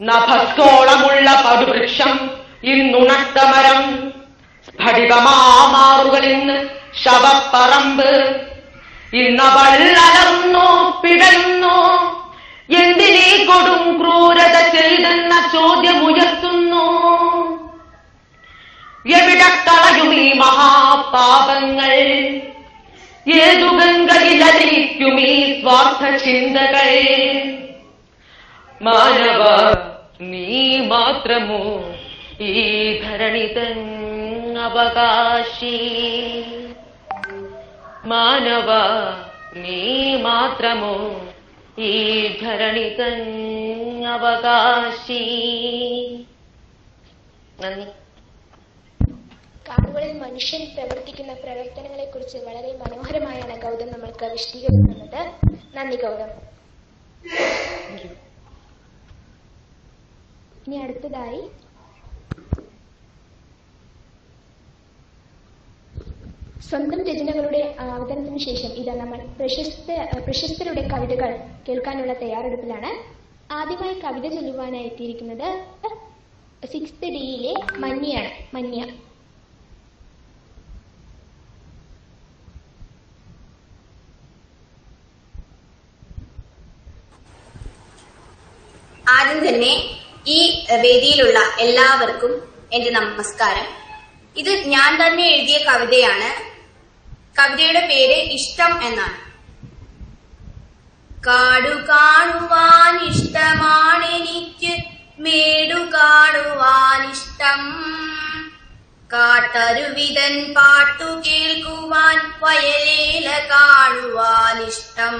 നഭസ്കോളമുള്ള പടുവൃക്ഷം ഇന്നുണട്ടമരം, സ്ഫടികമാറുകൾ ഇന്ന് ശവപ്പറമ്പ്. ഇന്നവൾ അലർന്നു പിടയുന്നു, എന്തിനീ കൊടും ക്രൂരത ചെയ്തെന്ന ചോദ്യമുയർത്തുന്നു. എവിടെ കളയും ഈ മഹാപാപങ്ങൾ, ഏതു ഗംഗയിലലിക്കും ഈ സ്വാർത്ഥ ചിന്തകൾ. മാനവ നീ മാത്രമോ ഈ ധരണിതൻ അവകാശി, മാനവ നീ മാത്രമോ ഈ ധരണിതൻ അവകാശി. നന്ദി. കാടുകളിൽ മനുഷ്യൻ പ്രവർത്തിക്കുന്ന പ്രവർത്തനങ്ങളെ കുറിച്ച് വളരെ മനോഹരമായാണ് ഗൗതം നമ്മൾക്ക് വിശദീകരിക്കുന്നത്. നന്ദി ഗൗതം. ഇനി അടുത്തതായി സ്വന്തം രചനകളുടെ അവതരണത്തിന് ശേഷം ഇതാ നമ്മൾ പ്രശസ്തരുടെ കവിതകൾ കേൾക്കാനുള്ള തയ്യാറെടുപ്പിലാണ്. ആദ്യമായി കവിത ചൊല്ലുവാനായി എത്തിയിരിക്കുന്നത് 6th Dയിലെ മന്യാണ്. മന്യ. ആദ്യം തന്നെ ഈ വേദിയിലുള്ള എല്ലാവർക്കും എന്റെ നമസ്കാരം. ഇത് ഞാൻ തന്നെ എഴുതിയ കവിതയാണ്. കവിതയുടെ പേര് ഇഷ്ടം എന്നാണ്. കാടു കാണുവാൻ ഇഷ്ടമാണെനിക്ക്, മേടു കാണുവാൻ ഇഷ്ടം, കാട്ടരുവിതൻ പാട്ടു കേൾക്കുവാൻ, വയലേല കാണുവാൻ ഇഷ്ടം,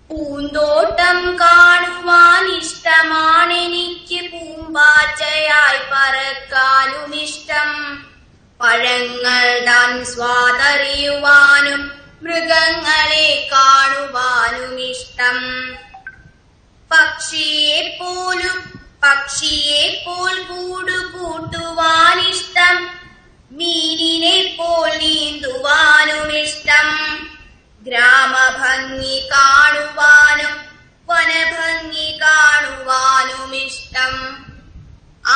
പൂന്തോട്ടം കാണുവാൻ ഇഷ്ടമാണെനിക്ക്, പൂമ്പാറ്റയായി പറക്കാനും ഇഷ്ടം, പഴങ്ങൾ താൻ സ്വാദറിയുവാനും മൃഗങ്ങളെ കാണുവാനും ഇഷ്ടം, പക്ഷിയെ പോൽ കൂടു കൂട്ടുവാൻ ഇഷ്ടം, മീനിനെ പോൽ നീന്തുവാനും ഇഷ്ടം, ഗ്രാമഭംഗി കാണുവാനും വനഭംഗി കാണുവാനും ഇഷ്ടം,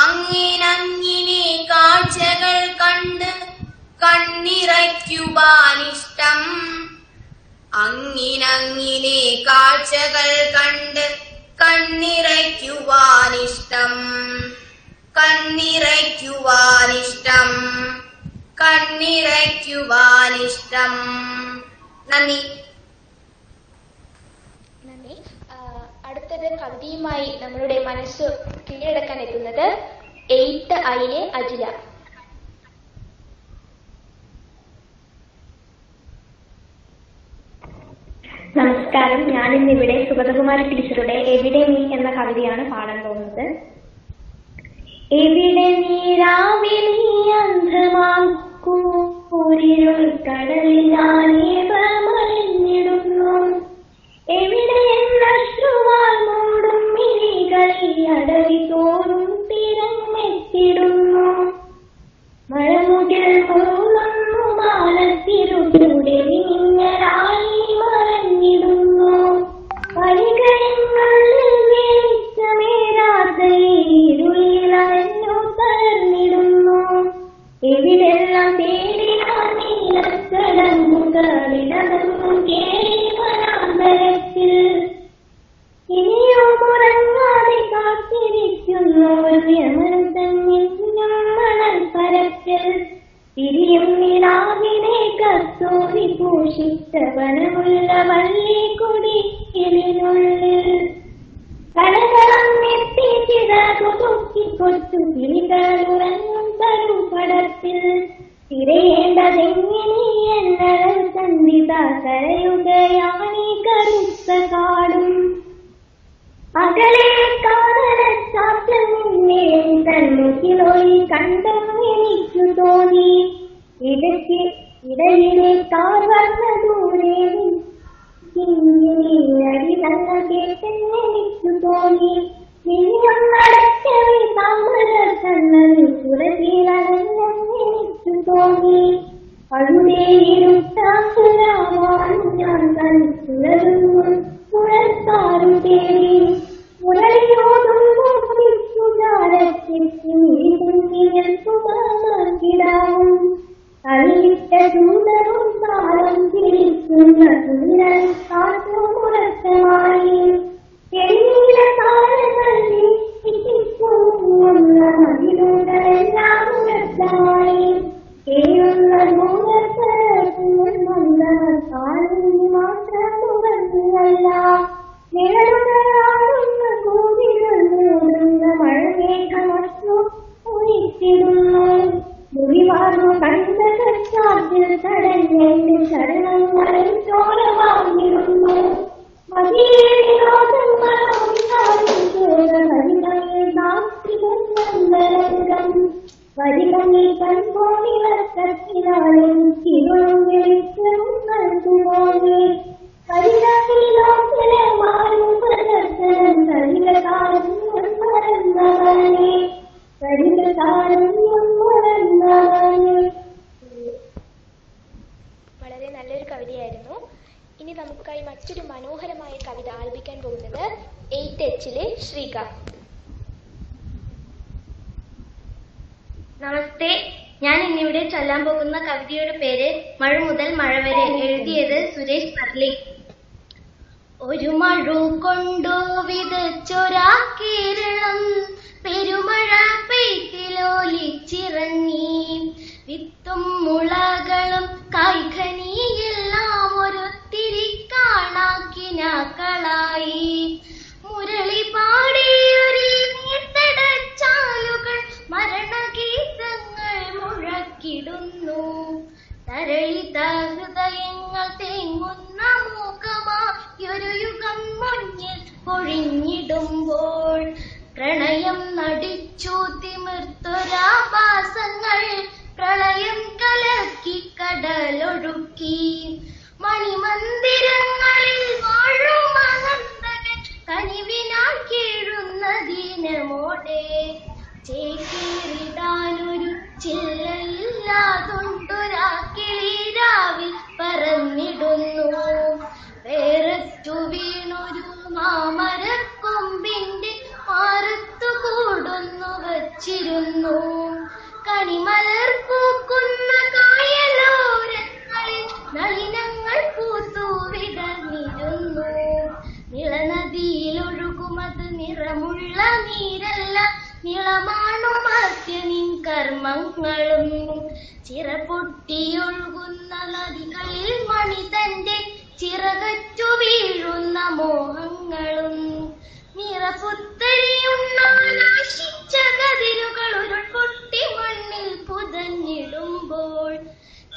അങ്ങിനെ കാഴ്ചകൾ കണ്ട് കണ്ണിറയ്ക്കുവാൻ ഇഷ്ടം, അങ്ങിനെ കാഴ്ചകൾ കണ്ട് കണ്ണിറയ്ക്കുവാനിഷ്ടം കണ്ണിറയ്ക്കുവാനിഷ്ടം കണ്ണിറയ്ക്കുവാനിഷ്ടം. നന്ദി. നന്ദി. അടുത്തത് കവിതയുമായി നമ്മളുടെ മനസ്സ് കീഴടക്കാൻ എത്തുന്നത് 8th ഐയിലെ അജില. നമസ്കാരം. ഞാനിന്നിവിടെ സുഗതകുമാരി ടീച്ചറുടെ എവിടെ നീ എന്ന കവിതയാണ് പാടാൻ പോകുന്നത്. എവിടെ നീ രാവിലെ അന്ധമാം കൂരിരുൾ കടലിൽ ഞാനേവമറിഞ്ഞിടുന്നു. എവിടെ എന്നശ്രുവാൽ മൂടും മിഴികളിൽ അടവി തോറും തിരഞ്ഞെത്തിടുന്നു. മഴമുകിൽ മൂളുന്നു മാലത്തിരുടെ മിന്നലായി മറഞ്ഞിടുന്നു. വഴികളിൽ വെളിച്ചമേരാത്ത ഇരുളിലു തളർന്നിടുന്നു. എവിടെല്ലാം തേടി നീലക്കടമ്പുകളിലതൊന്നും കേറി വനാന്തരത്തിൽ ഇനിയോ ഉറങ്ങാതെ കാത്തിരിക്കുന്നു ഒരു യമനം തന്നിന്നും മണൽ പരപ്പിൽ. തിരിയും നിലാവിനെ കസ്തൂരി പൂഷിച്ച വനമുള്ള വള്ളി കൊടിയിനുള്ളിൽ കലകളം എത്തി ചിറകു പൊക്കി കൊച്ചു കിളികളുറങ്ങും തരുപടത്തിൽ. തിരയേണ്ടതെങ്ങനെ എന്നൽ സന്ധിത കരയുകയാണീ കറുത്ത കാടും. അകലെ കാതലച്ചാറ്റൽ നിന്നെ തന്നുകിലോയി കണ്ടെന്ന് എനിക്കു തോന്നി. ഇടയിലെ കാർ വന്ന ദൂരെ അടിതന്ന കേട്ടെന്ന് എനിക്കു തോന്നി. നിന്നടക്കവേ താമര കണ്ണൽ തുറത്തിലടന്നെന്ന് എനിക്കു തോന്നി. അവിടെ ഇരുട്ടാസുരാവാൻ ഞാൻ കണ്ടുലരുന്നു പുഴത്താറു തേടി. മുരളിയോടും അളിയിട്ട ദൂതവും താളം തിരിക്കുന്ന തുന്നൽ കാറ്റുമുറക്കമായി. എണ്ണീല താരങ്ങൾ മതിലൂടെല്ലാം ഉറക്കമായി. കേഴുന്ന കാലിന് മാത്രം തുറന്നല്ല. നിഴലുകളാടുന്ന കൂടികൾ മൂടുന്ന മഴമേഘമു ഒഴിച്ചിടുന്നു. മുറിവാർന്നു കണ്ട കച്ചാത്തിൽ തടഞ്ഞെന്റെ ശരണങ്ങളിൽ ചോരവാങ്ങിടുന്നു. വരികങ്ങി കൺപോണിവർക്കത്തിനാളും തിരുളും വെളിച്ചവും കണ്ടുപോയി. കരിലക്കിലോക്കിലെ മാറും പ്രദർശനം കരിലകാരം മറന്നവനെ കരിലകാരം മറന്നവനെ. വളരെ നല്ലൊരു കവിതയായിരുന്നു. ഇനി നമുക്കായി മറ്റൊരു മനോഹരമായ കവിത ആലപിക്കാൻ പോകുന്നത് 8Hലെ ശ്രീക. നമസ്തേ. ഞാൻ ഇന്നിവിടെ ചൊല്ലാൻ പോകുന്ന കവിതയുടെ പേര് മഴ മുതൽ മഴ വരെ. എഴുതിയത് സുരേഷ് പർലി. ഒരു മഴു കൊണ്ടു വിതച്ചൊരാ കേരളം പെരുമഴ പെയ്ത്തിലോലിച്ചിറങ്ങി. വിത്തും മുളകളും കായ്ഖനിയെല്ലാം ഒരൊത്തിരി കാണാക്കിനാക്കളായി. മുരളി പാടിയൊരു നീർത്തടച്ചാലുകൾ മരണഗീതങ്ങൾ മുഴക്കിടുന്നു. തരളിത ഹൃദയങ്ങൾ തേങ്ങുന്ന മൂകമായൊരു യുഗം മുന്നിൽ പൊഴിഞ്ഞിടുമ്പോൾ പ്രണയം നടിച്ചു തിമിർത്തൊരാഭാസങ്ങൾ പ്രളയം കലക്കി കടലൊഴുക്കി. മണിമന്ദിരങ്ങളിൽ വാഴും അനന്തകൻ കനിവിനാൽ കീഴുന്ന ദീനമോടെ ചേക്കേറിടാനൊരു ചില്ലയില്ലാതൊണ്ടൊരാ കിളിരാവിൽ പറന്നിടുന്നു. വേററ്റു വീണൊരു മാമരക്കൊമ്പിന്റെ മാറത്തു കൂടുന്നു വച്ചിരുന്നു. കണിമലർ പൂക്കുന്ന കായലോരങ്ങളിൽ നളിനങ്ങൾ പൂത്തു വിടർന്നിരുന്നു. നിളനദിയിലൊഴുകുമത നിളമാണു മർത്യനിൻ കർമ്മങ്ങളും ചിറപൊട്ടിയൊഴുകുന്ന നദികളിൽ മണി തന്റെ ചിറകറ്റു വീഴുന്ന മോഹങ്ങളും നിറപുത്തരിയുണ്ണാനാശിച്ച കതിരുകൾ ഉരുൾപൊട്ടി മണ്ണിൽ പുതഞ്ഞിടുമ്പോൾ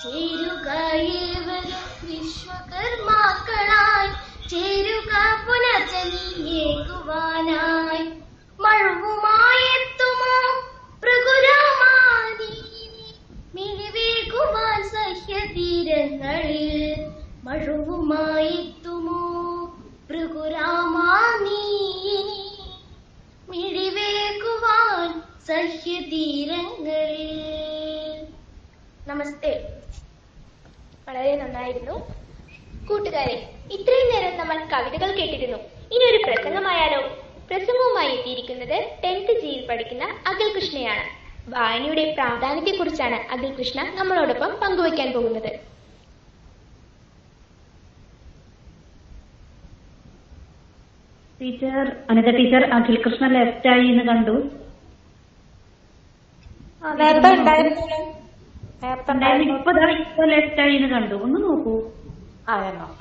ചേരുക ഏവരും വിശ്വകർമാക്കളായി ചേരുക പുനർജനിയേകുവാനായി മഴവുമായെത്തുമോ ഭൃഗുരാമാനീ മിഴിവേകുവാൻ സഹ്യതീരങ്ങളിൽ മഴവുമായെത്തുമോ ഭൃഗുരാമാനീ മിഴിവേകുവാൻ സഹ്യതീരങ്ങളിൽ. നമസ്തേ. വളരെ നന്നായിരുന്നു കൂട്ടുകാരെ. ഇത്രയും നേരം നമ്മൾ കവിതകൾ കേട്ടിരുന്നു. ഇനി ഒരു പ്രസംഗമായാലോ? പ്രസംഗവുമായി എത്തിയിരിക്കുന്നത് 10th ജിയിൽ പഠിക്കുന്ന അഖിൽ കൃഷ്ണയാണ്. വായനയുടെ പ്രാധാന്യത്തെക്കുറിച്ചാണ് അഖിൽ കൃഷ്ണ നമ്മളോടൊപ്പം പങ്കുവയ്ക്കാൻ പോകുന്നത്. Teacher Anitha teacher Akhil Krishna left ആയി എന്ന് കണ്ടു. ഇപ്പൊ ലെഫ്റ്റ് ആയി എന്ന് കണ്ടു. ഒന്ന് നോക്കൂ. നോക്കാം.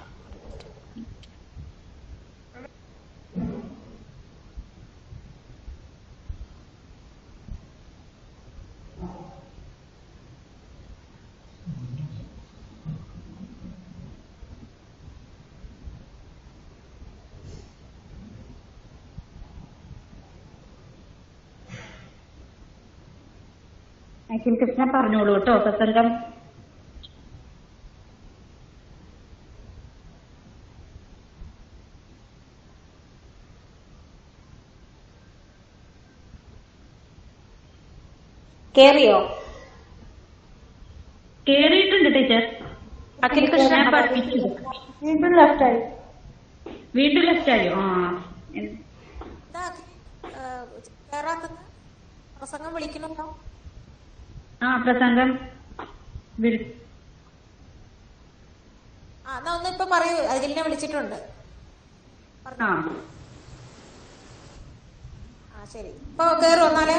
അഖിൽ കൃഷ്ണ പറഞ്ഞോളൂ കേട്ടോ പ്രസംഗം. കേറിയോ? കേറിയിട്ടുണ്ട് ടീച്ചർ. അഖിൽ കൃഷ്ണ വീണ്ടും ലെഫ്റ്റ് ആയി. വീണ്ടും ലെഫ്റ്റ് ആയോ? പ്രസംഗം വിളിക്കുന്നുണ്ടോ? പ്രസംഗം എന്നാ ഒന്ന് ഇപ്പൊ പറയൂ. അഖിലിനെ വിളിച്ചിട്ടുണ്ട്. ശരി, ഇപ്പൊ കേറും എന്നാലേ.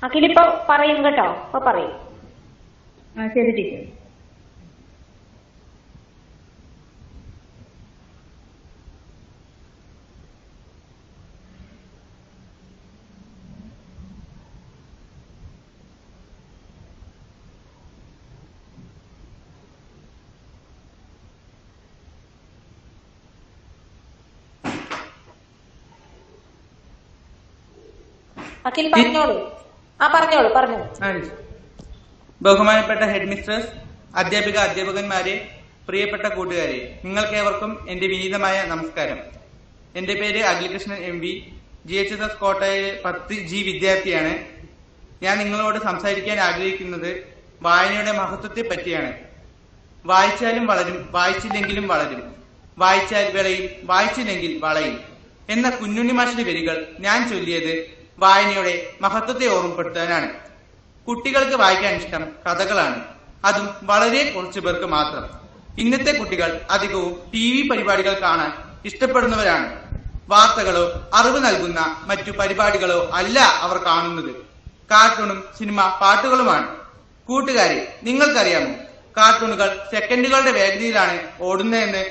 അഖിലിപ്പോ പറയും കേട്ടോ. ഇപ്പൊ പറയും. ശരി ടീച്ചർ. അഖിൽ പറഞ്ഞോളൂ. പറഞ്ഞോളൂ. ബഹുമാനപ്പെട്ട ഹെഡ് മിസ്ട്രസ്, അധ്യാപകന്മാരെ, പ്രിയപ്പെട്ട കൂട്ടുകാരെ, നിങ്ങൾക്കേവർക്കും എന്റെ വിനീതമായ നമസ്കാരം. എന്റെ പേര് Akhil Krishnan MV, GHSS കോട്ടയിലെ 10G വിദ്യാർത്ഥിയാണ്. ഞാൻ നിങ്ങളോട് സംസാരിക്കാൻ ആഗ്രഹിക്കുന്നത് വായനയുടെ മഹത്വത്തെ പറ്റിയാണ്. വായിച്ചാലും വളരും, വായിച്ചില്ലെങ്കിലും വളരും. വായിച്ചാൽ വിളയും, വായിച്ചില്ലെങ്കിൽ വളയും എന്ന കുഞ്ഞുണ്ണി മാഷിന്റെ വരികൾ ഞാൻ ചൊല്ലിയത് വായനയുടെ മഹത്വത്തെ ഓർമ്മപ്പെടുത്താനാണ്. കുട്ടികൾക്ക് വായിക്കാൻ ഇഷ്ടം കഥകളാണ്. അതും വളരെ കുറച്ചു പേർക്ക് മാത്രം. ഇന്നത്തെ കുട്ടികൾ അധികവും TV പരിപാടികൾ കാണാൻ ഇഷ്ടപ്പെടുന്നവരാണ്. വാർത്തകളോ അറിവ് നൽകുന്ന മറ്റു പരിപാടികളോ അല്ല അവർ കാണുന്നത്. കാർട്ടൂണും സിനിമ പാട്ടുകളുമാണ്. കൂട്ടുകാരെ, നിങ്ങൾക്കറിയാമോ കാർട്ടൂണുകൾ സെക്കൻഡുകളുടെ വേഗതയിലാണ് ഓടുന്നതെന്ന്?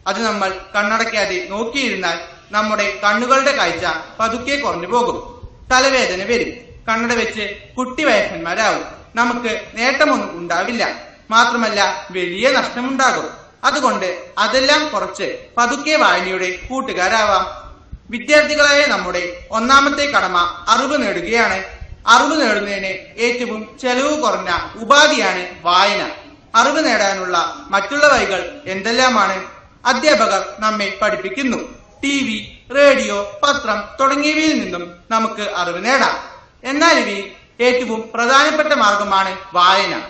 അത് നമ്മൾ കണ്ണടയ്ക്കാതെ നോക്കിയിരുന്നാൽ നമ്മുടെ കണ്ണുകളുടെ കാഴ്ച പതുക്കെ കുറഞ്ഞു പോകും. തലവേദന വരും. കണ്ണട വെച്ച് കുട്ടി വയസ്സന്മാരാവും. നമുക്ക് നേട്ടമൊന്നും ഉണ്ടാവില്ല. മാത്രമല്ല വലിയ നഷ്ടമുണ്ടാകും. അതുകൊണ്ട് അതെല്ലാം കുറച്ച് പതുക്കെ വായനയുടെ കൂട്ടുകാരാവാം. വിദ്യാർത്ഥികളായ നമ്മുടെ ഒന്നാമത്തെ കടമ അറിവ് നേടുകയാണ്. അറിവ് നേടുന്നതിന് ഏറ്റവും ചെലവ് കുറഞ്ഞ ഉപാധിയാണ് വായന. അറിവ് നേടാനുള്ള മറ്റുള്ള വഴികൾ എന്തെല്ലാമാണ്? അധ്യാപകർ നമ്മെ പഠിപ്പിക്കുന്നു. TV, റേഡിയോ, പത്രം തുടങ്ങിയവയിൽ നിന്നും നമുക്ക് അറിവ് നേടാം. എന്നാൽ ഇവയിൽ ഏറ്റവും പ്രധാനപ്പെട്ട മാർഗമാണ് വായന.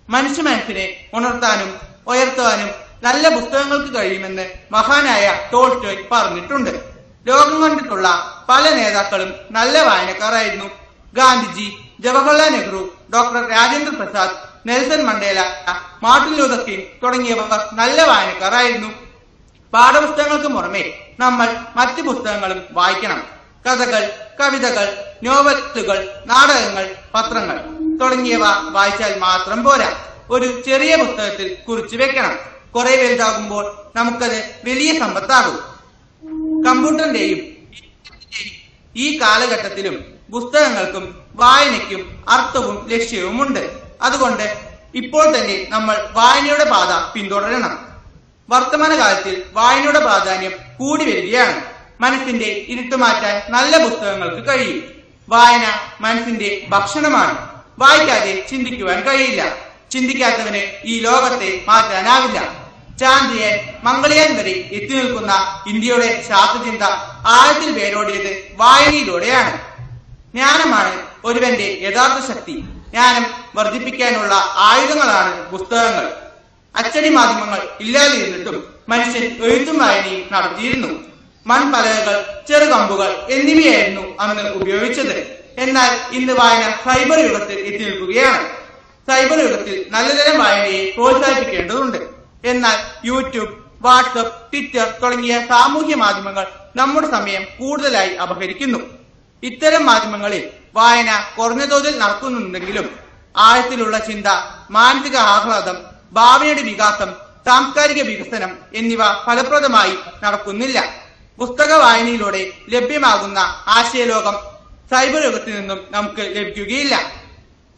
മനുഷ്യ മനസ്സിനെ ഉണർത്താനും ഉയർത്താനും നല്ല പുസ്തകങ്ങൾക്ക് കഴിയുമെന്ന് മഹാനായ ടോൾസ്റ്റോയ് പറഞ്ഞിട്ടുണ്ട്. ലോകം കണ്ടിട്ടുള്ള പല നേതാക്കളും നല്ല വായനക്കാരായിരുന്നു. Gandhiji, Jawaharlal Nehru, doctor Rajendra Prasad, Nelson Mandela, Martin Luther King തുടങ്ങിയവർ നല്ല വായനക്കാരായിരുന്നു. പാഠപുസ്തകങ്ങൾക്ക് പുറമെ നമ്മൾ മറ്റ് പുസ്തകങ്ങളും വായിക്കണം. കഥകൾ, കവിതകൾ, നോവലുകൾ, നാടകങ്ങൾ, പത്രങ്ങൾ തുടങ്ങിയവ വായിച്ചാൽ മാത്രം പോരാ. ഒരു ചെറിയ പുസ്തകത്തിൽ കുറിച്ചു വെക്കണം. കുറെ വലുതാകുമ്പോൾ നമുക്കത് വലിയ സമ്പത്താകും. കമ്പ്യൂട്ടറിന്റെയും ഈ കാലഘട്ടത്തിലും പുസ്തകങ്ങൾക്കും വായനയ്ക്കും അർത്ഥവും ലക്ഷ്യവുമുണ്ട്. അതുകൊണ്ട് ഇപ്പോൾ തന്നെ നമ്മൾ വായനയുടെ പാത പിന്തുടരണം. വർത്തമാനകാലത്തിൽ വായനയുടെ പ്രാധാന്യം കൂടി വരികയാണ്. മനസ്സിന്റെ ഇരുട്ടുമാറ്റാൻ നല്ല പുസ്തകങ്ങൾക്ക് കഴിയും. വായന മനസ്സിന്റെ ഭക്ഷണമാണ്. വായിക്കാതെ ചിന്തിക്കുവാൻ കഴിയില്ല. ചിന്തിക്കാത്തവന് ഈ ലോകത്തെ മാറ്റാനാവില്ല. ചാന്ദ്രയാൻ, മംഗളയാൻ വരെ എത്തി നിൽക്കുന്ന ഇന്ത്യയുടെ ശാസ്ത്രചിന്ത ആഴത്തിൽ വേരോടിയത് വായനയിലൂടെയാണ്. ജ്ഞാനമാണ് ഒരുവന്റെ യഥാർത്ഥ ശക്തി. ജ്ഞാനം വർദ്ധിപ്പിക്കാനുള്ള ആയുധങ്ങളാണ് പുസ്തകങ്ങൾ. അച്ചടി മാധ്യമങ്ങൾ ഇല്ലാതിരുന്നിട്ടും മനുഷ്യൻ എഴുത്തും വായനയും നടത്തിയിരുന്നു. മൺപലകകൾ, ചെറുകമ്പുകൾ എന്നിവയായിരുന്നു അന്ന് ഉപയോഗിച്ചത്. എന്നാൽ ഇന്ന് വായന സൈബർ യുഗത്തിൽ എത്തി നിൽക്കുകയാണ്. സൈബർ യുഗത്തിൽ നല്ലതരം വായനയെ പ്രോത്സാഹിപ്പിക്കേണ്ടതുണ്ട്. എന്നാൽ യൂട്യൂബ്, വാട്സപ്പ്, ട്വിറ്റർ തുടങ്ങിയ സാമൂഹ്യ മാധ്യമങ്ങൾ നമ്മുടെ സമയം കൂടുതലായി അപഹരിക്കുന്നു. ഇത്തരം മാധ്യമങ്ങളിൽ വായന കുറഞ്ഞ തോതിൽ നടക്കുന്നുണ്ടെങ്കിലും ആഴത്തിലുള്ള ചിന്ത, മാനസിക ആഹ്ലാദം, ഭാവനയുടെ വികാസം, സാംസ്കാരിക വികസനം എന്നിവ ഫലപ്രദമായി നടക്കുന്നില്ല. പുസ്തക വായനയിലൂടെ ലഭ്യമാകുന്ന ആശയലോകം സൈബർ യുഗത്തിൽ നിന്നും നമുക്ക് ലഭിക്കുകയില്ല.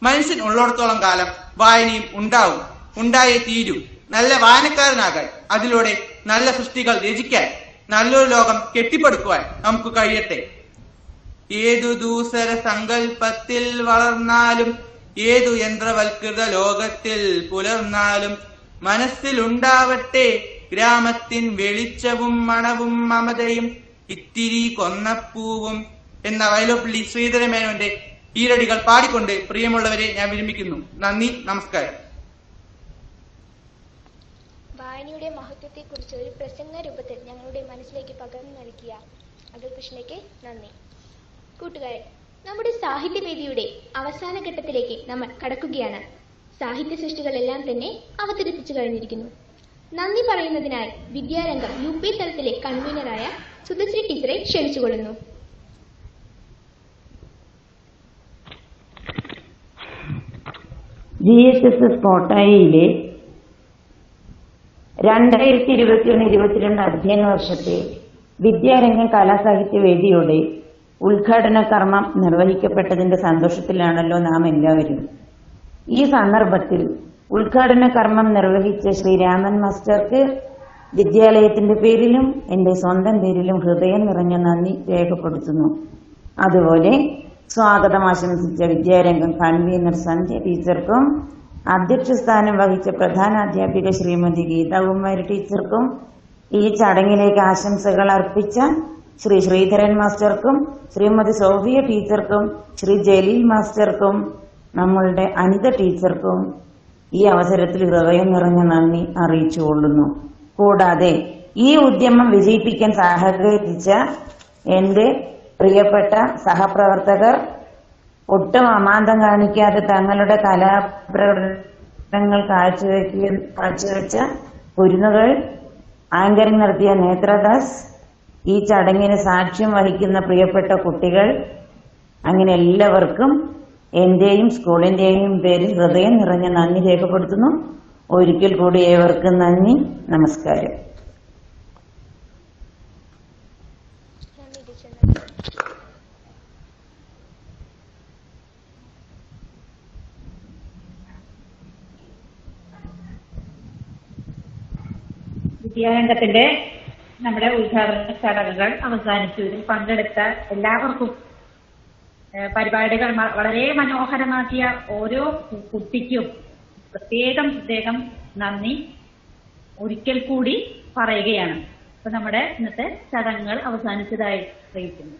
മനുഷ്യൻ ഉള്ളിടത്തോളം കാലം വായനയും ഉണ്ടാവും, ഉണ്ടായേ തീരൂ. നല്ല വായനക്കാരനാകാൻ, അതിലൂടെ നല്ല സൃഷ്ടികൾ രചിക്കാൻ, നല്ലൊരു ലോകം കെട്ടിപ്പടുക്കുവാൻ നമുക്ക് കഴിയട്ടെ. ഏതു ദൂസര സങ്കല്പത്തിൽ വളർന്നാലും, ഏതു യന്ത്രവൽകൃത ലോകത്തിൽ പുലർന്നാലും, മനസ്സിലുണ്ടാവട്ടെ ഗ്രാമത്തിൻ വെളിച്ചവും മണവും മമതയും ഇത്തിരി കൊന്നപ്പൂവും എന്ന വയലോപ്പള്ളി ശ്രീധരമേനോന്റെ ഈരടികൾ പാടിക്കൊണ്ട് പ്രിയമുള്ളവരെ ഞാൻ വിരമിക്കുന്നു. നന്ദി, നമസ്കാരം. വായനയുടെ മഹത്വത്തെക്കുറിച്ച് ഒരു പ്രസംഗ രൂപത്തിൽ ഞങ്ങളുടെ മനസ്സിലേക്ക് പകർന്നു നൽകിയ അഖിൽകൃഷ്ണയ്ക്ക് നന്ദി. കൂട്ടുകാരെ, നമ്മുടെ സാഹിത്യവേദിയുടെ അവസാന ഘട്ടത്തിലേക്ക് നമ്മൾ കടക്കുകയാണ്. സാഹിത്യ സൃഷ്ടികളെല്ലാം തന്നെ അവതരിപ്പിച്ചു കഴിഞ്ഞിരിക്കുന്നു. നന്ദി പറയുന്നതിനായി വിദ്യാരംഗം UP തലത്തിലെ കൺവീനറായ സുധശ്രീ ടീച്ചറെ ക്ഷണിച്ചുകൊള്ളുന്നു. GHSS കോട്ടായിയിലെ 2021-22 അധ്യയന വർഷത്തെ വിദ്യാരംഗം കലാസാഹിത്യ വേദിയുടെ ഉദ്ഘാടന കർമ്മം നിർവഹിക്കപ്പെട്ടതിന്റെ സന്തോഷത്തിലാണല്ലോ നാം എല്ലാവരും. ഈ സന്ദർഭത്തിൽ ഉദ്ഘാടന കർമ്മം നിർവഹിച്ച ശ്രീ രാമൻ മാസ്റ്റർക്ക് വിദ്യാലയത്തിന്റെ പേരിലും എന്റെ സ്വന്തം പേരിലും ഹൃദയം നിറഞ്ഞ നന്ദി രേഖപ്പെടുത്തുന്നു. അതുപോലെ സ്വാഗതം ആശംസിച്ച വിദ്യാരംഗം കൺവീനർ സന്ധ്യ ടീച്ചർക്കും അധ്യക്ഷ സ്ഥാനം വഹിച്ച പ്രധാനാധ്യാപിക ശ്രീമതി ഗീതാകുമാരി ടീച്ചർക്കും ഈ ചടങ്ങിലേക്ക് ആശംസകൾ അർപ്പിച്ച ശ്രീ ശ്രീധരൻ മാസ്റ്റർക്കും ശ്രീമതി സോഫിയ ടീച്ചർക്കും ശ്രീ ജലീൽ മാസ്റ്റർക്കും നമ്മളുടെ അനിത ടീച്ചർക്കും ഈ അവസരത്തിൽ ഹൃദയം നിറഞ്ഞ നന്ദി അറിയിച്ചുകൊള്ളുന്നു. കൂടാതെ ഈ ഉദ്യമം വിജയിപ്പിക്കാൻ സഹകരിച്ച എന്റെ പ്രിയപ്പെട്ട സഹപ്രവർത്തകർ, ഒട്ടും അമാന്തം കാണിക്കാതെ തങ്ങളുടെ കലാപ്രകടനങ്ങൾ കാഴ്ചവെച്ച കുരുന്നുകൾ, ആങ്കറിംഗ് നടത്തിയ നേത്രദാസ്, ഈ ചടങ്ങിന് സാക്ഷ്യം വഹിക്കുന്ന പ്രിയപ്പെട്ട കുട്ടികൾ, അങ്ങനെ എല്ലാവർക്കും എന്റെയും സ്കൂളിന്റെയും പേരിൽ ഹൃദയം നിറഞ്ഞ നന്ദി രേഖപ്പെടുത്തുന്നു. ഒരിക്കൽ കൂടി ഏവർക്കും നന്ദി, നമസ്കാരം. വിദ്യാരംഗത്തിന്റെ നമ്മുടെ ഉദ്ഘാടന ചടങ്ങുകൾ അവസാനിച്ചു. ഇതിൽ പങ്കെടുത്ത എല്ലാവർക്കും പരിപാടികൾ വളരെ മനോഹരമാക്കിയ ഓരോ കുട്ടിക്കും പ്രത്യേകം നന്ദി ഒരിക്കൽ കൂടി പറയുകയാണ്. അപ്പൊ നമ്മുടെ ഇന്നത്തെ ചടങ്ങുകൾ അവസാനിച്ചതായി അറിയിക്കുന്നു.